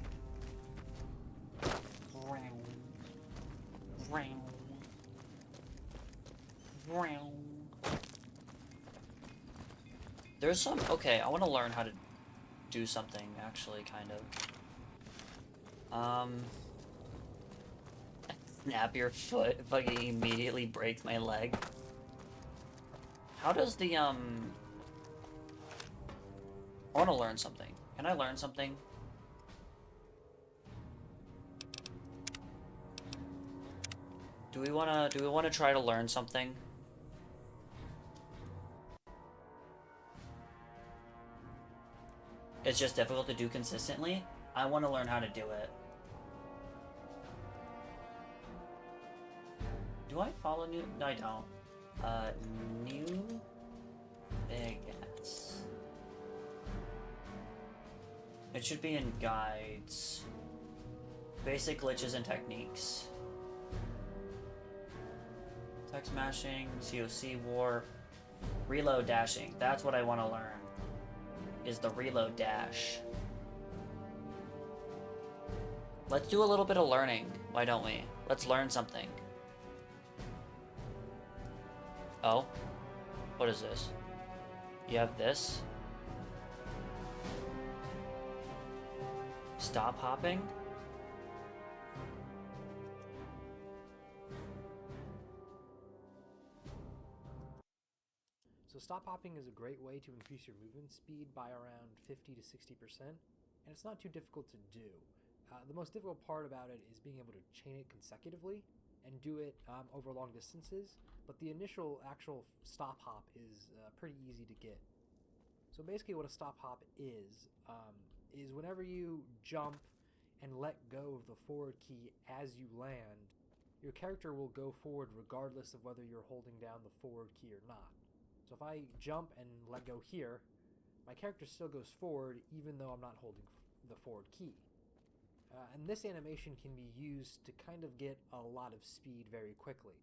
There's some... Okay, I want to learn how to do something, actually, kind of. Snap your foot, fucking immediately breaks my leg. How does the, I want to learn something. Can I learn something? Do we wanna try to learn something? It's just difficult to do consistently. I want to learn how to do it. Do I follow New? No, I don't. New Vegas. It should be in guides. Basic glitches and techniques. Text mashing, COC warp, reload dashing. That's what I want to learn. Is the reload dash. Let's do a little bit of learning. Why don't we? Let's learn something. Oh? What is this? You have this? Stop hopping? So stop hopping is a great way to increase your movement speed by around 50 to 60%, and it's not too difficult to do. The most difficult part about it is being able to chain it consecutively and do it over long distances, but the initial actual stop hop is pretty easy to get. So basically what a stop hop is whenever you jump and let go of the forward key as you land, your character will go forward regardless of whether you're holding down the forward key or not. So if I jump and let go here, my character still goes forward even though I'm not holding the forward key. And this animation can be used to kind of get a lot of speed very quickly.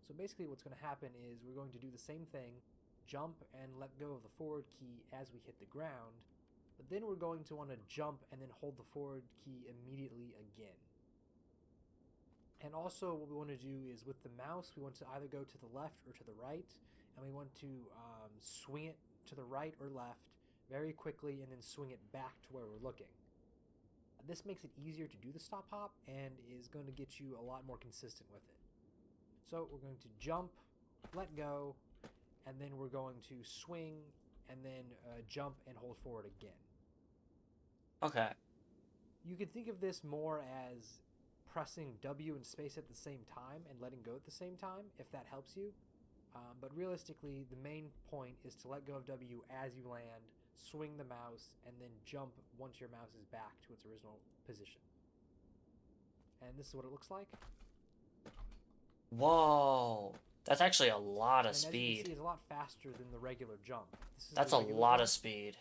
So basically what's going to happen is we're going to do the same thing, jump and let go of the forward key as we hit the ground, but then we're going to want to jump and then hold the forward key immediately again. And also what we want to do is with the mouse, we want to either go to the left or to the right, and we want to swing it to the right or left very quickly and then swing it back to where we're looking. This makes it easier to do the stop hop and is going to get you a lot more consistent with it. So we're going to jump, let go, and then we're going to swing and then jump and hold forward again. Okay. You can think of this more as pressing W and space at the same time and letting go at the same time, if that helps you. But realistically, the main point is to let go of W as you land, swing the mouse, and then jump once your mouse is back to its original position. And this is what it looks like. Whoa, that's actually a lot of And speed. as you can see, it's a lot faster than the regular jump. That's a lot of speed.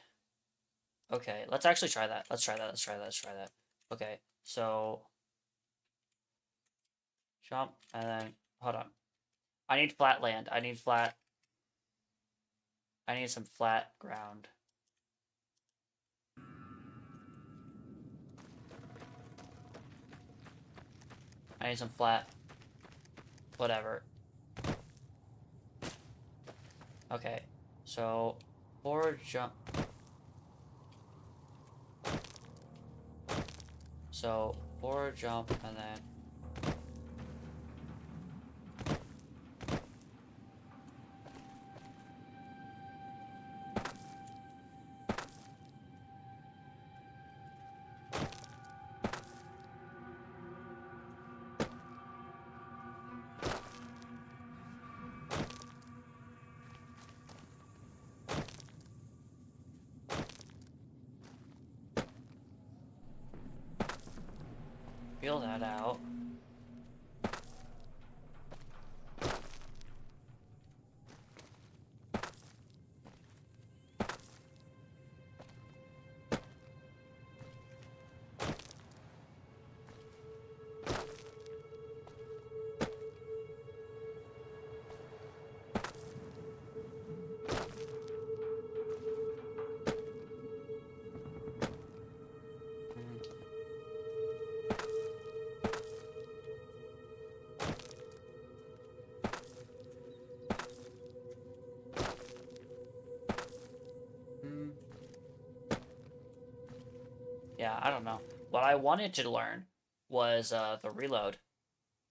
Okay, let's actually try that. Let's try that. Okay, so jump and then hold on. I need flat land. I need some flat ground. I need some flat whatever. Okay, so forward jump. So forward jump and then feel that out. Yeah, I don't know. What I wanted to learn was the reload.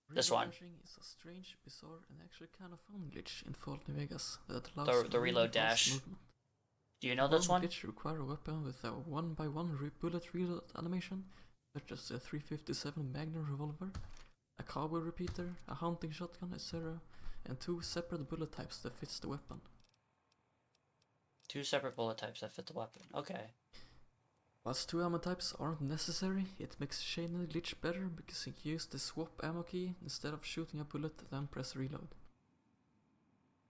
This one. Is a strange, bizarre, and actually kind of fun glitch in Fallout New Vegas that allows the reload dash. movement. Do you know this one? Glitch require a weapon with a 1x1 bullet reload animation, such as a 357 Magnum revolver, a cowboy repeater, a hunting shotgun, etc., and 2 separate bullet types that fits the weapon. 2 separate bullet types that fit the weapon. Okay. Whilst 2 ammo types aren't necessary, it makes chaining the glitch better because you can use the swap ammo key instead of shooting a bullet then press reload.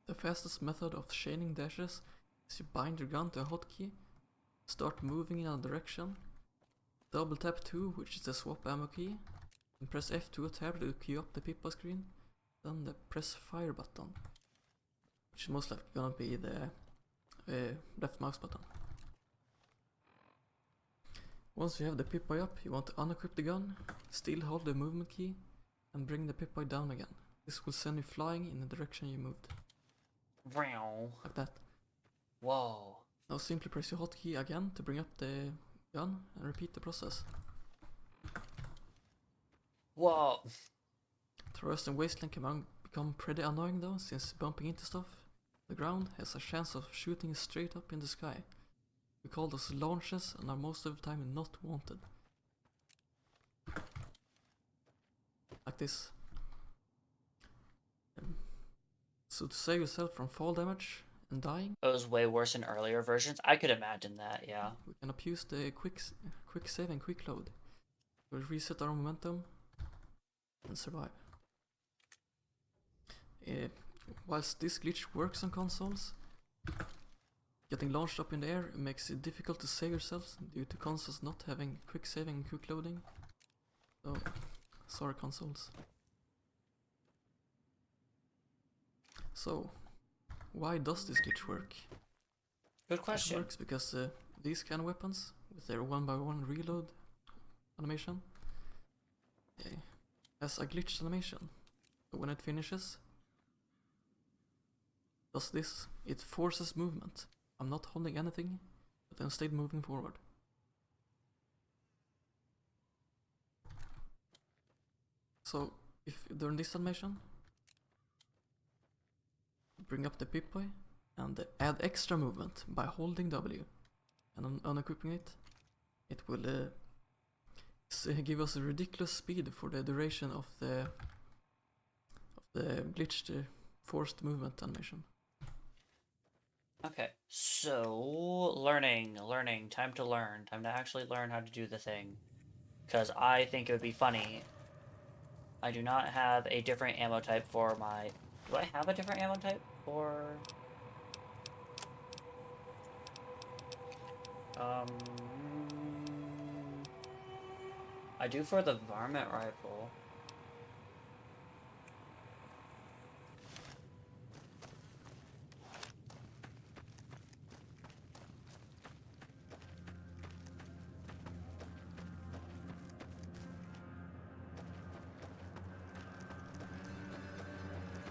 The fastest method of chaining dashes is you bind your gun to a hotkey, start moving in a direction, double tap 2, which is the swap ammo key, and press F2 a tab to queue up the Pippa screen, then the press fire button, which is most likely gonna be the left mouse button. Once you have the Pip-Boy up, you want to unequip the gun, still hold the movement key, and bring the Pip-Boy down again. This will send you flying in the direction you moved. Like that. Whoa. Now simply press your hotkey again to bring up the gun and repeat the process. Whoa. Traversing Wasteland can become pretty annoying though, since bumping into stuff. The ground has a chance of shooting straight up in the sky. We call those launches and are most of the time not wanted. Like this. So to save yourself from fall damage and dying, It was way worse in earlier versions. I could imagine that, yeah. we can abuse the quick save and quick load. We'll reset our momentum and survive. Whilst this glitch works on consoles, getting launched up in the air makes it difficult to save yourselves due to consoles not having quick saving and quick loading. So, sorry consoles. So, why does this glitch work? Good question. It works because these kind of weapons, with their 1x1 reload animation, has a glitch animation. So when it finishes, does this. It forces movement. I'm not holding anything, but instead moving forward. So, if during this animation, bring up the Pip-Boy and add extra movement by holding W and unequipping it, it will give us a ridiculous speed for the duration of the glitched forced movement animation. Okay, so learning, time to learn, time to actually learn how to do the thing. Because I think it would be funny. I do not have a different ammo type for my... Do I have a different ammo type for... I do for the varmint rifle.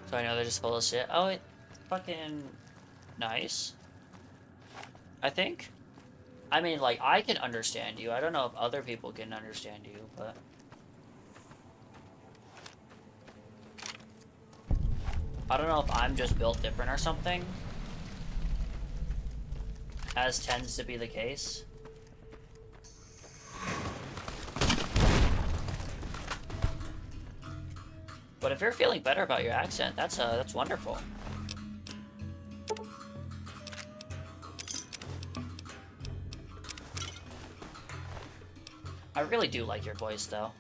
So I know they're just full of shit. Oh, it's fucking nice. I think. I mean, like, I can understand you. I don't know if other people can understand you, but... I don't know if I'm just built different or something. As tends to be the case. But if you're feeling better about your accent, that's wonderful. I really do like your voice, though.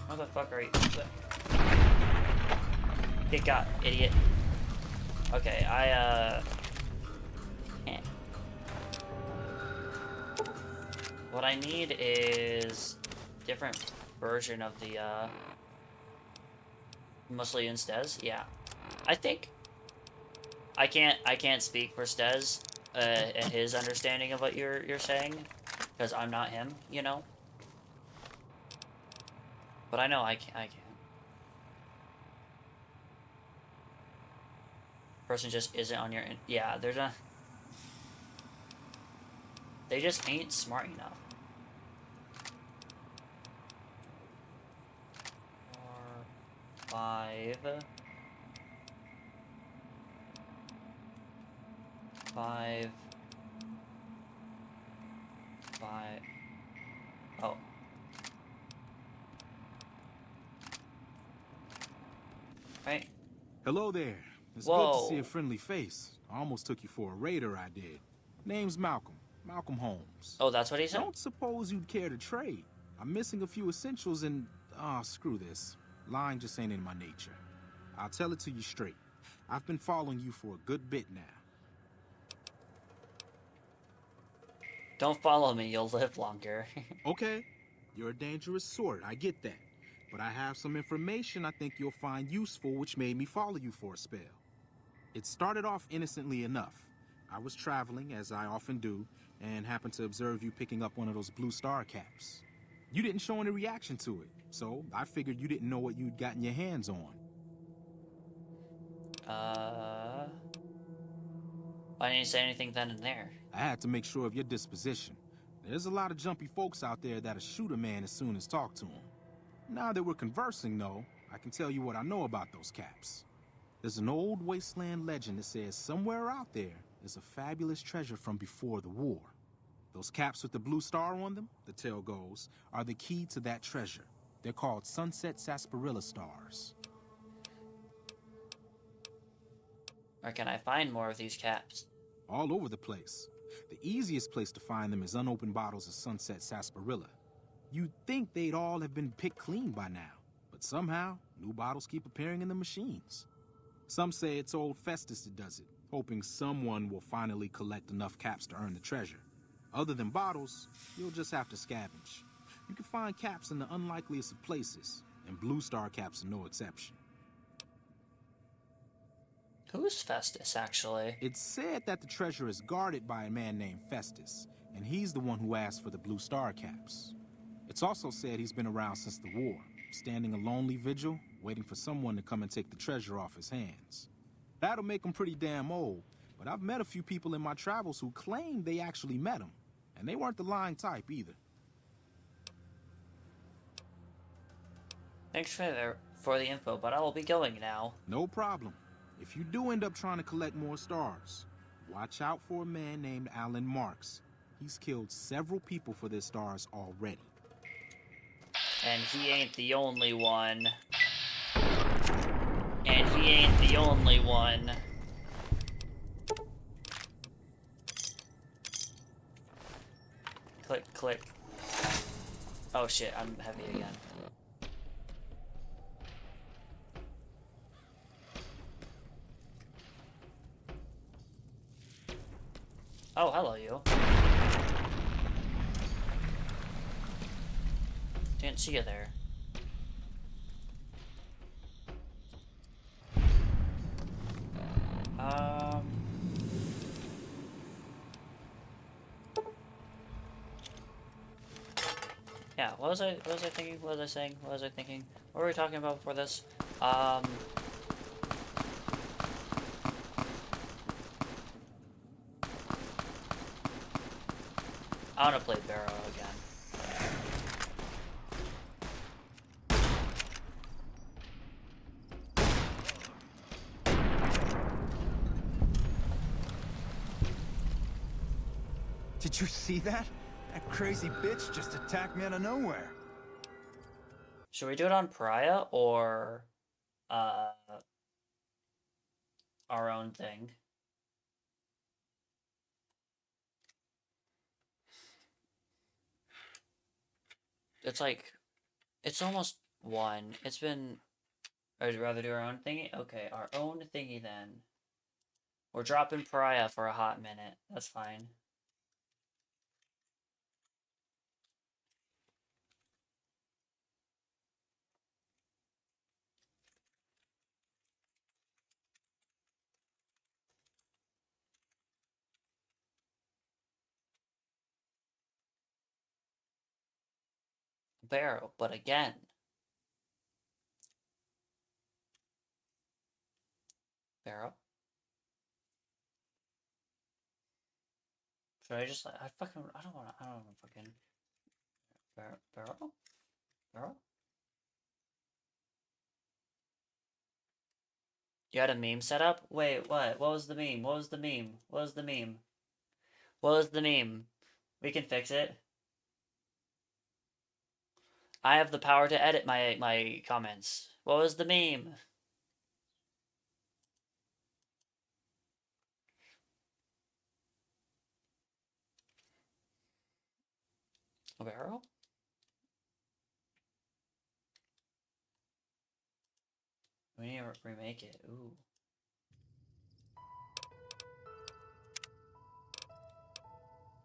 How the fuck are you? Get got, idiot. Okay, can't. What I need is different version of the mostly in Stez. Yeah, I think I can't speak for Stez and his understanding of what you're saying, because I'm not him, you know. But I know I can. Person just isn't on your. Yeah, they're not. They just ain't smart enough. 4, 5. 5. 5. Oh. Right. Hello there. It's Whoa. good to see a friendly face. I almost took you for a raider, I did. Name's Malcolm. Malcolm Holmes. Oh, that's what he said? Don't suppose you'd care to trade. I'm missing a few essentials and... screw this. Lying just ain't in my nature. I'll tell it to you straight. I've been following you for a good bit now. Don't follow me, you'll live longer. Okay, you're a dangerous sort, I get that. But I have some information I think you'll find useful, which made me follow you for a spell. It started off innocently enough. I was traveling, as I often do, and happened to observe you picking up one of those blue star caps. You didn't show any reaction to it, so I figured you didn't know what you'd gotten your hands on. I didn't say anything then and there. I had to make sure of your disposition. There's a lot of jumpy folks out there that'll shoot a man as soon as talk to him. Now that we're conversing, though, I can tell you what I know about those caps. There's an old wasteland legend that says somewhere out there is a fabulous treasure from before the war. Those caps with the blue star on them, the tale goes, are the key to that treasure. They're called Sunset Sarsaparilla stars. Where can I find more of these caps? All over the place. The easiest place to find them is unopened bottles of Sunset Sarsaparilla. You'd think they'd all have been picked clean by now, but somehow, new bottles keep appearing in the machines. Some say it's old Festus that does it, hoping someone will finally collect enough caps to earn the treasure. Other than bottles, you'll just have to scavenge. You can find caps in the unlikeliest of places, and Blue Star caps are no exception. Who's Festus, actually? It's said that the treasure is guarded by a man named Festus, and he's the one who asked for the Blue Star caps. It's also said he's been around since the war, standing a lonely vigil, waiting for someone to come and take the treasure off his hands. That'll make him pretty damn old, but I've met a few people in my travels who claim they actually met him, and they weren't the lying type either. Thanks for the info, but I will be going now. No problem. If you do end up trying to collect more stars, watch out for a man named Alan Marks. He's killed several people for their stars already. And he ain't the only one. And he ain't the only one. Click, click. Oh shit, I'm heavy again. Oh, hello, you. Didn't see you there. Yeah, what was I thinking? What was I saying? What was I thinking? What were we talking about before this? I want to play Barrow again. Did you see that? That crazy bitch just attacked me out of nowhere. Should we do it on Pariah or our own thing? It's like, it's almost 1. It's been, I'd rather do our own thingy? Okay, our own thingy then. We're dropping Pariah for a hot minute. That's fine. Barrow, but again. Barrow. Should I just, I don't wanna fucking, Barrow? Barrow? You had a meme set up? Wait, what? What was the meme? What was the meme? What was the meme? What was the meme? We can fix it. I have the power to edit my comments. What was the meme? A barrel? We need to remake it. Ooh.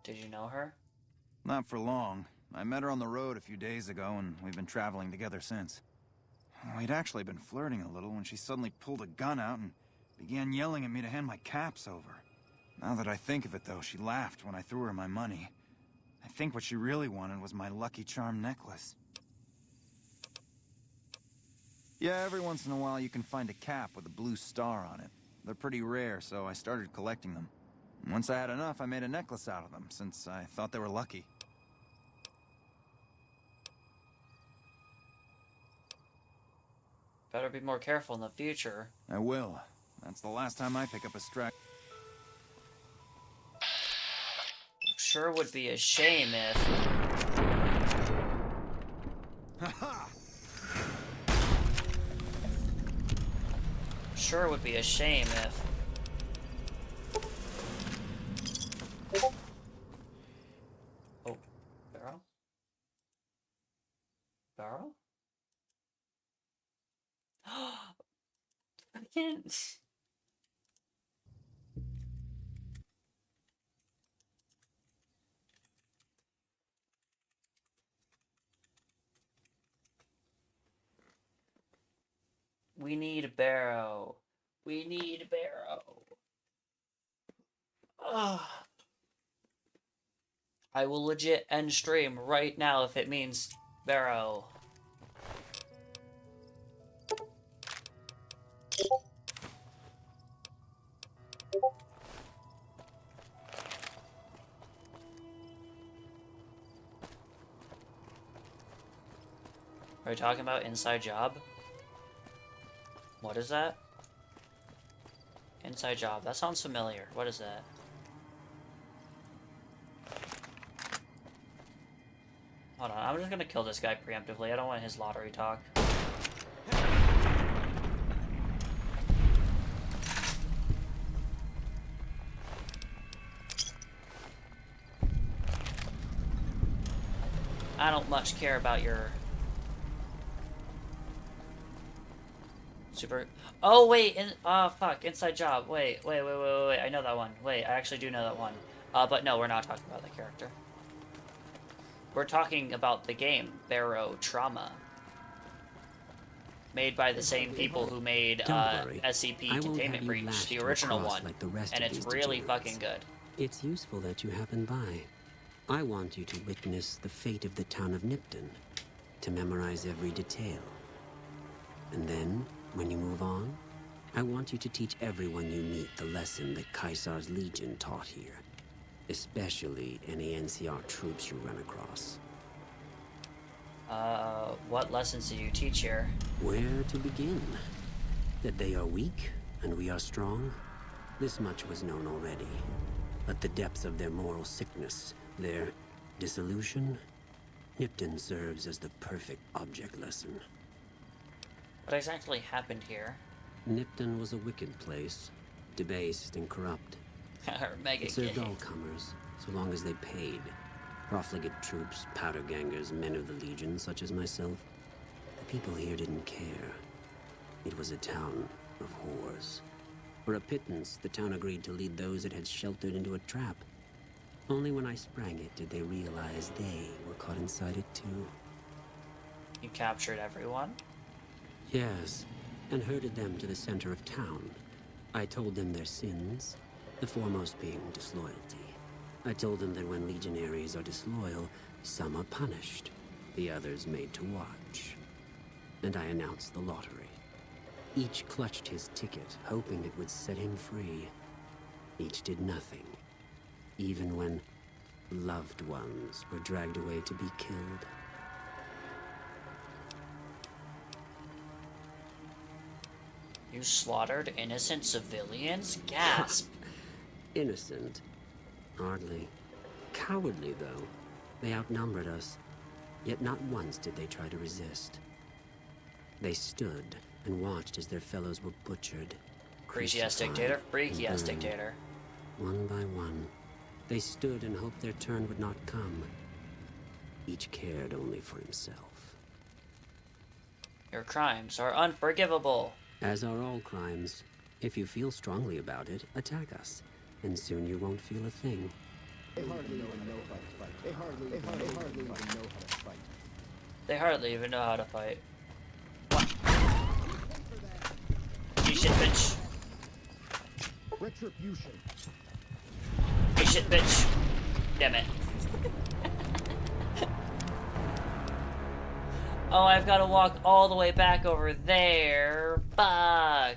Did you know her? Not for long. I met her on the road a few days ago, and we've been traveling together since. We'd actually been flirting a little when she suddenly pulled a gun out and began yelling at me to hand my caps over. Now that I think of it, though, she laughed when I threw her my money. I think what she really wanted was my Lucky Charm necklace. Yeah, every once in a while you can find a cap with a blue star on it. They're pretty rare, so I started collecting them. Once I had enough, I made a necklace out of them, since I thought they were lucky. Better be more careful in the future. I will. That's the last time I pick up a strike. Sure would be a shame if... Sure would be a shame if... Oh, barrel? Barrel? I can't... We need a barrow. We need a barrow. Ugh. I will legit end stream right now if it means barrow. Are we talking about inside job? What is that? Inside job. That sounds familiar. What is that? Hold on. I'm just gonna kill this guy preemptively. I don't want his lottery talk. I don't much care about your... Super... Oh, wait! Oh, fuck. Inside job. Wait. I know that one. Wait, I actually do know that one. But no, we're not talking about the character. We're talking about the game, Barrow Trauma. Made by the same people who made SCP Containment Breach, the original one. Like the rest and of it's these really degenerates. fucking good. It's useful that you happen by. I want you to witness the fate of the town of Nipton, to memorize every detail. And then, when you move on, I want you to teach everyone you meet the lesson that Caesar's Legion taught here, especially any NCR troops you run across. What lessons do you teach here? Where to begin? That they are weak and we are strong? This much was known already. But the depths of their moral sickness, their dissolution, Nipton serves as the perfect object lesson. What exactly happened here? Nipton was a wicked place, debased and corrupt. Mega It served gay. all comers, so long as they paid. Profligate troops, powder gangers, men of the Legion, such as myself. The people here didn't care. It was a town of whores. For a pittance, the town agreed to lead those it had sheltered into a trap. Only when I sprang it did they realize they were caught inside it too. You captured everyone? Yes, and herded them to the center of town. I told them their sins, the foremost being disloyalty. I told them that when legionaries are disloyal, some are punished, the others made to watch. And I announced the lottery. Each clutched his ticket, hoping it would set him free. Each did nothing, even when loved ones were dragged away to be killed. You slaughtered innocent civilians? Gasp! Innocent? Hardly. Cowardly, though. They outnumbered us. Yet not once did they try to resist. They stood and watched as their fellows were butchered. Crazy ass dictator? Freaky ass dictator. One by one, they stood and hoped their turn would not come. Each cared only for himself. Your crimes are unforgivable. As are all crimes. If you feel strongly about it, attack us, and soon you won't feel a thing. They hardly even know how to fight. They hardly even know how to fight. They hardly even know how to fight. What? You shit, bitch. Retribution. You shit, bitch. Damn it. Oh, I've got to walk all the way back over there. Fuck.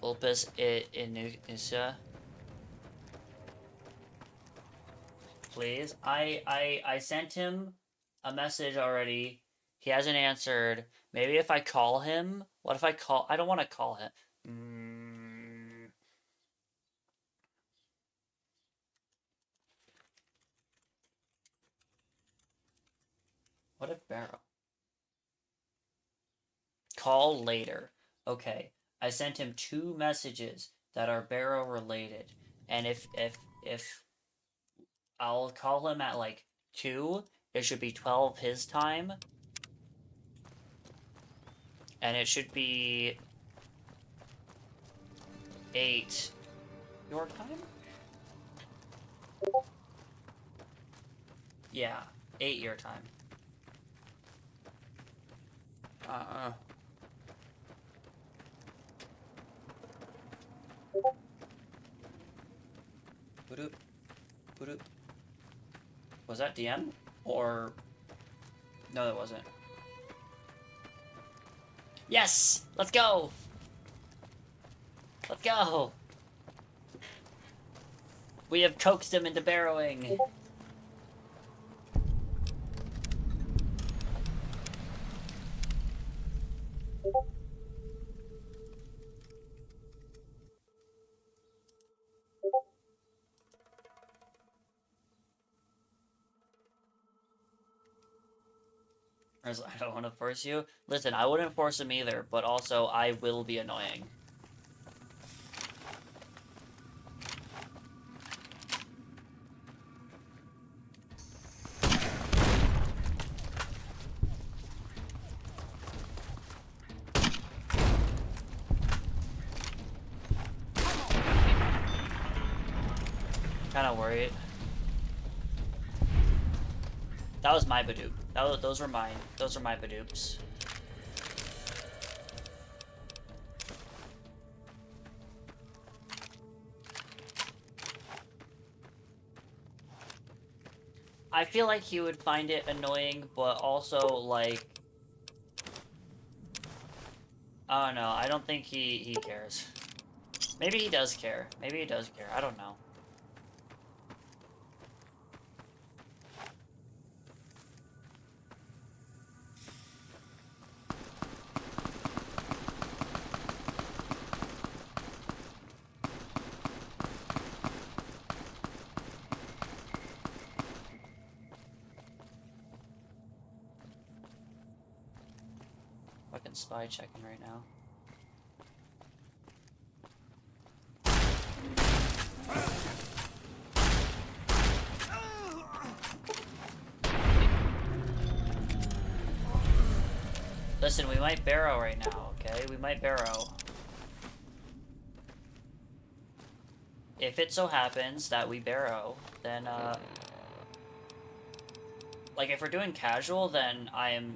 Ulpus Inusa. Please. I sent him a message already. He hasn't answered. Maybe if I call him. What if I call? I don't want to call him. What if Barrow? Call later. Okay. I sent him 2 messages that are Barrow related. And if I'll call him at like 2, it should be 12 his time. And it should be 8 your time? Yeah, 8 your time. Was that DM? Or... No, that wasn't. Yes! Let's go! Let's go! We have coaxed him into barrowing. I don't want to force you. Listen, I wouldn't force him either, but also I will be annoying. Kinda worried. That was my Badoop. Those were mine. Those are my Badoops. I feel like he would find it annoying, but also, like... I don't know. I don't think he cares. Maybe he does care. Maybe he does care. I don't know. Fucking spy checking right now. Listen, we might barrow right now, okay? We might barrow. If it so happens that we barrow, then, like, if we're doing casual, then I am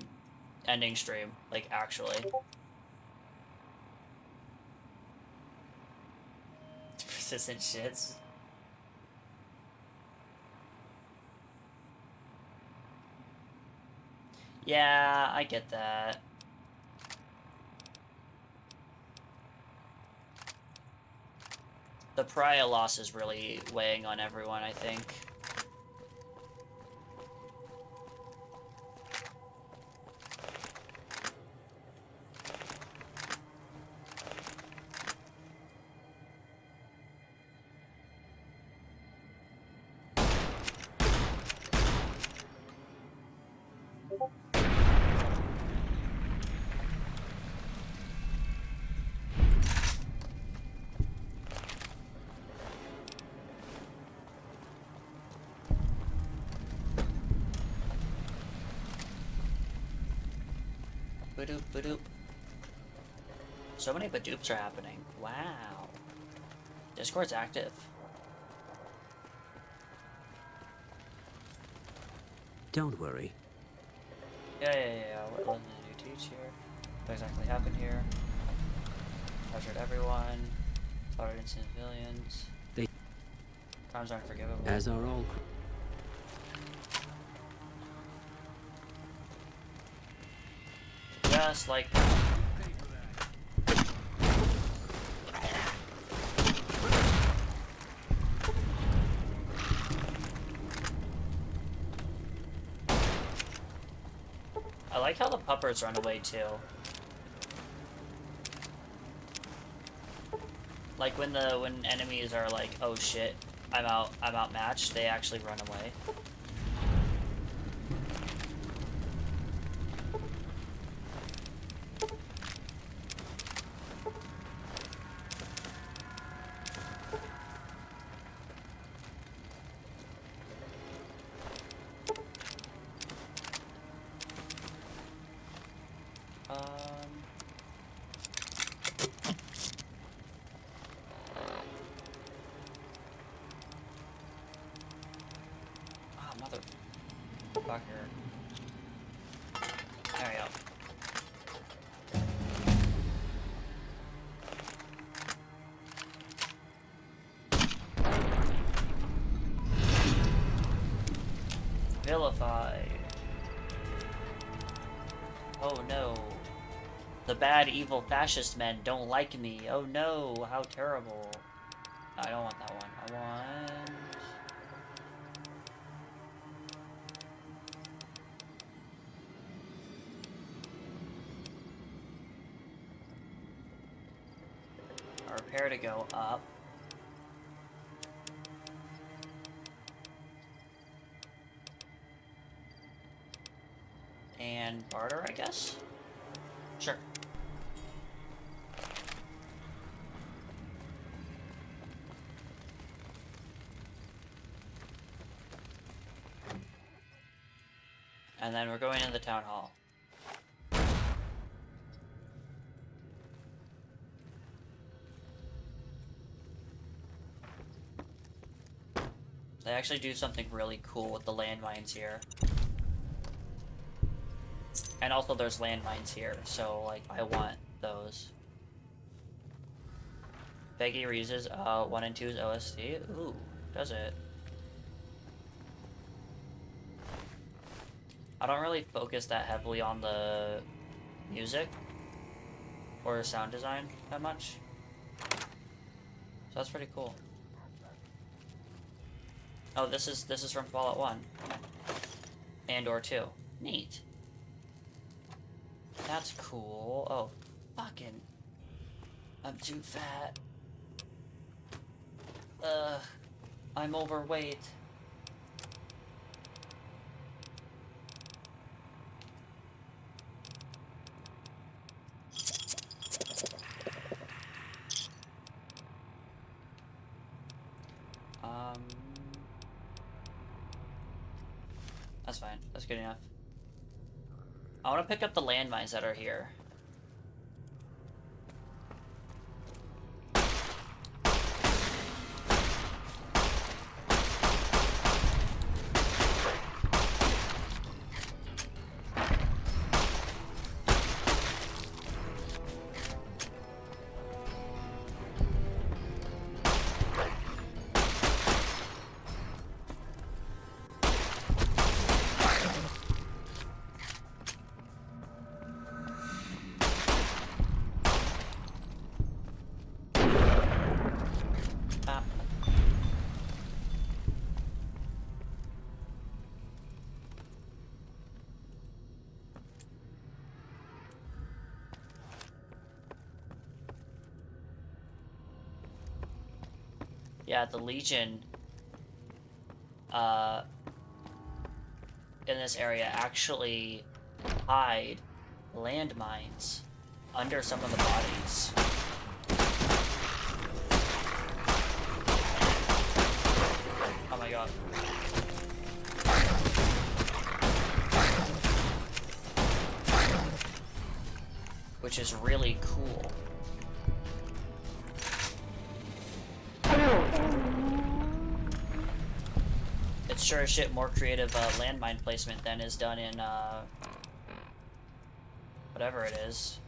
ending stream, like, actually. Persistent shits. Yeah, I get that. The pariah loss is really weighing on everyone, I think. Badoop, badoop. So many badoops are happening. Wow. Discord's active. Don't worry. Yeah. We're letting the new teach here. What exactly happened here? Pressured everyone. Slaughtered innocent civilians. Crimes aren't forgivable. As are all. Just like... like how the puppers run away too. Like when enemies are like, oh shit, I'm outmatched, they actually run away. Motherfucker. There we go. Vilify. Oh no. The bad, evil fascist men don't like me. Oh no, how terrible. I don't want that one. I want... our repair to go up. And barter, I guess? Sure. And then we're going to the town hall. They actually do something really cool with the landmines here. And also there's landmines here, so like I want those. Beggy Reese's 1 and 2's OST. Ooh, does it? I don't really focus that heavily on the music or sound design that much. So that's pretty cool. Oh, this is from Fallout 1. And or 2. Neat. That's cool. Oh, fucking... I'm too fat. I'm overweight. That's fine. That's good enough. I want to pick up the landmines that are here. Yeah, the Legion in this area actually hide landmines under some of the bodies. Oh my god. Which is really cool. It's sure as shit more creative landmine placement than is done in whatever it is.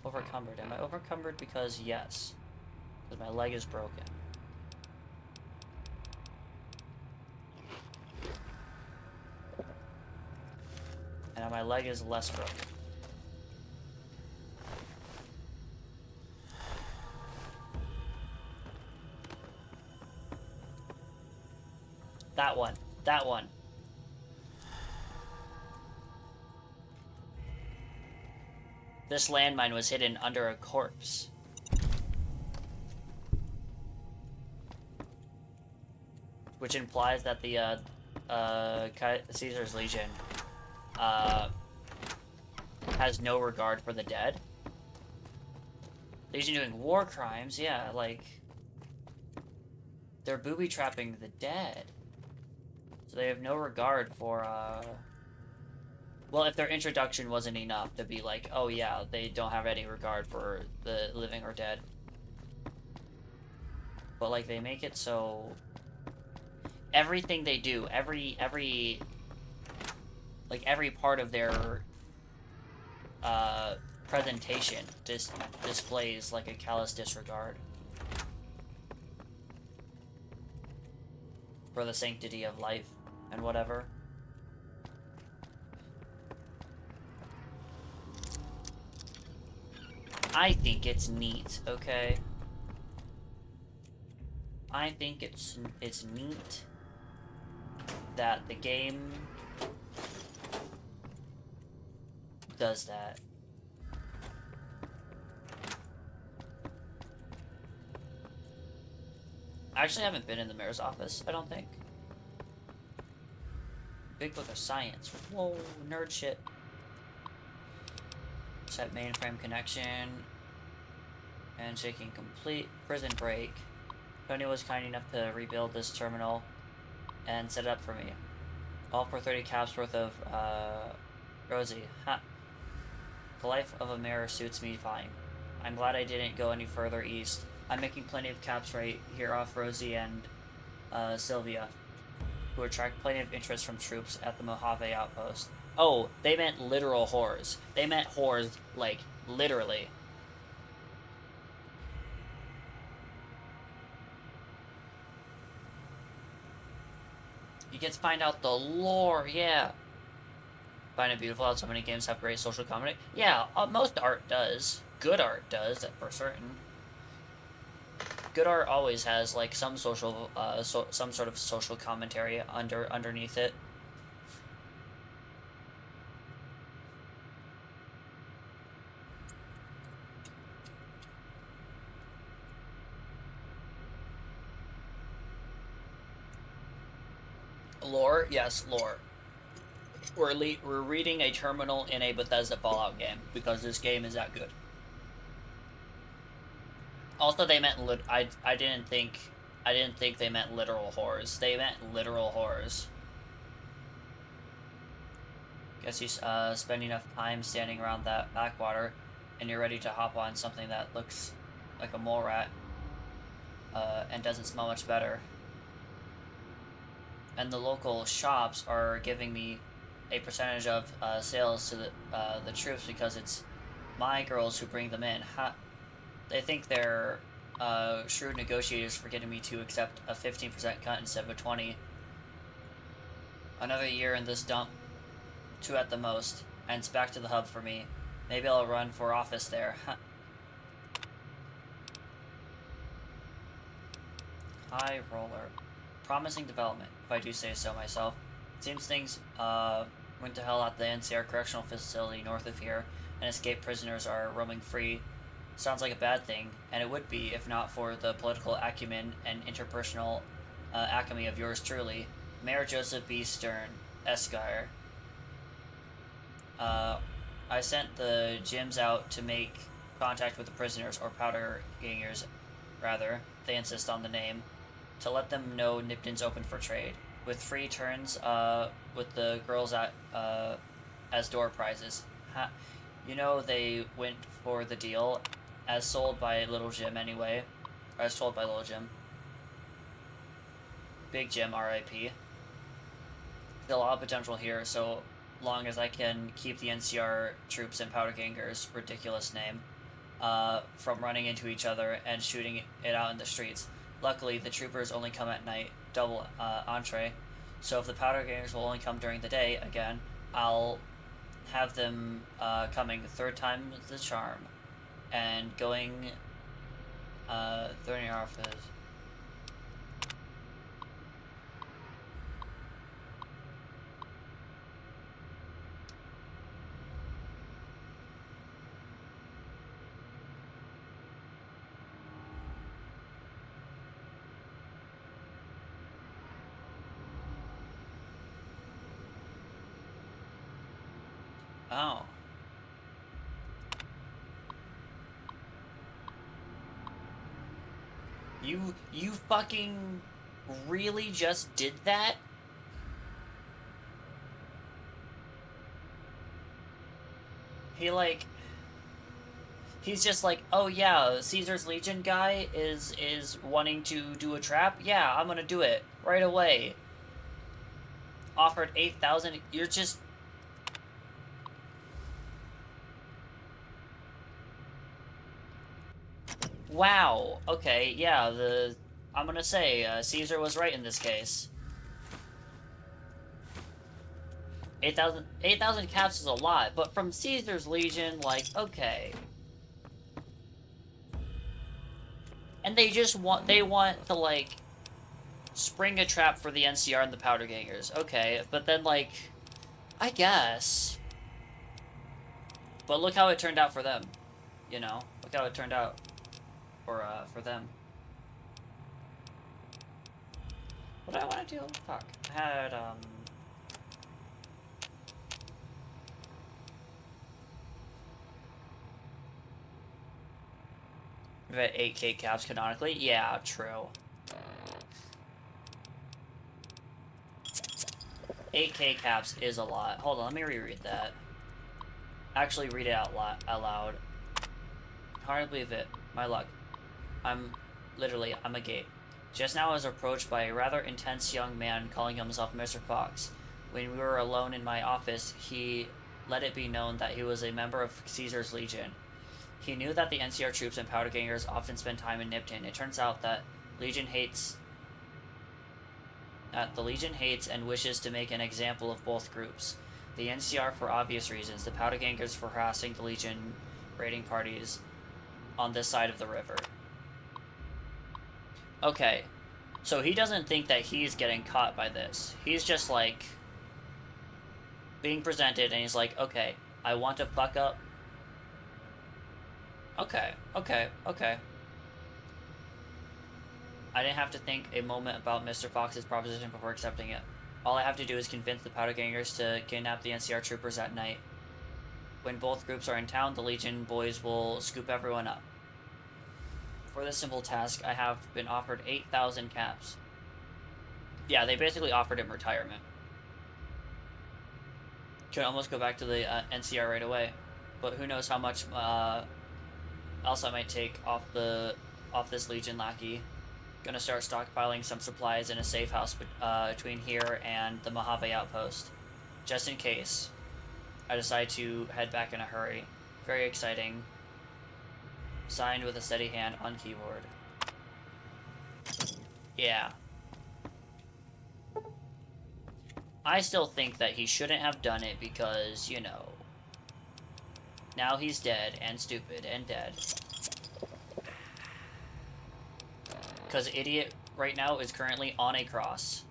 Overcumbered. Am I overcumbered because yes? Because my leg is broken. And my leg is less broken. That one. That one. This landmine was hidden under a corpse. Which implies that the, Caesar's Legion, has no regard for the dead. Legion doing war crimes, yeah, like... They're booby-trapping the dead. So they have no regard for, well, if their introduction wasn't enough to be like, oh yeah, they don't have any regard for the living or dead. But, like, they make it so... Everything they do, every part of their, presentation displays, like, a callous disregard for the sanctity of life and whatever. I think it's neat, okay? I think it's neat that the game does that. I actually haven't been in the mayor's office, I don't think. Big Book of Science. Whoa, nerd shit. Set mainframe connection. Handshaking complete. Prison break. Tony was kind enough to rebuild this terminal and set it up for me. All for 30 caps worth of, Rosie. Ha. The life of a mayor suits me fine. I'm glad I didn't go any further east. I'm making plenty of caps right here off Rosie and, Sylvia, who attract plenty of interest from troops at the Mojave outpost. Oh, they meant literal whores. They meant whores, like, literally. You get to find out the lore, yeah. Find it beautiful how so many games have great social comedy. Yeah, most art does. Good art does, for certain. Good art always has, like, some social, some sort of social commentary underneath it. Lore? Yes, lore. We're reading a terminal in a Bethesda Fallout game, because this game is that good. Also, they meant I didn't think they meant literal whores. They meant literal whores. Guess you spend enough time standing around that backwater, and you're ready to hop on something that looks like a mole rat, and doesn't smell much better. And the local shops are giving me a percentage of sales to the troops because it's my girls who bring them in. They think they're shrewd negotiators for getting me to accept a 15% cut instead of a 20%. Another year in this dump, 2 at the most, and it's back to the hub for me. Maybe I'll run for office there. High roller. Promising development, if I do say so myself. It seems things went to hell at the NCR Correctional Facility north of here, and escaped prisoners are roaming free. Sounds like a bad thing, and it would be if not for the political acumen and interpersonal alchemy of yours truly, Mayor Joseph B. Stern, Esquire. I sent the gyms out to make contact with the prisoners, or powder gangers, rather, they insist on the name, to let them know Nipton's open for trade, with free turns with the girls at as door prizes. You know they went for the deal, as sold by Little Jim anyway, or as told by Little Jim. Big Jim, R.I.P. Still a lot of potential here, so long as I can keep the NCR troops and powder gangers, ridiculous name, from running into each other and shooting it out in the streets. Luckily, the troopers only come at night, double entree, so if the powder gangers will only come during the day, again, I'll have them coming 3rd time the charm, and going 30 office. Oh. You fucking really just did that? He's just like, oh yeah, Caesar's Legion guy is wanting to do a trap? Yeah, I'm gonna do it right away. Offered 8,000, you're just... Wow, okay, yeah, I'm gonna say, Caesar was right in this case. 8,000 caps is a lot, but from Caesar's Legion, like, okay. And they want to, like, spring a trap for the NCR and the Powder Gangers. Okay, but then, like, I guess. But look how it turned out for them. You know? Look how it turned out for them. What do I want to do? Fuck. I had, we've had 8k caps canonically? Yeah, true. 8k caps is a lot. Hold on, let me reread that. Actually read it out loud. Hard to believe it. My luck. I'm a gate. Just now I was approached by a rather intense young man calling himself Mr. Fox. When we were alone in my office, he let it be known that he was a member of Caesar's Legion. He knew that the NCR troops and Powder Gangers often spend time in Nipton. It turns out that the Legion hates and wishes to make an example of both groups. The NCR for obvious reasons, the Powder Gangers for harassing the Legion raiding parties on this side of the river. Okay, so he doesn't think that he's getting caught by this. He's just like being presented and he's like, okay, I want to fuck up. Okay. I didn't have to think a moment about Mr. Fox's proposition before accepting it. All I have to do is convince the Powder Gangers to kidnap the NCR troopers at night. When both groups are in town, the Legion boys will scoop everyone up. For this simple task, I have been offered 8,000 caps. Yeah, they basically offered him retirement. Could almost go back to the NCR right away, but who knows how much else I might take off this Legion lackey. Gonna start stockpiling some supplies in a safe house between here and the Mojave outpost, just in case I decide to head back in a hurry. Very exciting. Signed with a steady hand on keyboard. Yeah. I still think that he shouldn't have done it because, you know, now he's dead and stupid and dead. Because idiot right now is currently on a cross.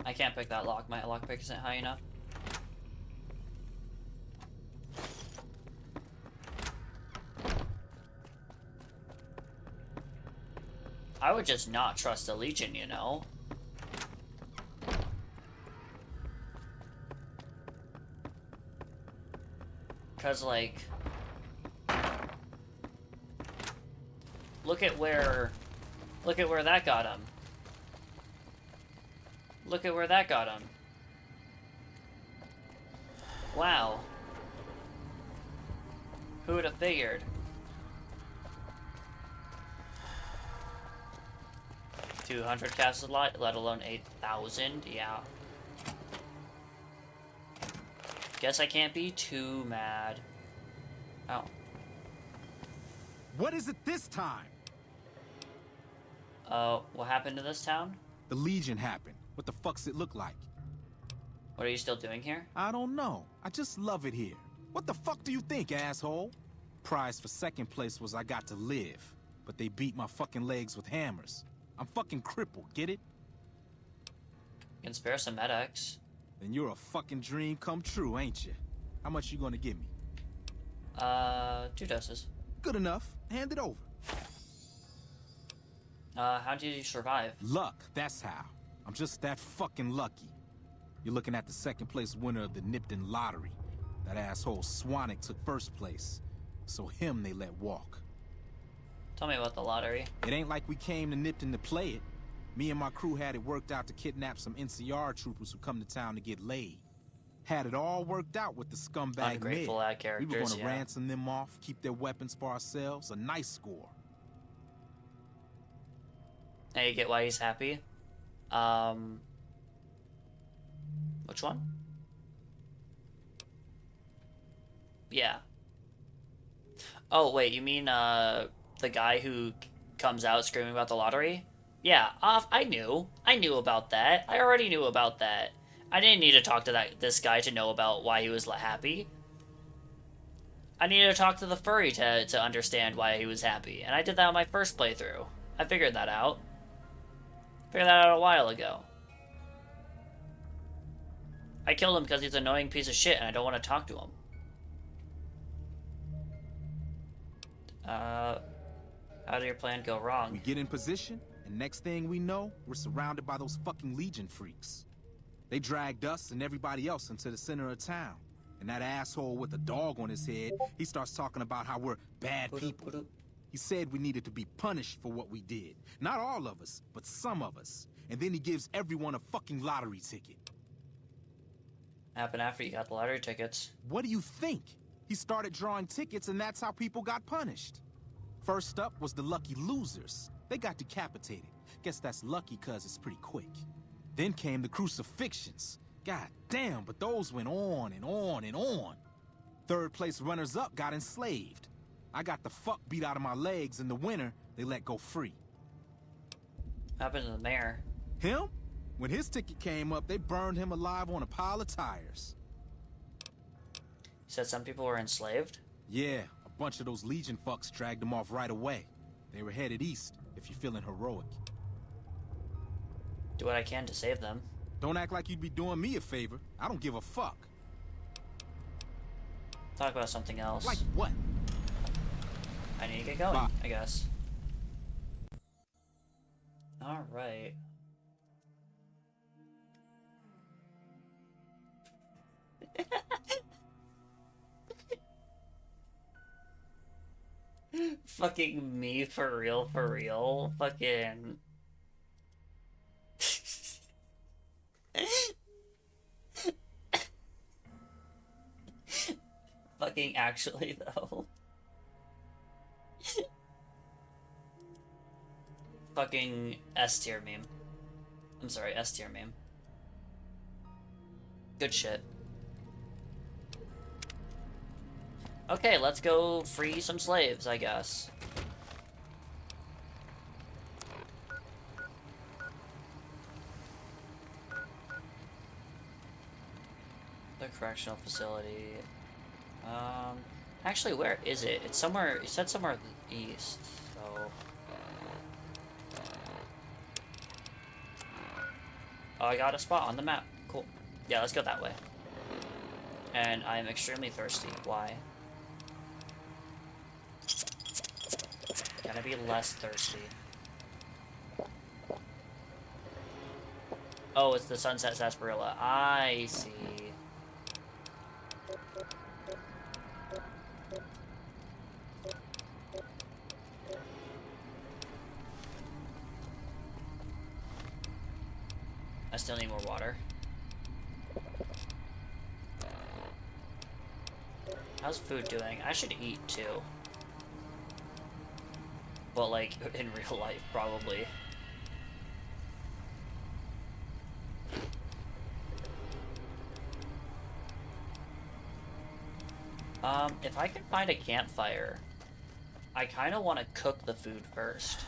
I can't pick that lock. My lockpick isn't high enough. I would just not trust the Legion, you know? Because, like... Look at where that got him. Look at where that got him. Wow. Who would have figured? 200 caps a lot, let alone 8,000. Yeah. Guess I can't be too mad. Oh. What is it this time? What happened to this town? The Legion happened. What the fuck's it look like? What are you still doing here? I don't know. I just love it here. What the fuck do you think, asshole? Prize for second place was I got to live. But they beat my fucking legs with hammers. I'm fucking crippled, get it? You can spare some medics. Then you're a fucking dream come true, ain't you? How much you gonna give me? 2 doses. Good enough. Hand it over. How did you survive? Luck, that's how. I'm just that fucking lucky. You're looking at the second place winner of the Nipton lottery. That asshole Swanick took first place, so him they let walk. Tell me about the lottery. It ain't like we came to Nipton to play it. Me and my crew had it worked out to kidnap some NCR troopers who come to town to get laid. Had it all worked out with the scumbag Ungrateful Mid. ad characters, We were gonna yeah. ransom them off, keep their weapons for ourselves, a nice score. Now you get why he's happy. Which one? Yeah. Oh, wait, you mean, the guy who comes out screaming about the lottery? Yeah, I knew. I knew about that. I already knew about that. I didn't need to talk to this guy to know about why he was happy. I needed to talk to the furry to understand why he was happy, and I did that on my first playthrough. I figured that out. Figured that out a while ago. I killed him because he's an annoying piece of shit and I don't want to talk to him. How did your plan go wrong? We get in position, and next thing we know, we're surrounded by those fucking Legion freaks. They dragged us and everybody else into the center of town. And that asshole with a dog on his head, he starts talking about how we're bad people. He said we needed to be punished for what we did. Not all of us, but some of us. And then he gives everyone a fucking lottery ticket. Happened after you got the lottery tickets. What do you think? He started drawing tickets and that's how people got punished. First up was the lucky losers. They got decapitated. Guess that's lucky cause it's pretty quick. Then came the crucifixions. God damn, but those went on and on and on. Third place runners-up got enslaved. I got the fuck beat out of my legs, and the winner, they let go free. Happened to the mayor. Him? When his ticket came up, they burned him alive on a pile of tires. You said some people were enslaved? Yeah, a bunch of those Legion fucks dragged him off right away. They were headed east, if you're feeling heroic. Do what I can to save them. Don't act like you'd be doing me a favor. I don't give a fuck. Talk about something else. Like what? I need to get going, Bye. I guess. Alright. Fucking me for real, Fucking... Fucking actually, though. Fucking S tier meme. I'm sorry, S tier meme. Good shit. Okay, let's go free some slaves, I guess. The correctional facility. Actually, where is it? It's somewhere, you said somewhere east, so... Oh, I got a spot on the map. Cool. Yeah, let's go that way. And I'm extremely thirsty. Why? Gotta be less thirsty. Oh, it's the Sunset Sarsaparilla. I see. I still need more water. How's food doing? I should eat too. But like, in real life, probably. If I can find a campfire, I kind of want to cook the food first.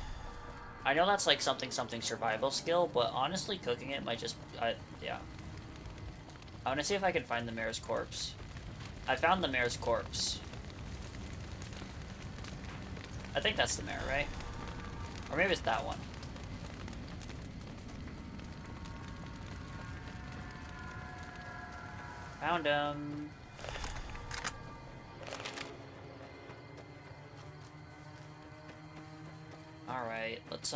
I know that's like something survival skill, but honestly cooking it might just, yeah. I want to see if I can find the mayor's corpse. I found the mayor's corpse. I think that's the mayor, right? Or maybe it's that one. Found him. Alright. Wait, let's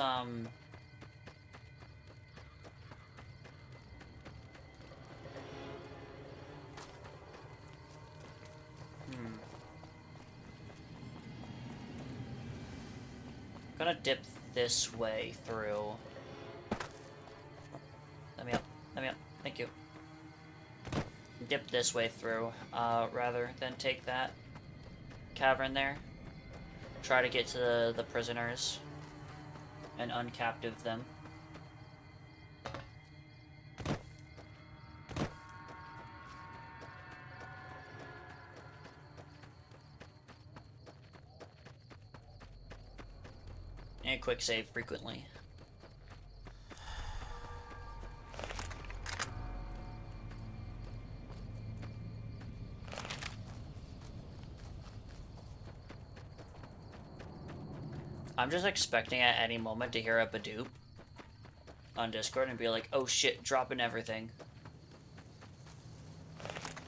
gonna dip this way through. Let me up. Let me up. Thank you. Dip this way through, rather than take that cavern there. Try to get to the prisoners and uncaptive them. And quick save frequently. I'm just expecting at any moment to hear a Badoop on Discord and be like, oh shit, dropping everything.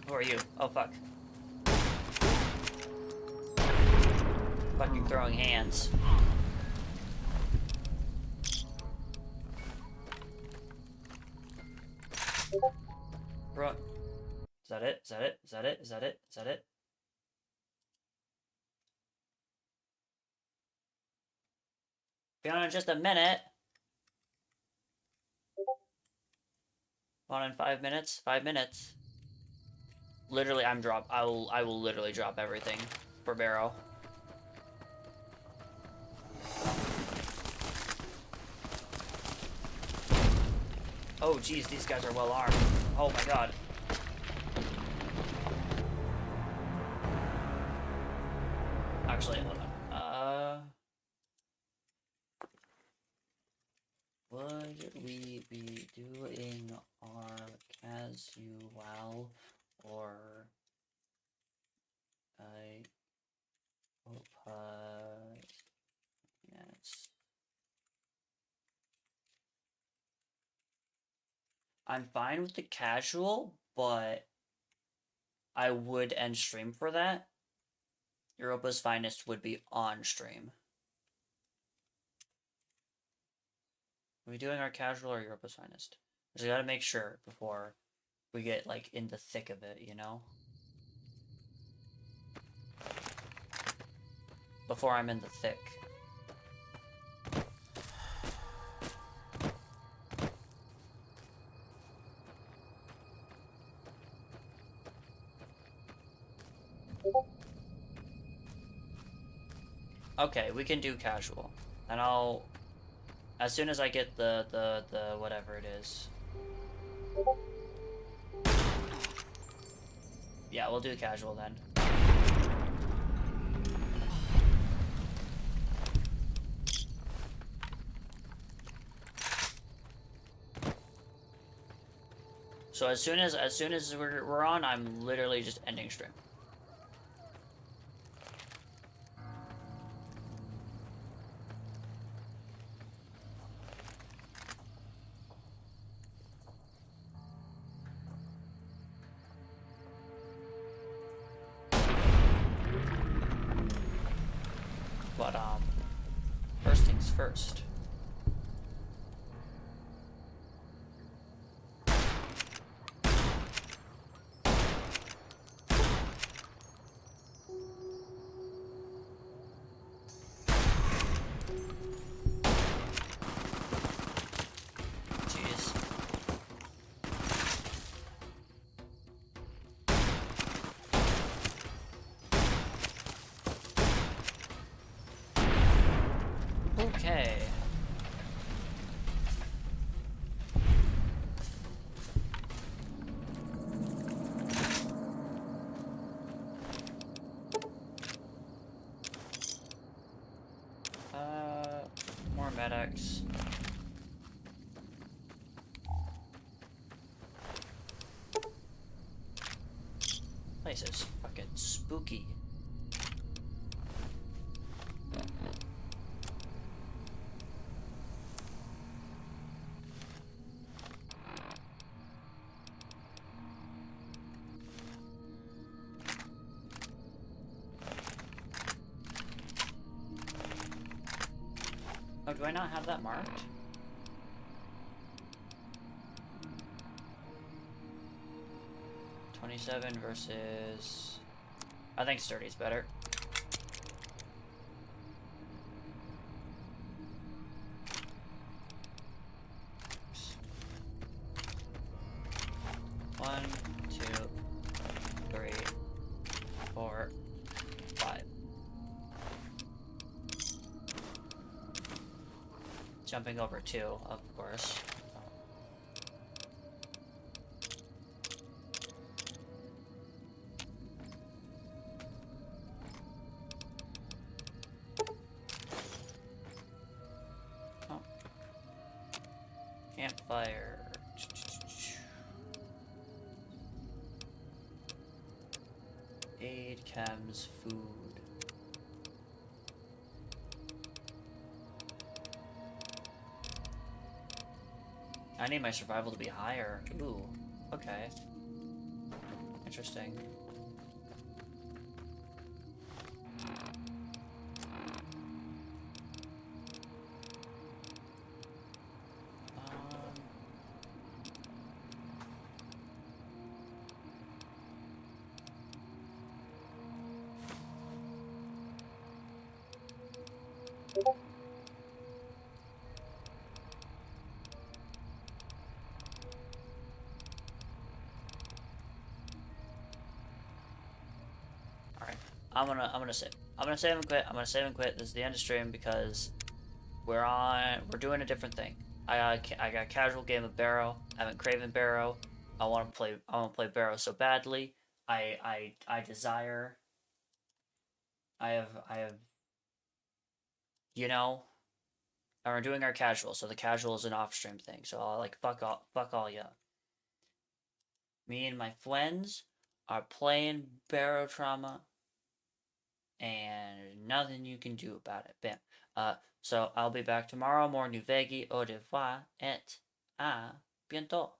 Who are you? Oh fuck. Fucking throwing hands. Bro. Is that it? Is that it? Is that it? Is that it? Is that it? Be on in just a minute. On in 5 minutes. 5 minutes. Literally, I will literally drop everything for Barrow. Oh geez, these guys are well armed. Oh my god. Actually, hold on. Would we be doing our casual or I hope yes. I'm fine with the casual, but I would end stream for that. Europa's Finest would be on stream. Are we doing our casual or Europa's Finest? Because we gotta make sure before we get, like, in the thick of it, you know? Before I'm in the thick. Okay, we can do casual. And I'll... As soon as I get the whatever it is. Yeah, we'll do casual then. So as soon as we're on, I'm literally just ending stream. But first things first. Jeez. Okay. More medics. Place is fucking spooky. Do I not have that marked? $27 versus... I think Sturdy's better. One, two, three, 4, 5. Jumping over 2, of course. Oh. Campfire. Aid, chems, food. I need my survival to be higher. Ooh, okay. Interesting. I'm gonna save. I'm gonna save and quit. I'm gonna save and quit. This is the end of stream because we're doing a different thing. I got a casual game of Barrow. I haven't Craven Barrow. I want to play Barrow so badly. I desire. I have you know, and we're doing our casual, so the casual is an off-stream thing. So I'll like fuck all ya. Me and my friends are playing Barrow Trauma. And nothing you can do about it. Bam. So I'll be back tomorrow. More New Vegi. Au revoir. Et à bientôt.